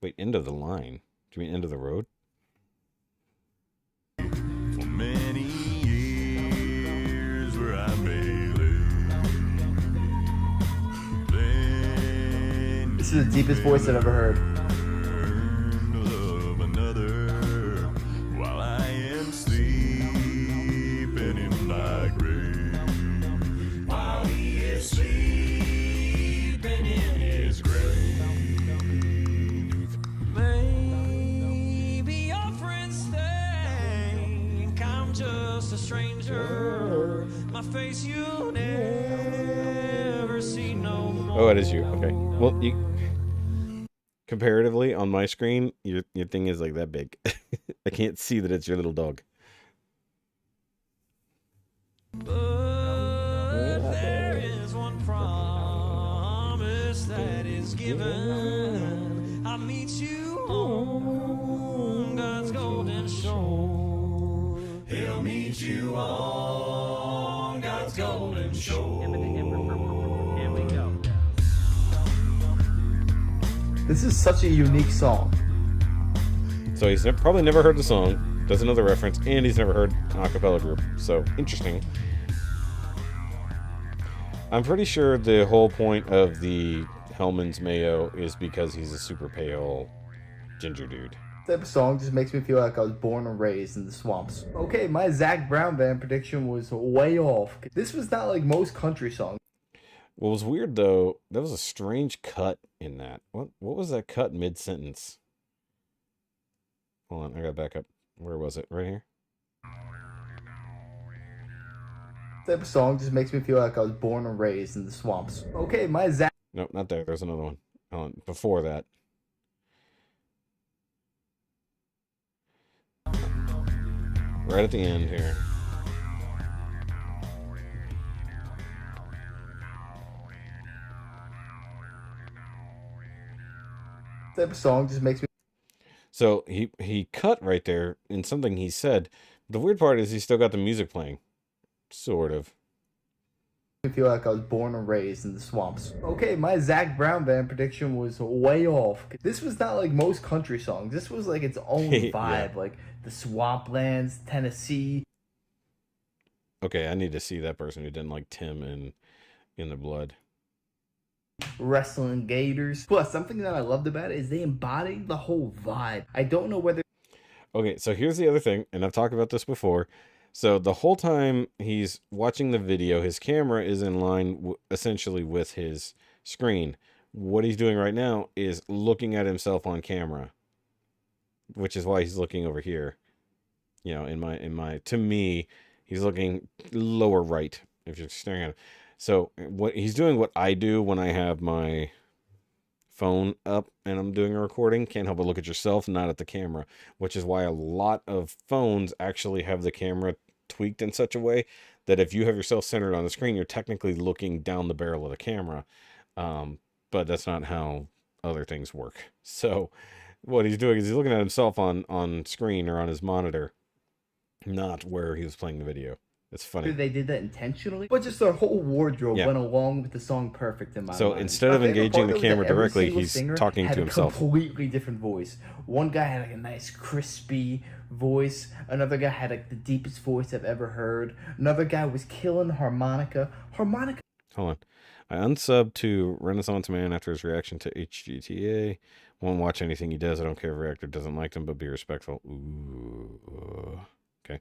[SPEAKER 1] Wait, end of the line? Do you mean end of the road?
[SPEAKER 5] For many years where I may live.
[SPEAKER 10] This is the deepest voice I've ever heard.
[SPEAKER 5] Of another while I am sleeping in my grave. While he is sleeping in his grave.
[SPEAKER 3] Maybe your friends think I'm just a stranger. My face you never see no more.
[SPEAKER 1] Oh, it is you. Okay. Well, comparatively on my screen, your thing is like that big. I can't see that it's your little dog.
[SPEAKER 3] But there is one promise that is given. I'll meet you on God's golden shore.
[SPEAKER 5] He'll meet you on God's golden shore.
[SPEAKER 3] Here we go.
[SPEAKER 10] This is such a unique song.
[SPEAKER 1] So he's probably never heard the song, doesn't know the reference, and he's never heard an a cappella group. So, interesting. I'm pretty sure the whole point of the Hellman's Mayo is because he's a super pale ginger dude.
[SPEAKER 10] This type of song just makes me feel like I was born and raised in the swamps. Okay, my Zach Brown Band prediction was way off. This was not like most country songs.
[SPEAKER 1] What was weird, though, that was a strange cut in that. What was that cut mid-sentence? Hold on, I gotta back up. Where was it? Right here?
[SPEAKER 10] This type of song just makes me feel like I was born and raised in the swamps. Okay, my Zach...
[SPEAKER 1] No, not there. There's another one. Hold on, before that. Right at the end here.
[SPEAKER 10] This type of song just makes me...
[SPEAKER 1] So he cut right there in something he said. The weird part is he still got the music playing. Sort of.
[SPEAKER 10] feel like I was born and raised in the swamps. Okay, my Zach Brown Band prediction was way off. This was not like most country songs. This was like its own vibe,
[SPEAKER 1] Yeah.
[SPEAKER 10] like the swamplands, Tennessee.
[SPEAKER 1] Okay, I need to see that person who didn't like Tim in the blood.
[SPEAKER 10] Wrestling Gators. Plus, something that I loved about it is they embodied the whole vibe. I don't know whether...
[SPEAKER 1] Okay, so here's the other thing, and I've talked about this before. So the whole time he's watching the video, his camera is in line essentially with his screen. What he's doing right now is looking at himself on camera, which is why he's looking over here. You know, in my to me, he's looking lower right if you're staring at him. So what he's doing, what I do when I have my phone up and I'm doing a recording, can't help but look at yourself, not at the camera, which is why a lot of phones actually have the camera tweaked in such a way that if you have yourself centered on the screen, you're technically looking down the barrel of the camera. But that's not how other things work. So what he's doing is he's looking at himself on screen or on his monitor, not where he was playing the video. It's funny.
[SPEAKER 10] they did that intentionally, but just their whole wardrobe
[SPEAKER 1] Yeah.
[SPEAKER 10] went along with the song perfect in my
[SPEAKER 1] So
[SPEAKER 10] mind.
[SPEAKER 1] instead of
[SPEAKER 10] My favorite
[SPEAKER 1] engaging
[SPEAKER 10] part
[SPEAKER 1] the
[SPEAKER 10] was that
[SPEAKER 1] camera
[SPEAKER 10] every
[SPEAKER 1] directly,
[SPEAKER 10] single
[SPEAKER 1] he's
[SPEAKER 10] singer
[SPEAKER 1] talking
[SPEAKER 10] had
[SPEAKER 1] to
[SPEAKER 10] a
[SPEAKER 1] himself.
[SPEAKER 10] completely different voice. One guy had like a nice crispy voice. Another guy had like the deepest voice I've ever heard. Another guy was killing harmonica.
[SPEAKER 1] Hold on. I unsubbed to Renaissance Man after his reaction to HGTA. Won't watch anything he does. I don't care if Reactor doesn't like him, but be respectful. Ooh. Okay.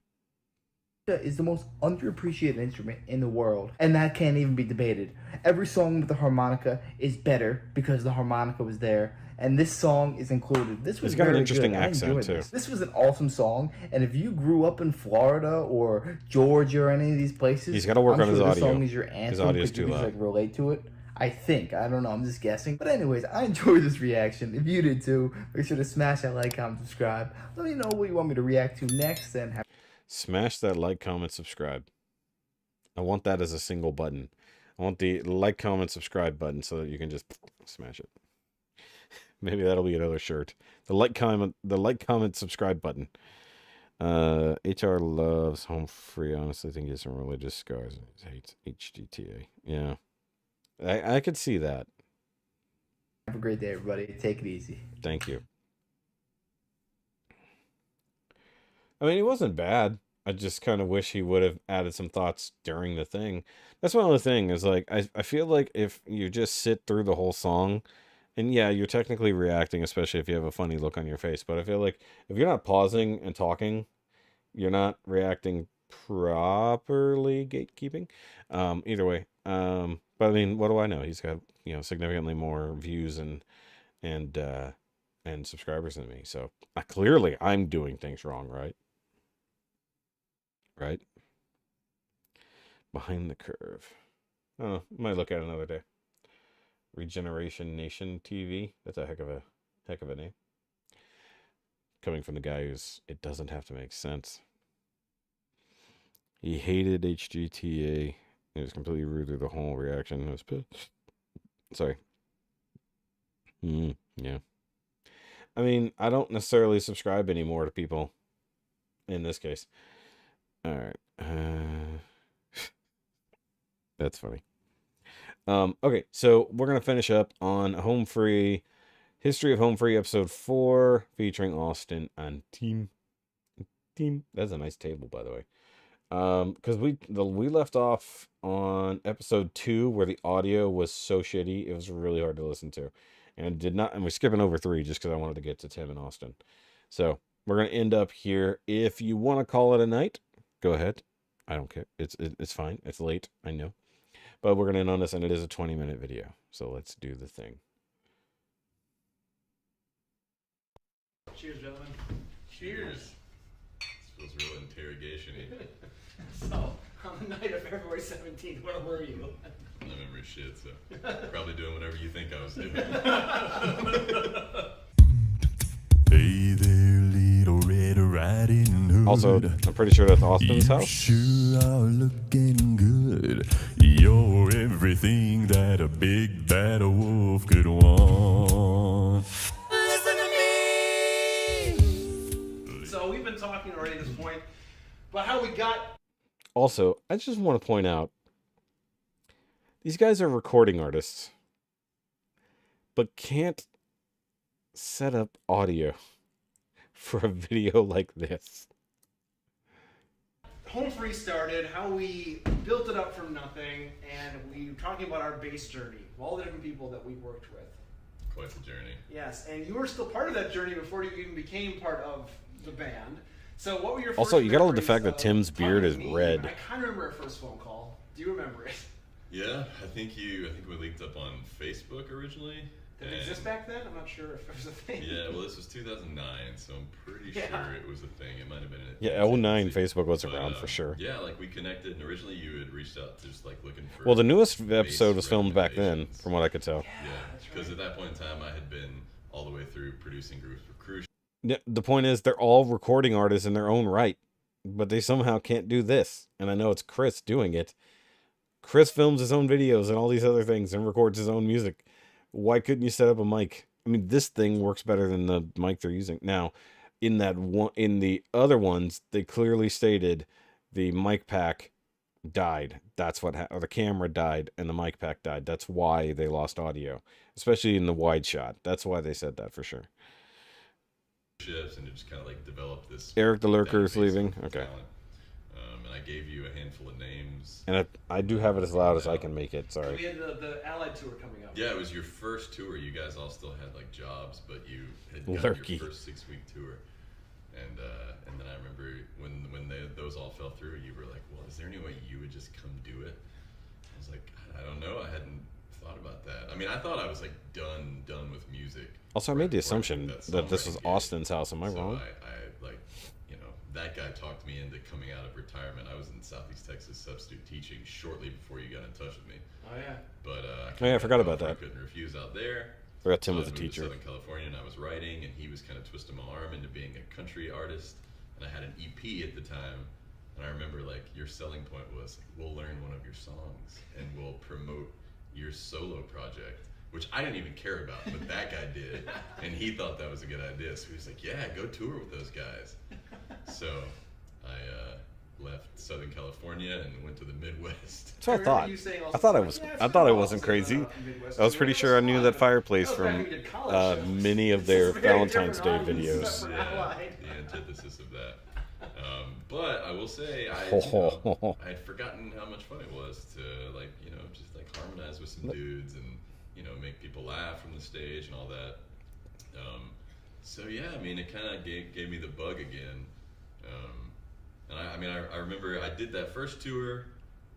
[SPEAKER 10] is the most underappreciated instrument in the world, and that can't even be debated. Every song with the harmonica is better because the harmonica was there, and this song is included. This was
[SPEAKER 1] He's got an
[SPEAKER 10] very
[SPEAKER 1] interesting
[SPEAKER 10] good. I
[SPEAKER 1] accent,
[SPEAKER 10] enjoyed
[SPEAKER 1] too.
[SPEAKER 10] This was an awesome song, and if you grew up in Florida or Georgia or any of these places,
[SPEAKER 1] He's gotta work
[SPEAKER 10] I'm
[SPEAKER 1] on his
[SPEAKER 10] sure this
[SPEAKER 1] audio.
[SPEAKER 10] song is your
[SPEAKER 1] His
[SPEAKER 10] anthem
[SPEAKER 1] audio's
[SPEAKER 10] because you
[SPEAKER 1] too
[SPEAKER 10] can
[SPEAKER 1] loud.
[SPEAKER 10] like relate to it. I think. I don't know. I'm just guessing. But anyways, I enjoyed this reaction. If you did too, make sure to smash that like, comment, subscribe. Let me know what you want me to react to next, and have
[SPEAKER 1] Smash that like, comment, subscribe. I want that as a single button. I want the like, comment, subscribe button so that you can just smash it. Maybe that'll be another shirt. The like, comment, subscribe button. HR loves home free. Honestly, I think he's some religious scars and he hates HGTA. Yeah. I could see that.
[SPEAKER 10] a great day, everybody. Take it easy.
[SPEAKER 1] Thank you. I mean, he wasn't bad. I just kind of wish he would have added some thoughts during the thing. That's one other thing is like, I feel like if you just sit through the whole song, and yeah, you're technically reacting, especially if you have a funny look on your face. But I feel like if you're not pausing and talking, you're not reacting properly, gatekeeping. Either way. But I mean, what do I know? He's got, you know, significantly more views and subscribers than me. So clearly I'm doing things wrong, right? Right? Behind the curve. Oh, might look at it another day. Regeneration Nation TV. That's a heck of a name. Coming from the guy who's, it doesn't have to make sense. He hated HGTA. He was completely rude through the whole reaction. It was pissed. Sorry. Yeah. I mean, I don't necessarily subscribe anymore to people in this case. All right. That's funny. Okay, so we're going to finish up on Home Free, History of Home Free, episode 4, featuring Austin and Team. That's a nice table, by the way. Because we left off on episode 2 where the audio was so shitty, it was really hard to listen to. And we're skipping over 3 just because I wanted to get to Tim and Austin. So we're going to end up here. If you want to call it a night, go ahead. I don't care. It's fine. It's late, I know. But we're going to end on this, and it is a 20-minute video. So let's do the thing.
[SPEAKER 9] Cheers, gentlemen.
[SPEAKER 5] Cheers. This feels real interrogation-y.
[SPEAKER 9] So, on the night of February 17th, where were you?
[SPEAKER 5] I remember shit, so probably doing whatever you think I was doing. Hey there, little Red Riding Hood.
[SPEAKER 1] Also, I'm pretty sure that's Austin's house.
[SPEAKER 5] Sure are looking good. You're everything that a big bad wolf could want.
[SPEAKER 9] Listen to me! So, we've been talking already at this point about how we got...
[SPEAKER 1] Also, I just want to point out, these guys are recording artists, but can't set up audio for a video like this.
[SPEAKER 9] Home Free started, how we built it up from nothing, and we were talking about our bass journey, all the different people that we worked with.
[SPEAKER 5] Quite the journey.
[SPEAKER 9] Yes, and you were still part of that journey before you even became part of the band. So what were your first
[SPEAKER 1] Also, you gotta love the
[SPEAKER 9] memories
[SPEAKER 1] fact that
[SPEAKER 9] of
[SPEAKER 1] Tim's beard
[SPEAKER 9] talking
[SPEAKER 1] is
[SPEAKER 9] to me?
[SPEAKER 1] red.
[SPEAKER 9] I kind of remember our first phone call. Do you remember it?
[SPEAKER 5] Yeah, I think we linked up on Facebook originally.
[SPEAKER 9] Did it exist back then? I'm not sure if it was a thing.
[SPEAKER 5] Yeah, well, this was 2009, so I'm pretty sure it was a thing. It might have been.
[SPEAKER 1] Yeah, 09 Facebook was around for sure.
[SPEAKER 5] Yeah, like we connected, and originally you had reached out to just like looking for.
[SPEAKER 1] Well, the newest episode was filmed back then, from what I could tell.
[SPEAKER 5] Yeah, because at that point in time, I had been all the way through producing groups for Cruise.
[SPEAKER 1] The point is, they're all recording artists in their own right, but they somehow can't do this. And I know it's Chris doing it. Chris films his own videos and all these other things and records his own music. Why couldn't you set up a mic? I mean, this thing works better than the mic they're using now. In the other ones, they clearly stated the mic pack died. That's what or the camera died and the mic pack died. That's why they lost audio, especially in the wide shot. That's why they said that for sure.
[SPEAKER 5] Shifts and it just kind of like developed this.
[SPEAKER 1] Eric the Lurker is leaving. Okay.
[SPEAKER 5] And I gave you a handful of names.
[SPEAKER 1] And I do have it as loud as I can make it. Sorry.
[SPEAKER 9] We had the Allied tour coming up.
[SPEAKER 5] Yeah, it was your first tour. You guys all still had like jobs, but you had done your first 6-week tour. And then I remember when those all fell through, you were like, "Well, is there any way you would just come do it?" I was like, "I don't know. I hadn't thought about that. I mean, I thought I was like done with music.
[SPEAKER 1] Also, I made the assumption that this was Austin's house. Am I wrong?
[SPEAKER 5] I like, you know, that guy talked me into coming out of retirement. I was in Southeast Texas substitute teaching shortly before you got in touch with me.
[SPEAKER 9] Oh yeah.
[SPEAKER 5] But
[SPEAKER 1] I forgot about that.
[SPEAKER 5] I couldn't refuse out there.
[SPEAKER 1] Forgot Tim
[SPEAKER 5] So
[SPEAKER 1] was a
[SPEAKER 5] I moved to
[SPEAKER 1] teacher.
[SPEAKER 5] Southern California, and I was writing, and he was kind of twisting my arm into being a country artist. And I had an EP at the time, and I remember like your selling point was we'll learn one of your songs and we'll promote your solo project, which I didn't even care about, but that guy did, and he thought that was a good idea. So he was like, "Yeah, go tour with those guys." So I left Southern California and went to the Midwest.
[SPEAKER 1] So I thought. I thought I wasn't crazy. I was pretty sure I knew that fireplace from many of their Valentine's Day videos.
[SPEAKER 5] Yeah, the antithesis of that. But I will say, I had forgotten how much fun it was to like, you know, just like harmonize with some dudes and, you know, make people laugh from the stage and all that. So yeah, I mean, it kind of gave me the bug again. And I remember I did that first tour,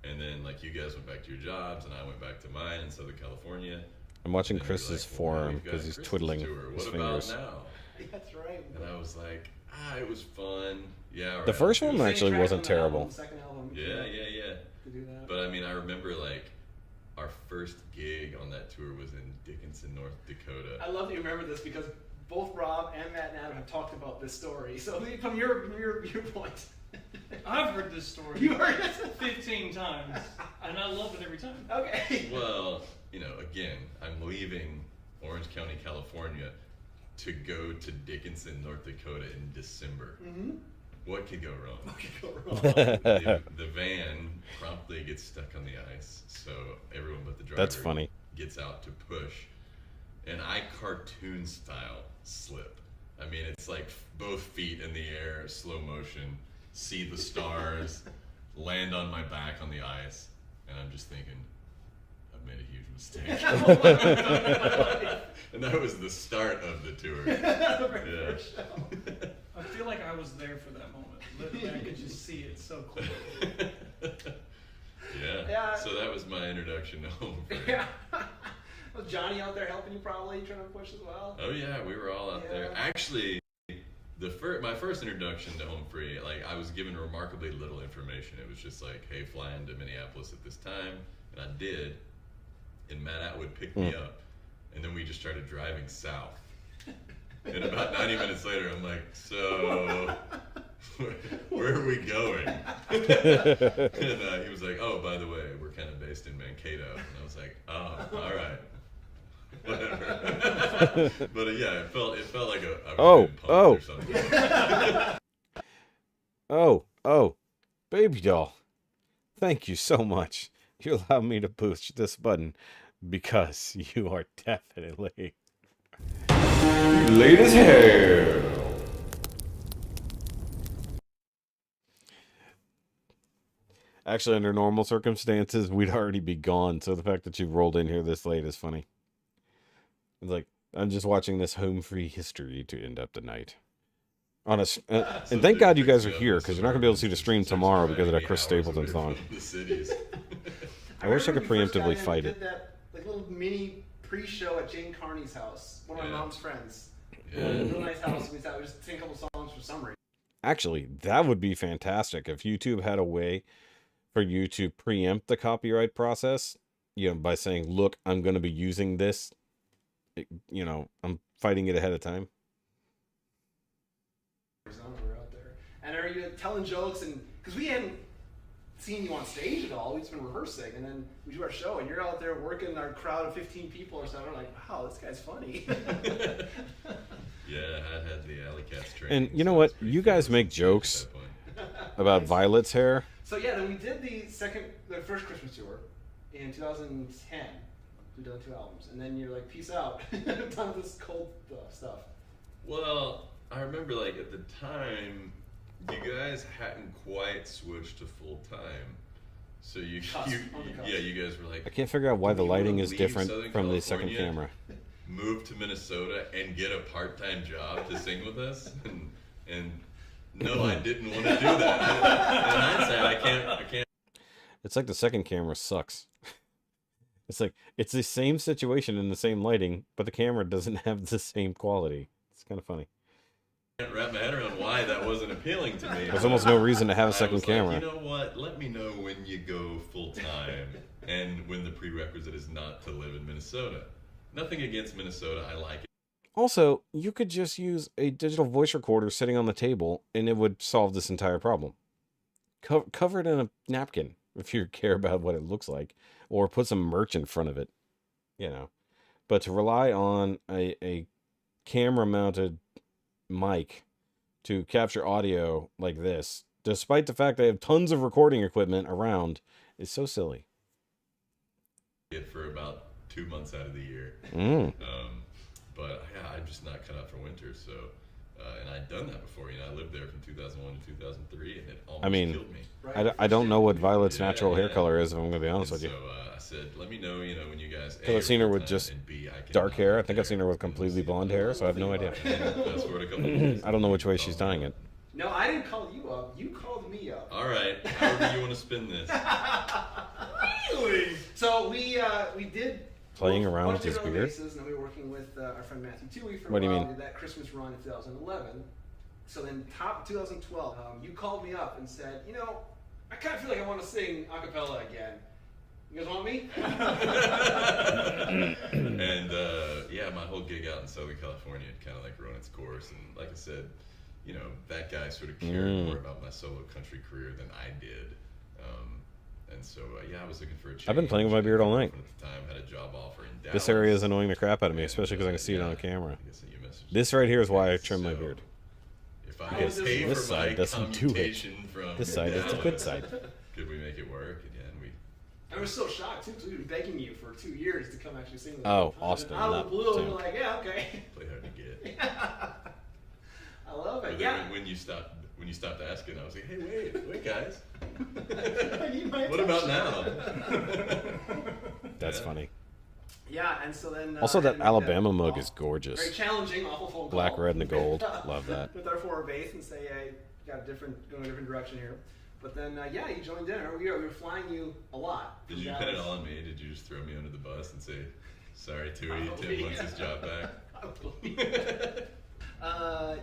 [SPEAKER 5] and then like you guys went back to your jobs, and I went back to mine in Southern California.
[SPEAKER 1] I'm watching Chris's forearm because he's twiddling his fingers.
[SPEAKER 5] What about now?
[SPEAKER 9] That's right.
[SPEAKER 5] And I was like, it was fun. Yeah.
[SPEAKER 1] The first one actually wasn't terrible.
[SPEAKER 9] Second album.
[SPEAKER 5] Yeah.
[SPEAKER 9] To do that.
[SPEAKER 5] But I mean, I remember like our first gig on that tour was in Dickinson, North Dakota.
[SPEAKER 9] I love that you remember this because both Rob and Matt and Adam have talked about this story. So from your viewpoint.
[SPEAKER 11] I've heard this story.
[SPEAKER 9] You heard it
[SPEAKER 11] 15 times, and I love it every time.
[SPEAKER 9] Okay.
[SPEAKER 5] Well, you know, again, I'm leaving Orange County, California to go to Dickinson, North Dakota in December.
[SPEAKER 9] Mm-hmm.
[SPEAKER 5] What could go wrong?
[SPEAKER 9] What could go wrong?
[SPEAKER 5] The van promptly gets stuck on the ice, so everyone but the driver
[SPEAKER 1] That's funny.
[SPEAKER 5] gets out to push, and I cartoon style slip. I mean, it's like both feet in the air, slow motion, see the stars, land on my back on the ice, and I'm just thinking, I've made a huge mistake. And that was the start of the tour. Yeah.
[SPEAKER 11] I feel like I was there for that moment. Literally, I could just see it so clearly.
[SPEAKER 5] Yeah. So that was my introduction to Home Free.
[SPEAKER 9] Yeah. Was Johnny out there helping you probably trying to push as well?
[SPEAKER 5] Oh yeah, we were all out there. Actually, my first introduction to Home Free, like I was given remarkably little information. It was just like, hey, fly into Minneapolis at this time, and I did. And Matt Atwood picked me up, and then we just started driving south. And about 90 minutes later, I'm like, so where are we going? And he was like, oh, by the way, we're kind of based in Mankato. And I was like, oh, all right. Whatever. But yeah, it felt like I was being punked or something.
[SPEAKER 1] Baby doll. Thank you so much. You allowed me to push this button because you are definitely late as hell. Actually, under normal circumstances, we'd already be gone. So the fact that you rolled in here this late is funny. It's like, I'm just watching this Home Free history to end up the night. And thank God you guys are here, because you're not going to be able to see the stream tomorrow because of that Chris Stapleton song. I wish I could preemptively fight it.
[SPEAKER 9] We did that like little mini pre-show at Jane Carney's house, one of my mom's friends.
[SPEAKER 5] Yeah.
[SPEAKER 9] Real nice house. We thought we just sing a couple songs for summer.
[SPEAKER 1] Actually, that would be fantastic if YouTube had a way for you to preempt the copyright process, you know, by saying, look, I'm going to be using this, you know, I'm fighting it ahead of time.
[SPEAKER 9] We were out there. And are you telling jokes? And because we hadn't seen you on stage at all, we've just been rehearsing, and then we do our show, and you're out there working our crowd of 15 people or something. We're like, wow, this guy's funny.
[SPEAKER 5] Yeah, I had the Alley Cats training.
[SPEAKER 1] And you know what? You guys make jokes about Violet's hair.
[SPEAKER 9] So yeah, then we did the first Christmas tour in 2010. We've done 2 albums, and then you're like, peace out. Done this cold stuff.
[SPEAKER 5] Well, I remember like at the time, you guys hadn't quite switched to full time, so you guys were like,
[SPEAKER 1] I can't figure out why the lighting is
[SPEAKER 5] leave
[SPEAKER 1] different
[SPEAKER 5] Southern
[SPEAKER 1] from the second
[SPEAKER 5] California,
[SPEAKER 1] camera.
[SPEAKER 5] move to Minnesota and get a part-time job to sing with us, and no, I didn't want to do that. In hindsight, I can't.
[SPEAKER 1] It's like the second camera sucks. It's like, it's the same situation in the same lighting, but the camera doesn't have the same quality. It's kind of funny.
[SPEAKER 5] I can't wrap my head around why that wasn't appealing to me.
[SPEAKER 1] There's almost no reason to have a
[SPEAKER 5] I
[SPEAKER 1] second
[SPEAKER 5] was
[SPEAKER 1] camera.
[SPEAKER 5] Like, you know what? Let me know when you go full time and when the prerequisite is not to live in Minnesota. Nothing against Minnesota. I like it.
[SPEAKER 1] Also, you could just use a digital voice recorder sitting on the table, and it would solve this entire problem. Cover it in a napkin if you care about what it looks like, or put some merch in front of it, you know. But to rely on a camera-mounted mic to capture audio like this, despite the fact they have tons of recording equipment around, is so silly.
[SPEAKER 5] For about 2 months out of the year. But yeah, I'm just not cut out for winter. So, and I'd done that before. You know, I lived there from 2001 to 2003, and it almost killed me.
[SPEAKER 1] I don't know what Violet's natural hair color is, if I'm going to be honest with you.
[SPEAKER 5] So I said, let me know, you know, when you guys.
[SPEAKER 1] Because I've seen her with just dark hair. I think I've seen her with completely blonde hair, so I have no idea.
[SPEAKER 5] Fast forward a couple years.
[SPEAKER 1] I don't know which way she's dyeing it.
[SPEAKER 9] No, I didn't call you up. You called me up.
[SPEAKER 5] All right, however you want to spin this.
[SPEAKER 9] Really? So we did
[SPEAKER 1] playing around with his beard.
[SPEAKER 9] Bases, and then we were working with our friend Matthew Toohey for
[SPEAKER 1] what
[SPEAKER 9] a
[SPEAKER 1] do you
[SPEAKER 9] while.
[SPEAKER 1] mean?
[SPEAKER 9] We did that Christmas run in 2011. So then, top 2012, you called me up and said, you know, I kind of feel like I want to sing a cappella again. You guys want me?
[SPEAKER 5] And yeah, my whole gig out in Southern California had kind of like run its course, and like I said, you know, that guy sort of cared more about my solo country career than I did. And so, yeah, I was looking for a change.
[SPEAKER 1] I've been playing with my beard all night.
[SPEAKER 5] At the time, had a job offer in Dallas.
[SPEAKER 1] This area is annoying the crap out of me, especially because I can see it on camera. This right here is why I trim my beard.
[SPEAKER 5] If I
[SPEAKER 1] Because
[SPEAKER 5] pay
[SPEAKER 1] this
[SPEAKER 5] for my
[SPEAKER 1] side doesn't do it.
[SPEAKER 5] commutation from
[SPEAKER 1] This side is the good
[SPEAKER 5] Dallas,
[SPEAKER 1] side.
[SPEAKER 5] Could we make it work? And we.
[SPEAKER 9] I was so shocked, too, because we've been begging you for 2 years to come actually sing with
[SPEAKER 1] Oh,
[SPEAKER 9] us.
[SPEAKER 1] Austin,
[SPEAKER 9] Out of
[SPEAKER 1] not
[SPEAKER 9] the blue,
[SPEAKER 1] Tim.
[SPEAKER 9] we're like, yeah, okay.
[SPEAKER 5] Play hard to get.
[SPEAKER 9] I love it.
[SPEAKER 5] But
[SPEAKER 9] Yeah.
[SPEAKER 5] then when you stopped asking, I was like, hey, wait, guys.
[SPEAKER 9] What
[SPEAKER 5] What about now?
[SPEAKER 1] That's funny.
[SPEAKER 9] Yeah, and so then...
[SPEAKER 1] Also,
[SPEAKER 9] I had
[SPEAKER 1] that
[SPEAKER 9] to make
[SPEAKER 1] Alabama mug is
[SPEAKER 9] very
[SPEAKER 1] gorgeous.
[SPEAKER 9] challenging, awful phone call.
[SPEAKER 1] Black, red, and the gold. Love that.
[SPEAKER 9] With our forward base and say, hey, going a different direction here. But then, yeah, you joined in. We were flying you a lot.
[SPEAKER 5] Did you pin it all on me? Did you just throw me under the bus and say, sorry, Tui, Tim wants his job back?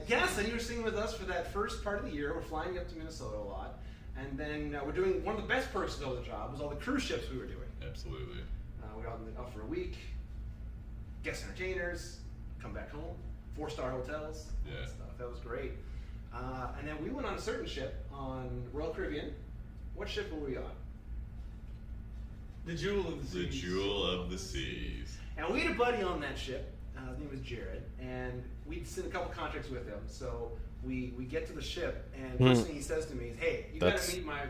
[SPEAKER 9] Yes, and you were singing with us for that first part of the year. We're flying up to Minnesota a lot. And then we're doing one of the best perks of the job was all the cruise ships we were doing.
[SPEAKER 5] Absolutely.
[SPEAKER 9] We got up for a week, guest entertainers, come back home, 4-star hotels, all that stuff. That was great. And then we went on a certain ship on Royal Caribbean. What ship were we on?
[SPEAKER 11] The Jewel of the Seas.
[SPEAKER 5] The Jewel of the Seas.
[SPEAKER 9] And we had a buddy on that ship. His name was Jared, and we'd sent a couple contracts with him. So we get to the ship, and first thing he says to me is, "Hey, you gotta meet my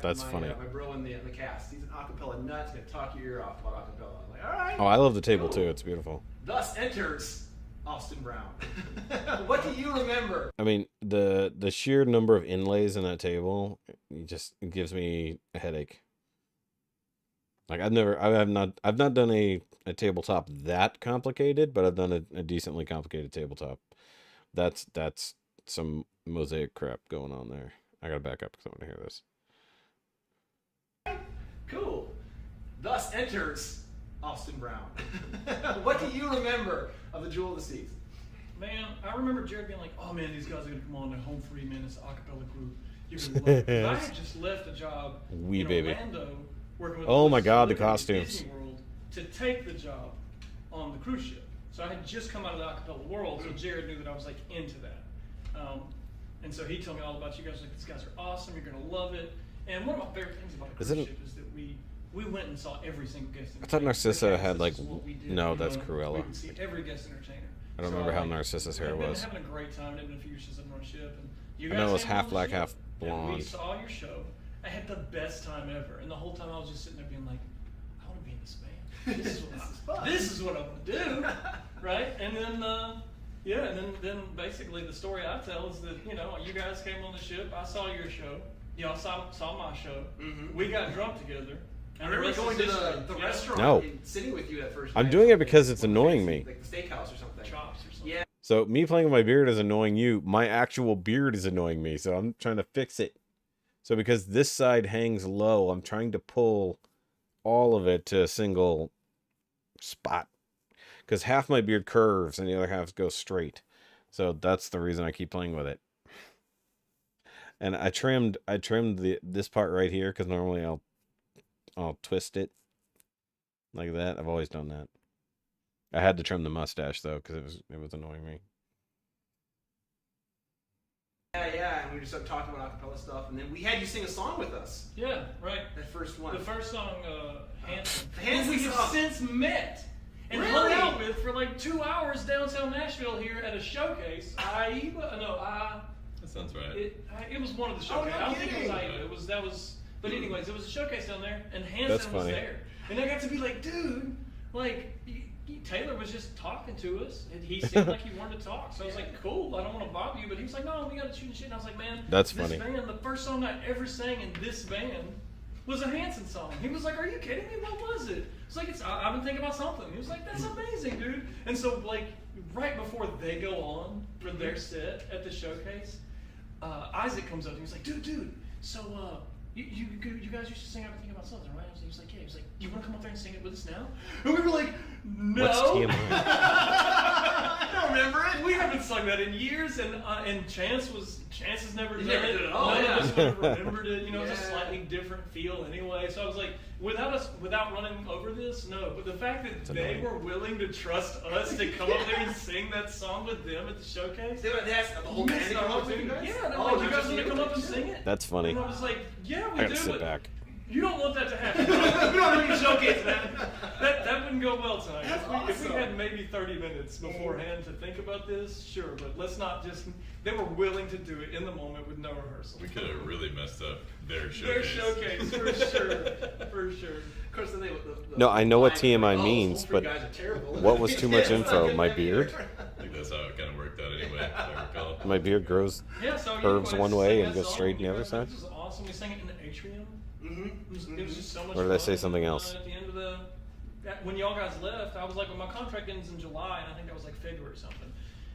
[SPEAKER 9] bro in the cast. He's an acapella nut. He's gonna talk your ear off about acapella." I'm like, "All right."
[SPEAKER 1] Oh, I love the table too. It's beautiful.
[SPEAKER 9] Thus enters Austin Brown. What do you remember?
[SPEAKER 1] I mean, the sheer number of inlays in that table it gives me a headache. Like I've not done a tabletop that complicated, but I've done a decently complicated tabletop. That's some mosaic crap going on there. I gotta back up because I want to hear this.
[SPEAKER 9] Cool. Thus enters Austin Brown. What do you remember of the Jewel of the Seas?
[SPEAKER 11] Man, I remember Jared being like, "Oh man, these guys are gonna come on the Home Free Man, it's an acapella group. You're gonna love it." 'Cause I had just left a job in Orlando working with.
[SPEAKER 1] Oh my God, the
[SPEAKER 11] Disney
[SPEAKER 1] costumes!
[SPEAKER 11] Disney World to take the job on the cruise ship. So I had just come out of the acapella world, so Jared knew that I was like into that. And so he told me all about you guys. Like, these guys are awesome. You're gonna love it. And one of my favorite things about a cruise ship is that we went and saw every single guest.
[SPEAKER 1] I thought Narcissa had like no, that's
[SPEAKER 11] We
[SPEAKER 1] Cruella.
[SPEAKER 11] would see every guest entertainer.
[SPEAKER 1] I don't remember how Narcissa's hair was.
[SPEAKER 11] I've been having a great time. I've been a few years since I've been on a ship, and you
[SPEAKER 1] I
[SPEAKER 11] guys
[SPEAKER 1] know it was
[SPEAKER 11] came on
[SPEAKER 1] half
[SPEAKER 11] the
[SPEAKER 1] black,
[SPEAKER 11] ship,
[SPEAKER 1] half
[SPEAKER 11] and
[SPEAKER 1] blonde.
[SPEAKER 11] we saw your show. I had the best time ever, and the whole time I was just sitting there being like, I want to be in this band. This is what I want to do, right? And then, and then basically the story I tell is that you guys came on the ship. I saw your show. Y'all saw my show. Mm-hmm. We got drunk together.
[SPEAKER 9] I remember going to the restaurant and sitting with you that first night.
[SPEAKER 1] I'm doing it because it's annoying me.
[SPEAKER 9] Like the steakhouse or something.
[SPEAKER 11] Chops or something.
[SPEAKER 9] Yeah.
[SPEAKER 1] So me playing with my beard is annoying you. My actual beard is annoying me. So I'm trying to fix it. So because this side hangs low, I'm trying to pull all of it to a single spot. Because half my beard curves and the other half goes straight. So that's the reason I keep playing with it. And I trimmed this part right here because normally I'll twist it like that. I've always done that. I had to trim the mustache though because it was annoying me.
[SPEAKER 9] Yeah, and we just started talking about acapella stuff, and then we had you sing a song with us.
[SPEAKER 11] Yeah, right.
[SPEAKER 9] That first one.
[SPEAKER 11] The first song, Hanson.
[SPEAKER 9] The Hanson
[SPEAKER 11] we have
[SPEAKER 9] song.
[SPEAKER 11] since met and
[SPEAKER 9] Really?
[SPEAKER 11] hung out with for like 2 hours downtown Nashville here at a showcase.
[SPEAKER 5] That sounds right.
[SPEAKER 11] It was one of the
[SPEAKER 9] Oh,
[SPEAKER 11] showcases.
[SPEAKER 9] no
[SPEAKER 11] I don't think it was
[SPEAKER 9] kidding.
[SPEAKER 11] AIBA. But anyways, it was a showcase down there, and
[SPEAKER 1] That's
[SPEAKER 11] Hanson was
[SPEAKER 1] funny.
[SPEAKER 11] there. And I got to be like, dude, like, Taylor was just talking to us, and he seemed like he wanted to talk. So I was like, cool, I don't want to bother you. But he was like, no, we got to shoot and shit. And I was like, man,
[SPEAKER 1] That's
[SPEAKER 11] this
[SPEAKER 1] funny.
[SPEAKER 11] band, the first song I ever sang in this band was a Hanson song. He was like, are you kidding me? What was it? It's like, I've been thinking about something. He was like, that's amazing, dude. And so, like, right before they go on for their set at the showcase, Isaac comes up to me. He's like, dude, so you guys used to sing I've been thinking about something, right? He was like, yeah. He was like, you want to come up there and sing it with us now? And we were like, no.
[SPEAKER 1] What's TMI?
[SPEAKER 9] I don't remember it.
[SPEAKER 11] We haven't sung that in years, and Chance has never done
[SPEAKER 9] never
[SPEAKER 11] it.
[SPEAKER 9] did it at all,
[SPEAKER 11] None
[SPEAKER 9] yeah.
[SPEAKER 11] of us would have remembered it. You know, it's a
[SPEAKER 9] Yeah.
[SPEAKER 11] slightly different feel anyway. So I was like, without running over this, no. But the fact that they
[SPEAKER 1] annoying.
[SPEAKER 11] were willing to trust us to come up there and sing that song with them at the showcase.
[SPEAKER 9] They asked the whole band to come up with you guys?
[SPEAKER 11] Yeah, they're
[SPEAKER 9] Oh,
[SPEAKER 11] like, you
[SPEAKER 9] not
[SPEAKER 11] guys
[SPEAKER 9] just
[SPEAKER 11] want to
[SPEAKER 9] you?
[SPEAKER 11] come up and sing it?
[SPEAKER 1] That's funny.
[SPEAKER 11] And I was like, yeah, we
[SPEAKER 1] I
[SPEAKER 11] do.
[SPEAKER 1] gotta sit
[SPEAKER 11] but
[SPEAKER 1] back.
[SPEAKER 11] You don't want that to happen.
[SPEAKER 9] We don't really showcase that.
[SPEAKER 11] That wouldn't go well tonight.
[SPEAKER 9] That's
[SPEAKER 11] If we
[SPEAKER 9] awesome.
[SPEAKER 11] had maybe 30 minutes beforehand to think about this, sure, but let's not just. They were willing to do it in the moment with no rehearsal.
[SPEAKER 5] We could have really messed up their showcase.
[SPEAKER 11] Their showcase, for sure.
[SPEAKER 9] Of course, then
[SPEAKER 1] No, I know what
[SPEAKER 9] line,
[SPEAKER 1] TMI
[SPEAKER 9] oh,
[SPEAKER 1] means,
[SPEAKER 9] those three
[SPEAKER 1] but
[SPEAKER 9] guys are terrible.
[SPEAKER 1] what was too much
[SPEAKER 9] Yeah,
[SPEAKER 1] info?
[SPEAKER 9] it's
[SPEAKER 1] My
[SPEAKER 9] not
[SPEAKER 1] beard?
[SPEAKER 5] I think that's how it kind of worked out anyway, if I recall.
[SPEAKER 1] My beard grows
[SPEAKER 11] Yeah, so
[SPEAKER 1] curves
[SPEAKER 11] anyways,
[SPEAKER 1] one way
[SPEAKER 11] sang
[SPEAKER 1] and
[SPEAKER 11] that
[SPEAKER 1] goes
[SPEAKER 11] song,
[SPEAKER 1] straight on the
[SPEAKER 11] you
[SPEAKER 1] other
[SPEAKER 11] guys,
[SPEAKER 1] side.
[SPEAKER 11] This was awesome. We sang it in the atrium.
[SPEAKER 9] Mm-hmm.
[SPEAKER 11] It was just so much
[SPEAKER 1] Or did I
[SPEAKER 11] fun.
[SPEAKER 1] say something
[SPEAKER 11] And,
[SPEAKER 1] else?
[SPEAKER 11] At the end of when y'all guys left, I was like, well, my contract ends in July, and I think that was like February or something.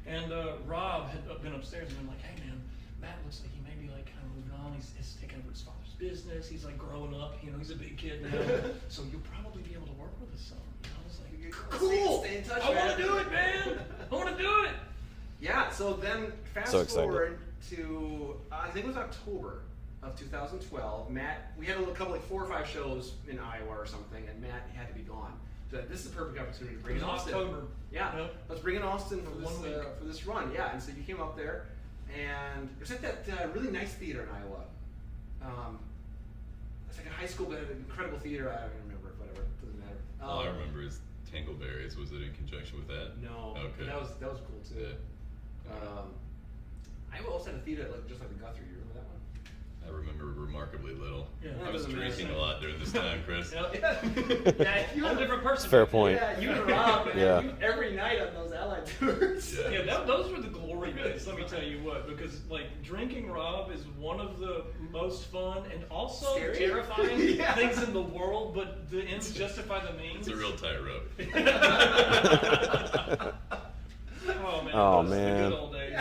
[SPEAKER 11] And Rob had been upstairs and been like, hey man, Matt looks like he may be like kind of moving on. He's taking over his father's business. He's like growing up. You know, he's a big kid now. So you'll probably be able to work with us some. You know, I was like, cool.
[SPEAKER 9] Stay in touch,
[SPEAKER 11] I want
[SPEAKER 9] man.
[SPEAKER 11] to do it, man. I want to do it.
[SPEAKER 9] Yeah, so then fast
[SPEAKER 1] So excited.
[SPEAKER 9] forward to, I think it was October of 2012. Matt, we had a couple, like 4 or 5 shows in Iowa or something, and Matt had to be gone. So this is a perfect opportunity to bring
[SPEAKER 11] It
[SPEAKER 9] in
[SPEAKER 11] was
[SPEAKER 9] Austin.
[SPEAKER 11] October.
[SPEAKER 9] Yeah,
[SPEAKER 11] Yep.
[SPEAKER 9] let's bring in Austin for
[SPEAKER 11] 1 week.
[SPEAKER 9] this run. Yeah, and so you came up there, and it was at that really nice theater in Iowa. It's like a high school, but an incredible theater. I don't even remember. Whatever, doesn't matter.
[SPEAKER 5] All I remember is Tangleberries. Was it in conjunction with that?
[SPEAKER 9] No,
[SPEAKER 5] Okay.
[SPEAKER 9] that was cool too.
[SPEAKER 5] Yeah.
[SPEAKER 9] I also had a theater just like the Guthrie. You remember that one?
[SPEAKER 5] I remember remarkably little.
[SPEAKER 11] Yeah.
[SPEAKER 5] I was
[SPEAKER 9] Doesn't
[SPEAKER 5] drinking
[SPEAKER 9] matter.
[SPEAKER 5] a lot during this time, Chris.
[SPEAKER 11] Yeah, you're a different person.
[SPEAKER 1] Fair point.
[SPEAKER 9] Yeah, you and Rob, man,
[SPEAKER 1] Yeah.
[SPEAKER 9] every night on those Allied tours.
[SPEAKER 5] Yeah.
[SPEAKER 11] Yeah, those were the glory days. Let me tell you what, because like drinking Rob is one of the most fun and also
[SPEAKER 9] Scary?
[SPEAKER 11] terrifying
[SPEAKER 9] Yeah.
[SPEAKER 11] things in the world. But the ends justify the means.
[SPEAKER 5] It's a real tightrope.
[SPEAKER 11] Oh man.
[SPEAKER 1] Oh,
[SPEAKER 11] those are
[SPEAKER 1] man.
[SPEAKER 11] The good old days.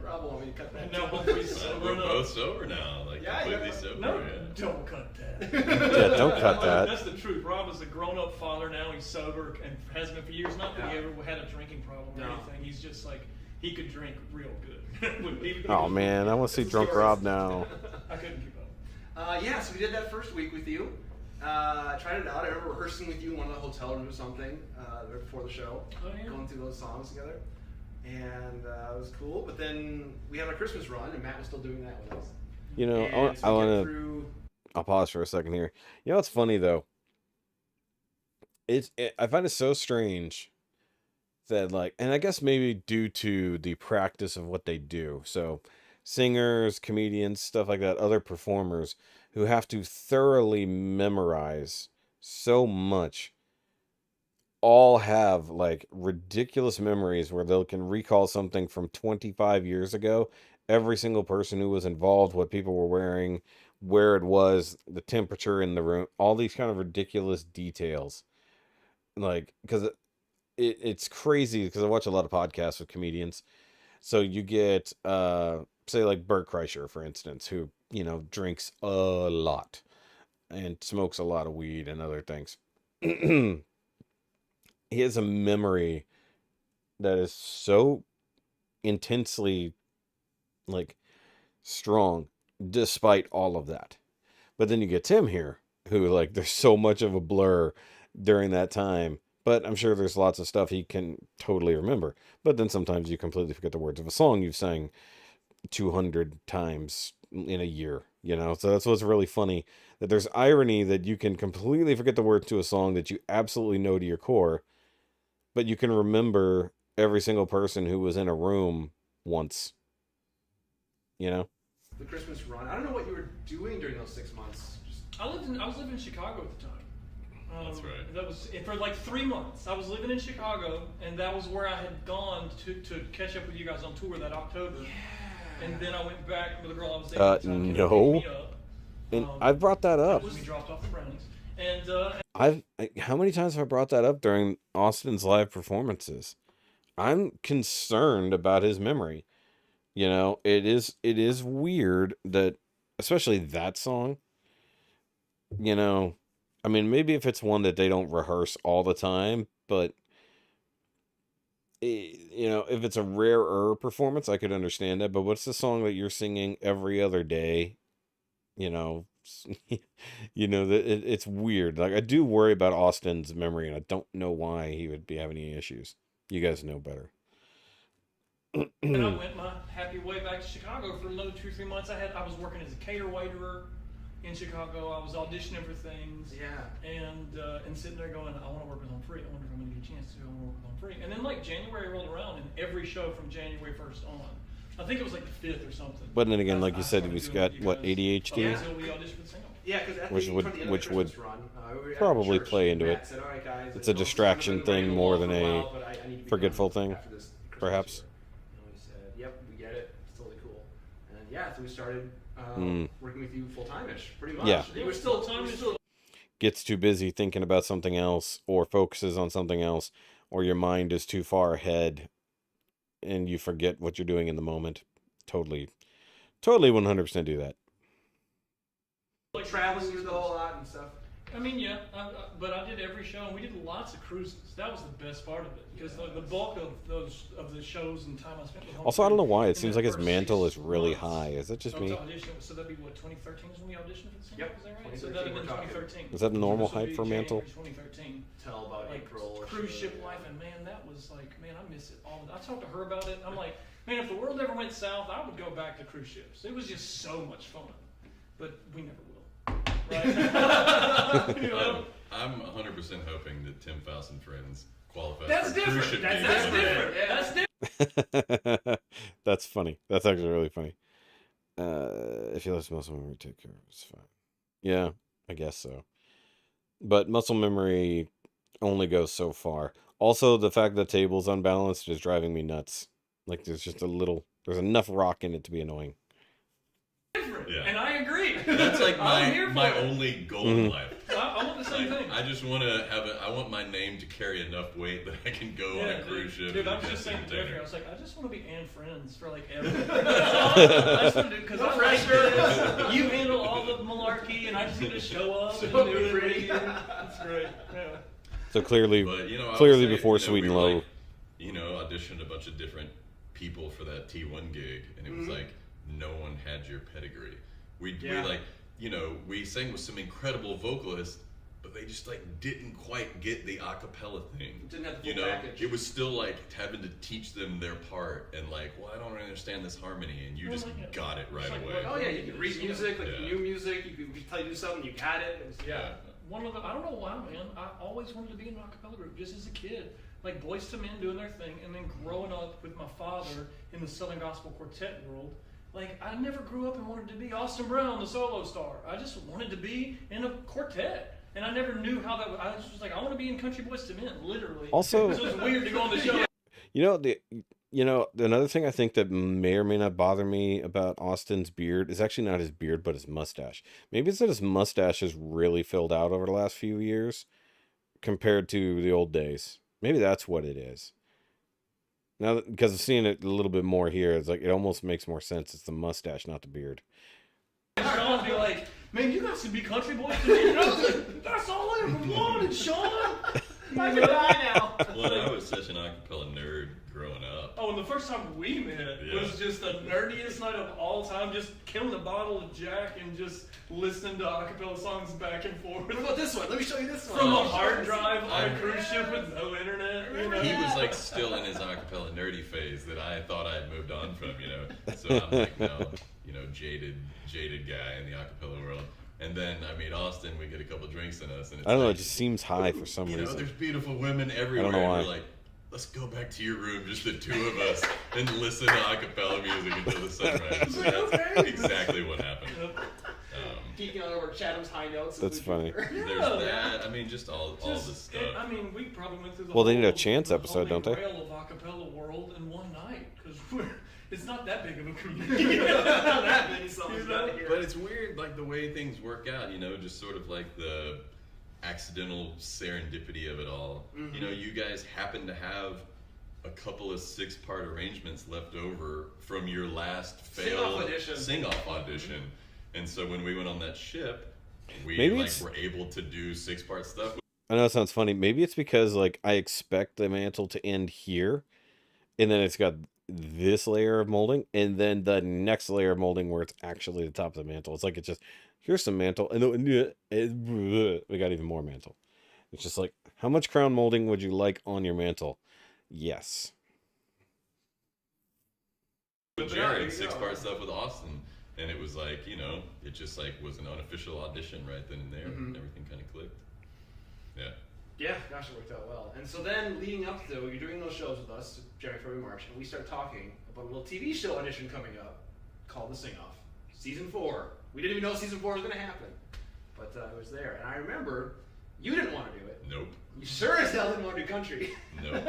[SPEAKER 9] Rob want me to cut that.
[SPEAKER 11] No, hopefully he's
[SPEAKER 5] Well,
[SPEAKER 11] sober
[SPEAKER 5] we're
[SPEAKER 11] enough.
[SPEAKER 5] both sober now, like
[SPEAKER 9] Yeah,
[SPEAKER 5] completely
[SPEAKER 9] yeah.
[SPEAKER 5] sober.
[SPEAKER 11] No,
[SPEAKER 5] Yeah.
[SPEAKER 11] don't cut that.
[SPEAKER 1] Yeah, don't cut that.
[SPEAKER 11] That's the truth. Rob is a grown-up father now. He's sober and has been for years. Not that he
[SPEAKER 9] Yeah.
[SPEAKER 11] ever had a drinking problem or
[SPEAKER 9] No.
[SPEAKER 11] anything. He's just like he could drink real good.
[SPEAKER 1] Oh man, I want to see drunk Rob now.
[SPEAKER 11] I couldn't keep up.
[SPEAKER 9] Yeah, so we did that first week with you. Tried it out. I remember rehearsing with you in one of the hotel rooms or something right before the show.
[SPEAKER 11] Oh, yeah.
[SPEAKER 9] Going through those songs together. And it was cool. But then we had our Christmas run, and Matt was still doing that with us.
[SPEAKER 1] You know,
[SPEAKER 9] And so
[SPEAKER 1] I
[SPEAKER 9] we
[SPEAKER 1] want
[SPEAKER 9] get
[SPEAKER 1] to.
[SPEAKER 9] through.
[SPEAKER 1] I'll pause for a second here. You know what's funny though? I find it so strange that like, and I guess maybe due to the practice of what they do. So, singers, comedians, stuff like that, other performers who have to thoroughly memorize so much, all have like ridiculous memories where they can recall something from 25 years ago. Every single person who was involved, what people were wearing, where it was, the temperature in the room, all these kind of ridiculous details. Like, because it's crazy because I watch a lot of podcasts with comedians. So you get, say like Bert Kreischer, for instance, who, you know, drinks a lot and smokes a lot of weed and other things. he has a memory that is so intensely like strong despite all of that. But then you get Tim here, who like there's so much of a blur during that time, but I'm sure there's lots of stuff he can totally remember. But then sometimes you completely forget the words of a song you've sang 200 times in a year, you know? So that's what's really funny, that there's irony that you can completely forget the words to a song that you absolutely know to your core, but you can remember every single person who was in a room once, you know?
[SPEAKER 9] The Christmas run. I don't know what you were doing during those 6 months.
[SPEAKER 11] I was living in Chicago at the time.
[SPEAKER 5] That's right.
[SPEAKER 11] That was for like 3 months. I was living in Chicago, and that was where I had gone to catch up with you guys on tour that October. Yeah. And then I went back with a girl I was dating.
[SPEAKER 1] No. And I've brought that up.
[SPEAKER 11] We dropped off the brownies. And
[SPEAKER 1] how many times have I brought that up during Austin's live performances? I'm concerned about his memory. You know, it is weird that, especially that song, you know, I mean, maybe if it's one that they don't rehearse all the time, but, you know, if it's a rarer performance, I could understand that. But what's the song that you're singing every other day? You know, it's weird. Like, I do worry about Austin's memory, and I don't know why he would be having any issues. You guys know better.
[SPEAKER 11] And I went my happy way back to Chicago for another 2 or 3 months. I was working as a cater waiterer in Chicago. I was auditioning for things.
[SPEAKER 9] Yeah.
[SPEAKER 11] And sitting there going, I want to work with Home Free. I wonder if I'm going to get a chance to. I want to work with Home Free. And then like January rolled around, and every show from January 1st on, I think it was like the 5th or something.
[SPEAKER 1] But then again, like you said, he's got what, ADHD?
[SPEAKER 11] Yeah. Until we auditioned for the single.
[SPEAKER 9] Yeah, because
[SPEAKER 1] which would probably play into it.
[SPEAKER 9] Said, all right, guys,
[SPEAKER 1] it's a distraction thing more than a forgetful thing, perhaps.
[SPEAKER 9] And we said, yep, we get it. It's totally cool. And yeah, so we started working with you full-time-ish, pretty much.
[SPEAKER 1] Yeah.
[SPEAKER 9] We're still
[SPEAKER 1] gets too busy thinking about something else, or focuses on something else, or your mind is too far ahead and you forget what you're doing in the moment. Totally 100% do that.
[SPEAKER 9] Like traveling through the whole lot and stuff.
[SPEAKER 11] I mean, yeah, but I did every show, and we did lots of cruises. That was the best part of it, because the bulk of the shows and time I spent with Home
[SPEAKER 1] Also, I don't know why it
[SPEAKER 11] in
[SPEAKER 1] seems
[SPEAKER 11] that
[SPEAKER 1] like his
[SPEAKER 11] first
[SPEAKER 1] mantle
[SPEAKER 11] 6
[SPEAKER 1] is really
[SPEAKER 11] months.
[SPEAKER 1] high. Is that just me?
[SPEAKER 11] So that'd be what, 2013 is when we auditioned for the single?
[SPEAKER 9] Yep.
[SPEAKER 11] Is that right? So that'd have been 2013.
[SPEAKER 1] Is that the normal
[SPEAKER 11] So it'd
[SPEAKER 1] height for
[SPEAKER 11] be
[SPEAKER 1] mantle?
[SPEAKER 11] January 2013.
[SPEAKER 9] Till about
[SPEAKER 11] Like
[SPEAKER 9] April.
[SPEAKER 11] Cruise ship life, and man, that was like, man, I miss it all. I talked to her about it. I'm like, man, if the world ever went south, I would go back to cruise ships. It was just so much fun, but we never will. Right? You know?
[SPEAKER 5] I'm 100% hoping that Tim Faust and Friends qualify
[SPEAKER 11] That's
[SPEAKER 5] for
[SPEAKER 11] different.
[SPEAKER 5] cruise ship
[SPEAKER 11] That's
[SPEAKER 5] games.
[SPEAKER 11] different.
[SPEAKER 9] Yeah.
[SPEAKER 11] That's different.
[SPEAKER 1] That's funny. That's actually really funny. If you let muscle memory take care of it, it's fine. Yeah, I guess so. But muscle memory only goes so far. Also, the fact that the table's unbalanced is driving me nuts. Like, there's there's enough rock in it to be annoying.
[SPEAKER 5] Yeah.
[SPEAKER 11] And I agree.
[SPEAKER 5] That's like
[SPEAKER 11] I'm
[SPEAKER 5] my only goal in life.
[SPEAKER 11] I want the same thing.
[SPEAKER 5] I just want to I want my name to carry enough weight that I can go on a cruise ship.
[SPEAKER 11] Dude, I
[SPEAKER 5] and
[SPEAKER 11] was just saying to
[SPEAKER 5] entertain.
[SPEAKER 11] Jeffrey, I was like, I just want to be Anne Friends for like ever. I just want to do, because I like this. You handle all the malarkey, and I just need to show up and do it with you. It's great. Yeah.
[SPEAKER 1] So clearly,
[SPEAKER 5] But, you know, I would
[SPEAKER 1] clearly
[SPEAKER 5] say,
[SPEAKER 1] before
[SPEAKER 5] you know,
[SPEAKER 1] Sweet and
[SPEAKER 5] we,
[SPEAKER 1] Low.
[SPEAKER 5] like, you know, auditioned a bunch of different people for that T1 gig, and it was like no one had your pedigree. We like, you know, we sang with some incredible vocalists, but they just like didn't quite get the acapella thing.
[SPEAKER 9] Didn't have the
[SPEAKER 5] you
[SPEAKER 9] full
[SPEAKER 5] know,
[SPEAKER 9] package.
[SPEAKER 5] it was still like having to teach them their part, and like, well, I don't really understand this harmony, and you just got it right away.
[SPEAKER 9] Oh yeah, you could read music, like
[SPEAKER 5] Yeah.
[SPEAKER 9] new music. You could tell you to do something, you got it. It was,
[SPEAKER 5] Yeah.
[SPEAKER 11] One of the, I don't know why, man. I always wanted to be in an acapella group, just as a kid. Like Boyz II Men doing their thing, and then growing up with my father in the Southern Gospel Quartet world. Like, I never grew up and wanted to be Austin Brown, the solo star. I just wanted to be in a quartet. And I never knew how that was. I was just like, I want to be in Country Boyz II Men, literally.
[SPEAKER 1] Also,
[SPEAKER 11] it was weird to go on the show.
[SPEAKER 1] You know, another thing I think that may or may not bother me about Austin's beard is actually not his beard, but his mustache. Maybe it's that his mustache has really filled out over the last few years compared to the old days. Maybe that's what it is. Now, because I've seen it a little bit more here, it's like it almost makes more sense. It's the mustache, not the beard.
[SPEAKER 11] Sean would be like, man, you guys should be Country Boyz II Men. And I was like, that's all I ever wanted, Sean.
[SPEAKER 9] I can die now.
[SPEAKER 5] Well, I was such an acapella nerd growing up.
[SPEAKER 11] Oh, and the first time we met was just the nerdiest night of all time. Just killing a bottle of Jack and just listening to acapella songs back and forth.
[SPEAKER 9] What about this one? Let me show you this one.
[SPEAKER 11] From a hard drive on a cruise ship with no internet. You know?
[SPEAKER 5] He was like still in his acapella nerdy phase that I thought I had moved on from, you know. So I'm like, no, you know, jaded guy in the acapella world. And then I meet Austin, we get a couple drinks in us, and it's
[SPEAKER 1] I don't know,
[SPEAKER 5] like,
[SPEAKER 1] it just seems high for some
[SPEAKER 5] you know,
[SPEAKER 1] reason.
[SPEAKER 5] there's beautiful women everywhere.
[SPEAKER 1] know why.
[SPEAKER 5] And we're like, let's go back to your room, just the two of us, and listen to acapella music until the sunrise. So that's exactly what happened.
[SPEAKER 9] Geeking on over Chatham's high notes.
[SPEAKER 1] That's funny.
[SPEAKER 5] There's that. I mean, just all this stuff.
[SPEAKER 11] I mean, we probably went through the
[SPEAKER 1] Well, they need a
[SPEAKER 11] whole-
[SPEAKER 1] Chance
[SPEAKER 11] the
[SPEAKER 1] episode,
[SPEAKER 11] holy
[SPEAKER 1] don't they?
[SPEAKER 11] grail of acapella world in one night, because it's not that big of a community.
[SPEAKER 9] Not that many songs
[SPEAKER 11] You know?
[SPEAKER 9] out here.
[SPEAKER 5] But it's weird, like the way things work out. You know, just sort of like the accidental serendipity of it all.
[SPEAKER 9] Mm-hmm.
[SPEAKER 5] You know, you guys happen to have a couple of 6-part arrangements left over from your last failed sing-off audition. And so when we went on that ship, we
[SPEAKER 1] Maybe
[SPEAKER 5] like
[SPEAKER 1] it's-
[SPEAKER 5] were able to do 6-part stuff.
[SPEAKER 1] I know it sounds funny. Maybe it's because like I expect the mantle to end here, and then it's got this layer of molding, and then the next layer of molding where it's actually the top of the mantle. It's like it's just here's some mantle, and then we got even more mantle. It's just like, how much crown molding would you like on your mantle? Yes.
[SPEAKER 5] With Jared, 6-part stuff with Austin, and it was like, you know, it just like was an unofficial audition right then and there, and everything kind of clicked. Yeah.
[SPEAKER 9] Yeah, gosh, it worked out well. And so then, leading up to, you're doing those shows with us, January, February, March, and we start talking about a little TV show audition coming up called The Sing-Off, Season 4. We didn't even know Season 4 was going to happen, but it was there. And I remember, you didn't want to do it.
[SPEAKER 5] Nope.
[SPEAKER 9] You sure as hell didn't want to do country.
[SPEAKER 5] Nope.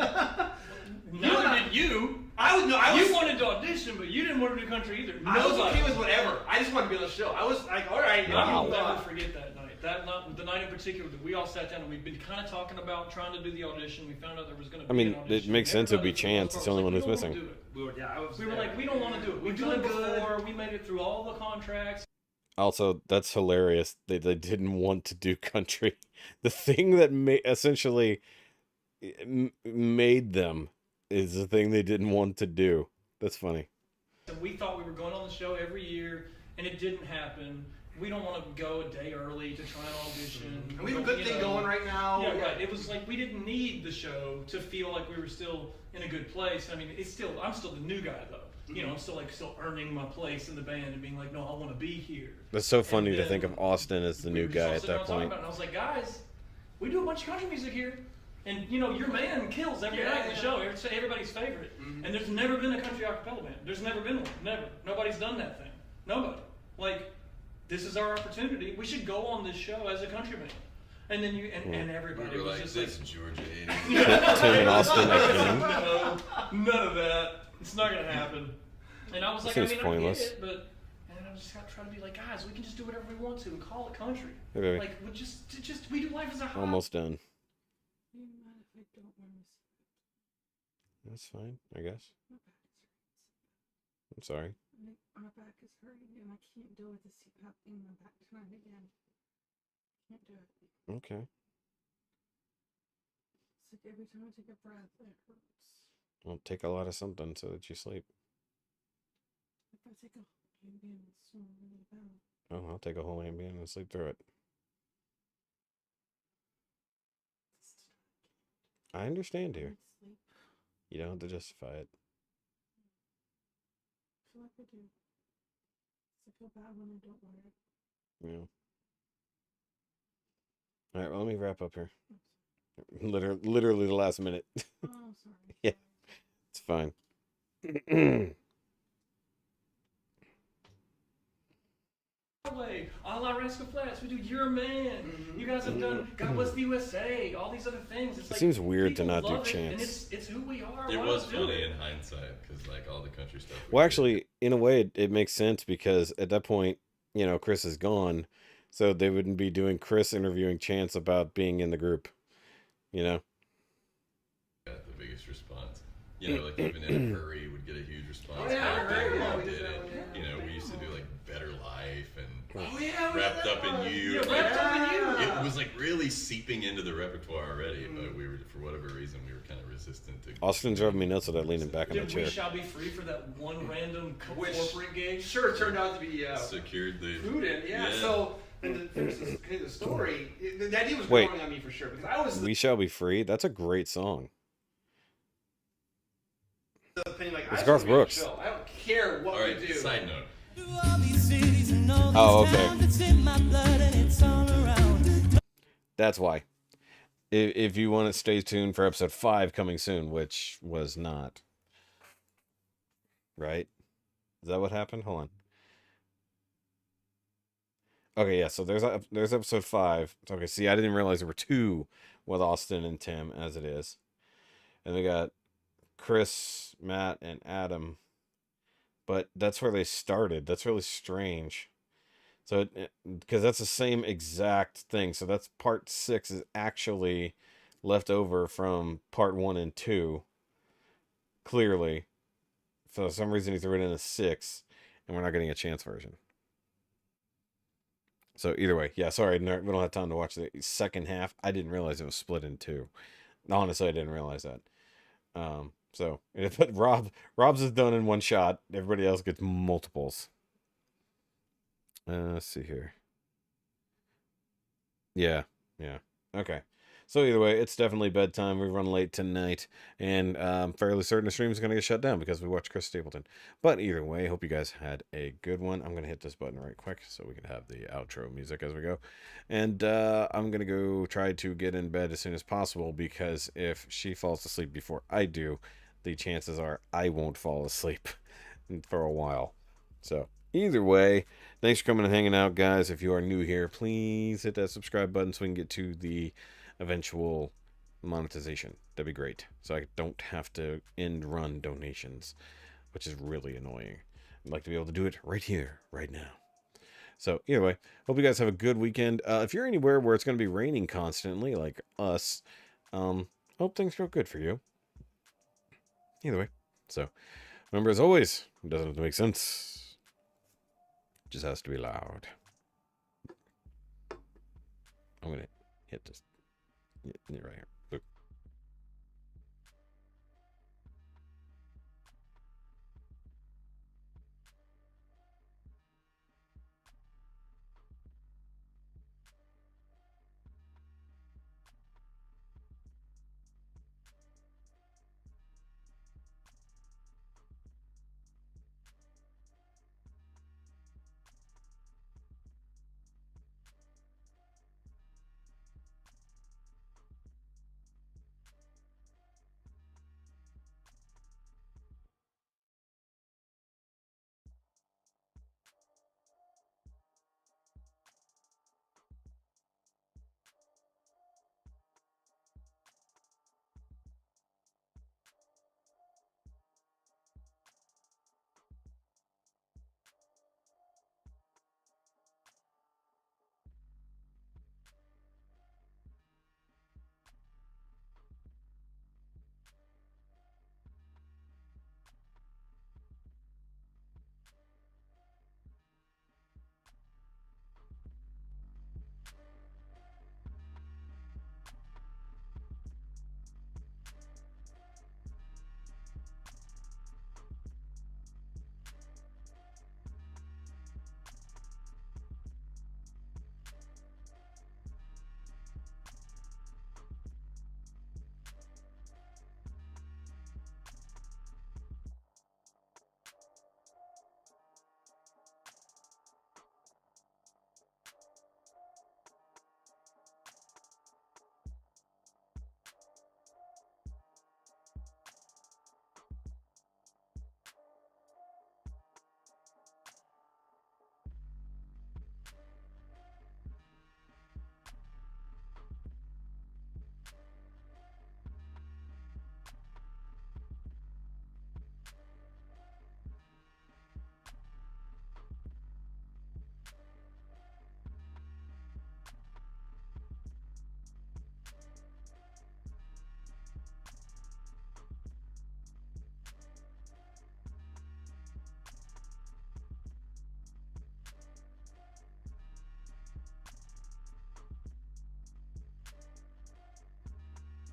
[SPEAKER 11] Neither did you. You wanted to audition, but you didn't want to do country either.
[SPEAKER 9] I was okay with whatever. I just wanted to be on the show. I was like, all right.
[SPEAKER 11] I'll never forget that night. That night, the night in particular, that we all sat down and we'd been kind of talking about trying to do the audition. We found out there was going to be an audition.
[SPEAKER 1] It makes sense. It would be
[SPEAKER 11] Everybody,
[SPEAKER 1] Chance. It's the only one who's
[SPEAKER 11] we don't wanna
[SPEAKER 1] missing.
[SPEAKER 11] do it.
[SPEAKER 9] We
[SPEAKER 11] were like, we don't want to do it. We've done it before. We made it through all the contracts.
[SPEAKER 1] Also, that's hilarious. They didn't want to do country. The thing that essentially made them is the thing they didn't want to do. That's funny.
[SPEAKER 11] And we thought we were going on the show every year, and it didn't happen. We don't want to go a day early to try an audition.
[SPEAKER 9] And we have a good thing going right now.
[SPEAKER 11] Yeah, right. It was like we didn't need the show to feel like we were still in a good place. I mean, I'm still the new guy though. You know, I'm still earning my place in the band and being like, no, I want to be here.
[SPEAKER 1] That's so funny to think of Austin as the new guy at that point.
[SPEAKER 11] And I was like, guys, we do a bunch of country music here. And, you know, your man kills every night in the show. It's everybody's favorite. And there's never been a country acapella band. There's never been one. Never. Nobody's done that thing. Nobody. Like, this is our opportunity. We should go on this show as a country band. And then and everybody
[SPEAKER 5] We were
[SPEAKER 11] was
[SPEAKER 5] like,
[SPEAKER 11] just
[SPEAKER 5] this
[SPEAKER 11] like...
[SPEAKER 5] Georgia
[SPEAKER 1] Tim and Austin again.
[SPEAKER 11] No, none of that. It's not going to happen. And I was like,
[SPEAKER 1] Seems
[SPEAKER 11] I
[SPEAKER 1] pointless.
[SPEAKER 11] get it, but... And I just got to try to be like, guys, we can just do whatever we want to and call it country.
[SPEAKER 1] Hey, baby.
[SPEAKER 11] Like, we do life as a hobby.
[SPEAKER 1] Almost done.
[SPEAKER 4] Do you mind if I don't wear my seatbelt?
[SPEAKER 1] That's fine, I guess.
[SPEAKER 4] My back is hurting.
[SPEAKER 1] I'm sorry.
[SPEAKER 4] My back is hurting and I can't deal with the CPAP in my back tonight again. Can't do it.
[SPEAKER 1] Okay.
[SPEAKER 4] It's like every time I take a breath, it hurts.
[SPEAKER 1] Well, take a lot of something so that you sleep.
[SPEAKER 4] If I take a Ambien, it's so really bad.
[SPEAKER 1] Oh, I'll take a whole Ambien and sleep through it. I understand here.
[SPEAKER 4] Sleep.
[SPEAKER 1] You don't have to justify it.
[SPEAKER 4] I feel like I do. I feel bad when I don't wear it.
[SPEAKER 1] Yeah. All right, well, let me wrap up here. Literally the last minute.
[SPEAKER 4] Oh, sorry.
[SPEAKER 1] Yeah, it's fine.
[SPEAKER 11] Way, a la Rascal Flats, we do You're a Man. You guys have done God Bless the USA, all these other things. It's
[SPEAKER 1] It
[SPEAKER 11] like,
[SPEAKER 1] seems weird to
[SPEAKER 11] people
[SPEAKER 1] not do
[SPEAKER 11] love it, and
[SPEAKER 1] Chance.
[SPEAKER 11] it's who we are.
[SPEAKER 5] It
[SPEAKER 11] Why
[SPEAKER 5] was
[SPEAKER 11] not do
[SPEAKER 5] funny
[SPEAKER 11] it?
[SPEAKER 5] in hindsight because like all the country stuff. we
[SPEAKER 1] Well,
[SPEAKER 5] did.
[SPEAKER 1] actually, in a way, it makes sense because at that point, you know, Chris is gone, so they wouldn't be doing Chris interviewing Chance about being in the group. You know.
[SPEAKER 5] got the biggest response. You know, like even in a hurry would get a huge response.
[SPEAKER 9] Oh, yeah,
[SPEAKER 5] How
[SPEAKER 9] Hurry
[SPEAKER 5] big we
[SPEAKER 9] always
[SPEAKER 5] did
[SPEAKER 9] that
[SPEAKER 5] it.
[SPEAKER 9] one, yeah.
[SPEAKER 5] You know, we used to do like Better Life and
[SPEAKER 9] Oh, yeah,
[SPEAKER 5] Wrapped Up in You.
[SPEAKER 11] Yeah, Wrapped Up in You.
[SPEAKER 5] It was like really seeping creeping into the repertoire already, but we were, for whatever reason, we were kind of resistant to.
[SPEAKER 1] Austin's driving me nuts with that leaning back in the
[SPEAKER 11] Did
[SPEAKER 1] chair.
[SPEAKER 11] We Shall Be Free for that one random corporate gig?
[SPEAKER 9] Sure, turned out to be
[SPEAKER 5] secured the
[SPEAKER 9] prudent. Yeah. So and to finish the story, the idea was
[SPEAKER 1] Wait.
[SPEAKER 9] growing on me for sure because I was.
[SPEAKER 1] We Shall Be Free. That's a great song.
[SPEAKER 9] Like,
[SPEAKER 1] it's Garth Brooks.
[SPEAKER 9] I don't care what
[SPEAKER 5] All right,
[SPEAKER 9] we do.
[SPEAKER 5] side note.
[SPEAKER 1] Oh, okay. That's why. If you want to stay tuned for episode 5 coming soon, which was not. Right? Is that what happened? Hold on. Okay, yeah, so there's episode 5. Okay, see, I didn't realize there were 2 with Austin and Tim, as it is. And they got Chris, Matt, and Adam. But that's where they started. That's really strange. So, because that's the same exact thing. So that's part 6 is actually left over from part 1 and 2. Clearly. For some reason he threw it in a 6. And we're not getting a chance version. So either way, yeah, sorry, we don't have time to watch the second half. I didn't realize it was split in 2. Honestly, I didn't realize that. So, but Rob's is done in one shot. Everybody else gets multiples. Let's see here. Yeah. Okay. So either way, it's definitely bedtime. We run late tonight, and I'm fairly certain the stream is going to get shut down because we watched Chris Stapleton. But either way, hope you guys had a good one. I'm going to hit this button right quick so we can have the outro music as we go. And I'm going to go try to get in bed as soon as possible because if she falls asleep before I do, the chances are I won't fall asleep for a while. So either way, thanks for coming and hanging out, guys. If you are new here, please hit that subscribe button so we can get to the eventual monetization. That'd be great. So I don't have to end run donations, which is really annoying. I'd like to be able to do it right here, right now. So either way, hope you guys have a good weekend. If you're anywhere where it's going to be raining constantly, like us, hope things go good for you. Either way. So remember, as always, it doesn't have to make sense. It just has to be loud. I'm going to hit this. Yeah, right here.